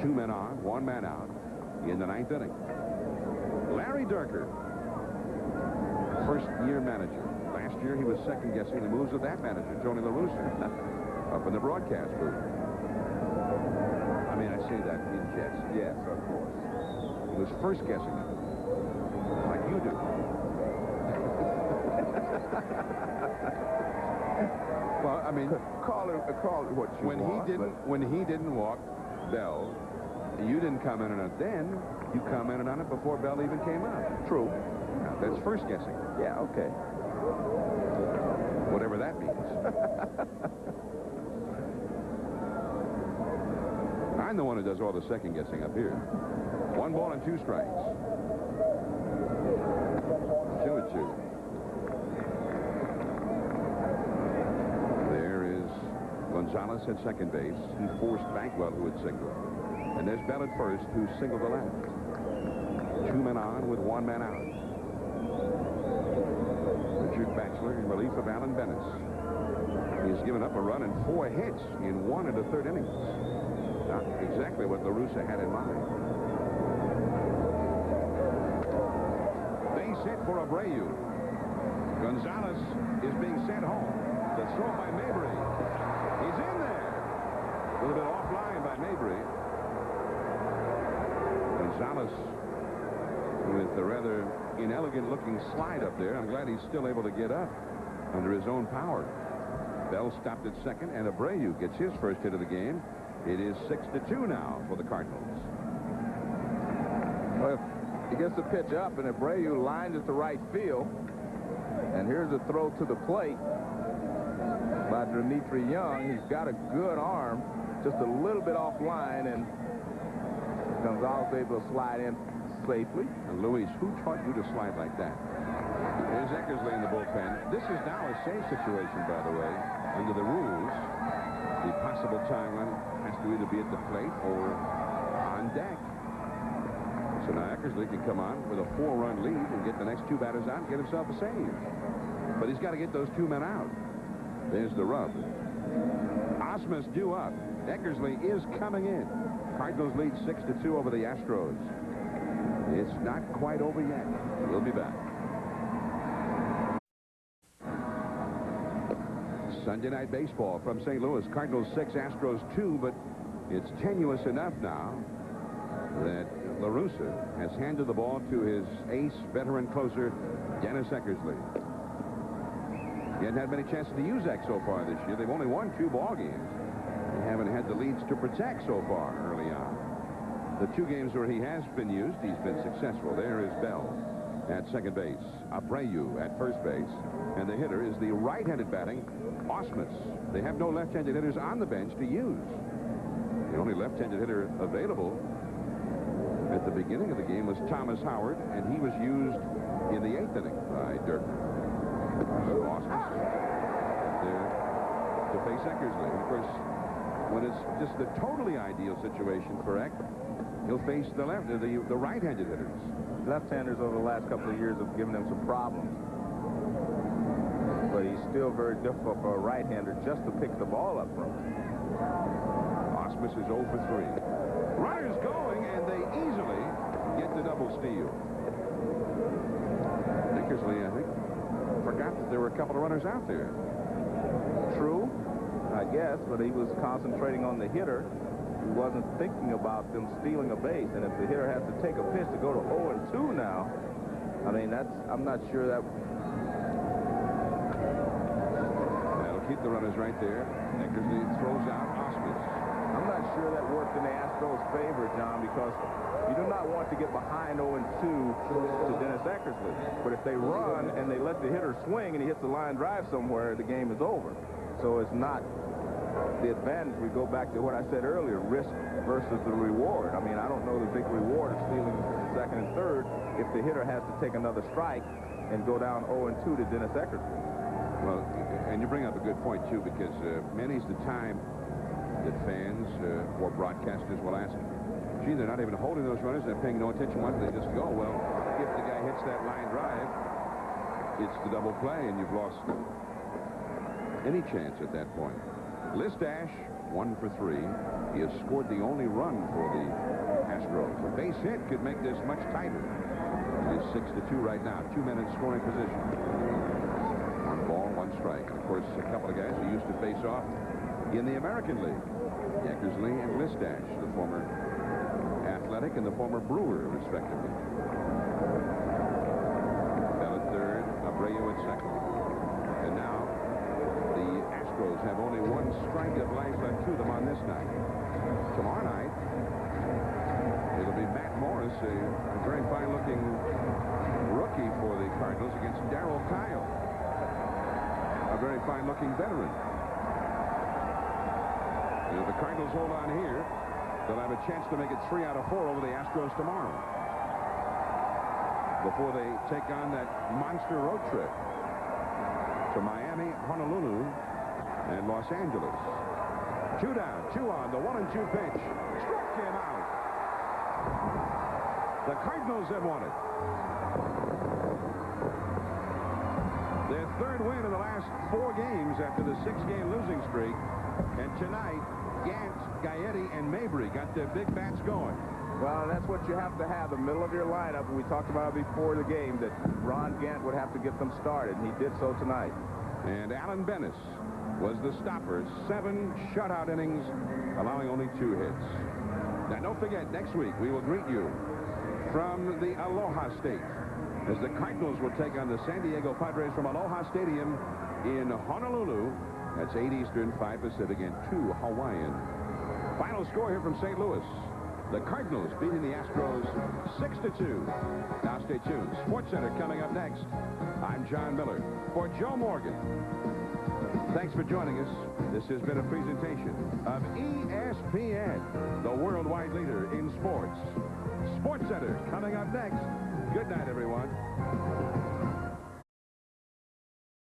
2 men on, 1 man out in the 9th inning. Larry Durker, first-year manager. Last year he was second-guessing the moves of that manager, Tony La Russa, up in the broadcast booth. I mean, I say that in jest. Yes, of course. He was first-guessing them, like you do. Well, I mean, call it what you want. When he didn't walk Bell, you didn't comment on it then. You commented on it before Bell even came up. True. Now, that's first guessing. Yeah, okay. Whatever that means. I'm the one who does all the second guessing up here. 1 ball and 2 strikes. 2-2. There is Gonzalez at second base. He forced Bankwell, who had singled. And there's Bell at first, who singled to left. 2 men on with 1 man out. Richard Batchelor in relief of Alan Bennis. He's given up a run and 4 hits in 1 and a third innings. Not exactly what La Russa had in mind. Base hit for Abreu. Gonzalez is being sent home. The throw by Mabry. He's in there. A little bit offline by Mabry. Gonzalez with a rather inelegant-looking slide up there. I'm glad he's still able to get up under his own power. Bell stopped at second, and Abreu gets his first hit of the game. It is 6-2 now for the Cardinals. Well, if he gets the pitch up, and Abreu lines it to right field, and here's a throw to the plate by Dimitri Young. He's got a good arm, just a little bit offline, and Gonzalez able to slide in safely. And Luis, who taught you to slide like that? Here's Eckersley in the bullpen. This is now a save situation, by the way. Under the rules, the possible tying run has to either be at the plate or on deck. So now Eckersley can come on with a 4-run lead and get the next 2 batters out and get himself a save. But he's got to get those 2 men out. There's the rub. Osmus due up. Eckersley is coming in. Cardinals lead 6-2 over the Astros. It's not quite over yet. We'll be back. Sunday Night Baseball from St. Louis. Cardinals 6, Astros 2, but it's tenuous enough now that La Russa has handed the ball to his ace veteran closer, Dennis Eckersley. He hasn't had many chances to use Eck so far this year. They've only won 2 ball games. They haven't had the leads to protect so far early on. The 2 games where he has been used, he's been successful. There is Bell at second base, Abreu at first base, and the hitter is the right-handed batting Osmus. They have no left-handed hitters on the bench to use. The only left-handed hitter available at the beginning of the game was Thomas Howard, and he was used in the 8th inning by Dirk. So Osmus there to face Eckersley. Of course, when it's just the totally ideal situation for Eck, he'll face the right-handed hitters. Left-handers over the last couple of years have given him some problems. But he's still very difficult for a right-hander just to pick the ball up from. Osmus is 0 for 3. Runners going, and they easily get the double steal. Eckersley, I think, forgot that there were a couple of runners out there. True, I guess, but he was concentrating on the hitter. He wasn't thinking about them stealing a base. And if the hitter has to take a pitch to go to 0-2 now, I mean, I'm not sure that. That'll keep the runners right there. Eckersley throws out Osmus. I'm not sure that worked in the Astros' favor, John, because you do not want to get behind 0-2 to Dennis Eckersley. But if they run and they let the hitter swing and he hits a line drive somewhere, the game is over. So it's not the advantage. We go back to what I said earlier, risk versus the reward. I mean, I don't know the big reward of stealing second and third if the hitter has to take another strike and go down 0-2 to Dennis Eckersley. Well, and you bring up a good point, too, because many's the time that fans or broadcasters will ask, gee, they're not even holding those runners. They're paying no attention. Why don't they just go? Well, if the guy hits that line drive, it's the double play, and you've lost any chance at that point. Listash, 1 for 3. He has scored the only run for the Astros. A base hit could make this much tighter. It is 6-2 right now. 2 men in scoring position. 1 ball, 1 strike. And of course, a couple of guys who used to face off in the American League. Eckersley and Listash, the former Athletic and the former Brewer, respectively. Bell at third, Abreu at second. And now the Astros have only 1 strike of life left to them on this night. Tomorrow night, It'll be Matt Morris, a very fine-looking rookie for the Cardinals, against Darryl Kyle, a very fine-looking veteran. If the Cardinals hold on here, they'll have a chance to make it 3 out of 4 over the Astros tomorrow, before they take on that monster road trip to Miami, Honolulu, and Los Angeles. 2 down, 2 on, the 1-2 pitch. Struck him out. The Cardinals have won it. Their 3rd win in the last 4 games after the 6-game losing streak. And tonight, Gant, Gaetti, and Mabry got their big bats going. Well, that's what you have to have, the middle of your lineup. We talked about it before the game, that Ron Gant would have to get them started, and he did so tonight. And Alan Bennis was the stopper. 7 shutout innings, allowing only 2 hits. Now, don't forget, next week we will greet you from the Aloha State, as the Cardinals will take on the San Diego Padres from Aloha Stadium in Honolulu. That's 8 Eastern, 5 Pacific, and 2 Hawaiian. Final score here from St. Louis. The Cardinals beating the Astros 6-2. Now stay tuned. Sports Center coming up next. I'm John Miller for Joe Morgan. Thanks for joining us. This has been a presentation of ESPN, the worldwide leader in sports. Sports Center coming up next. Good night, everyone.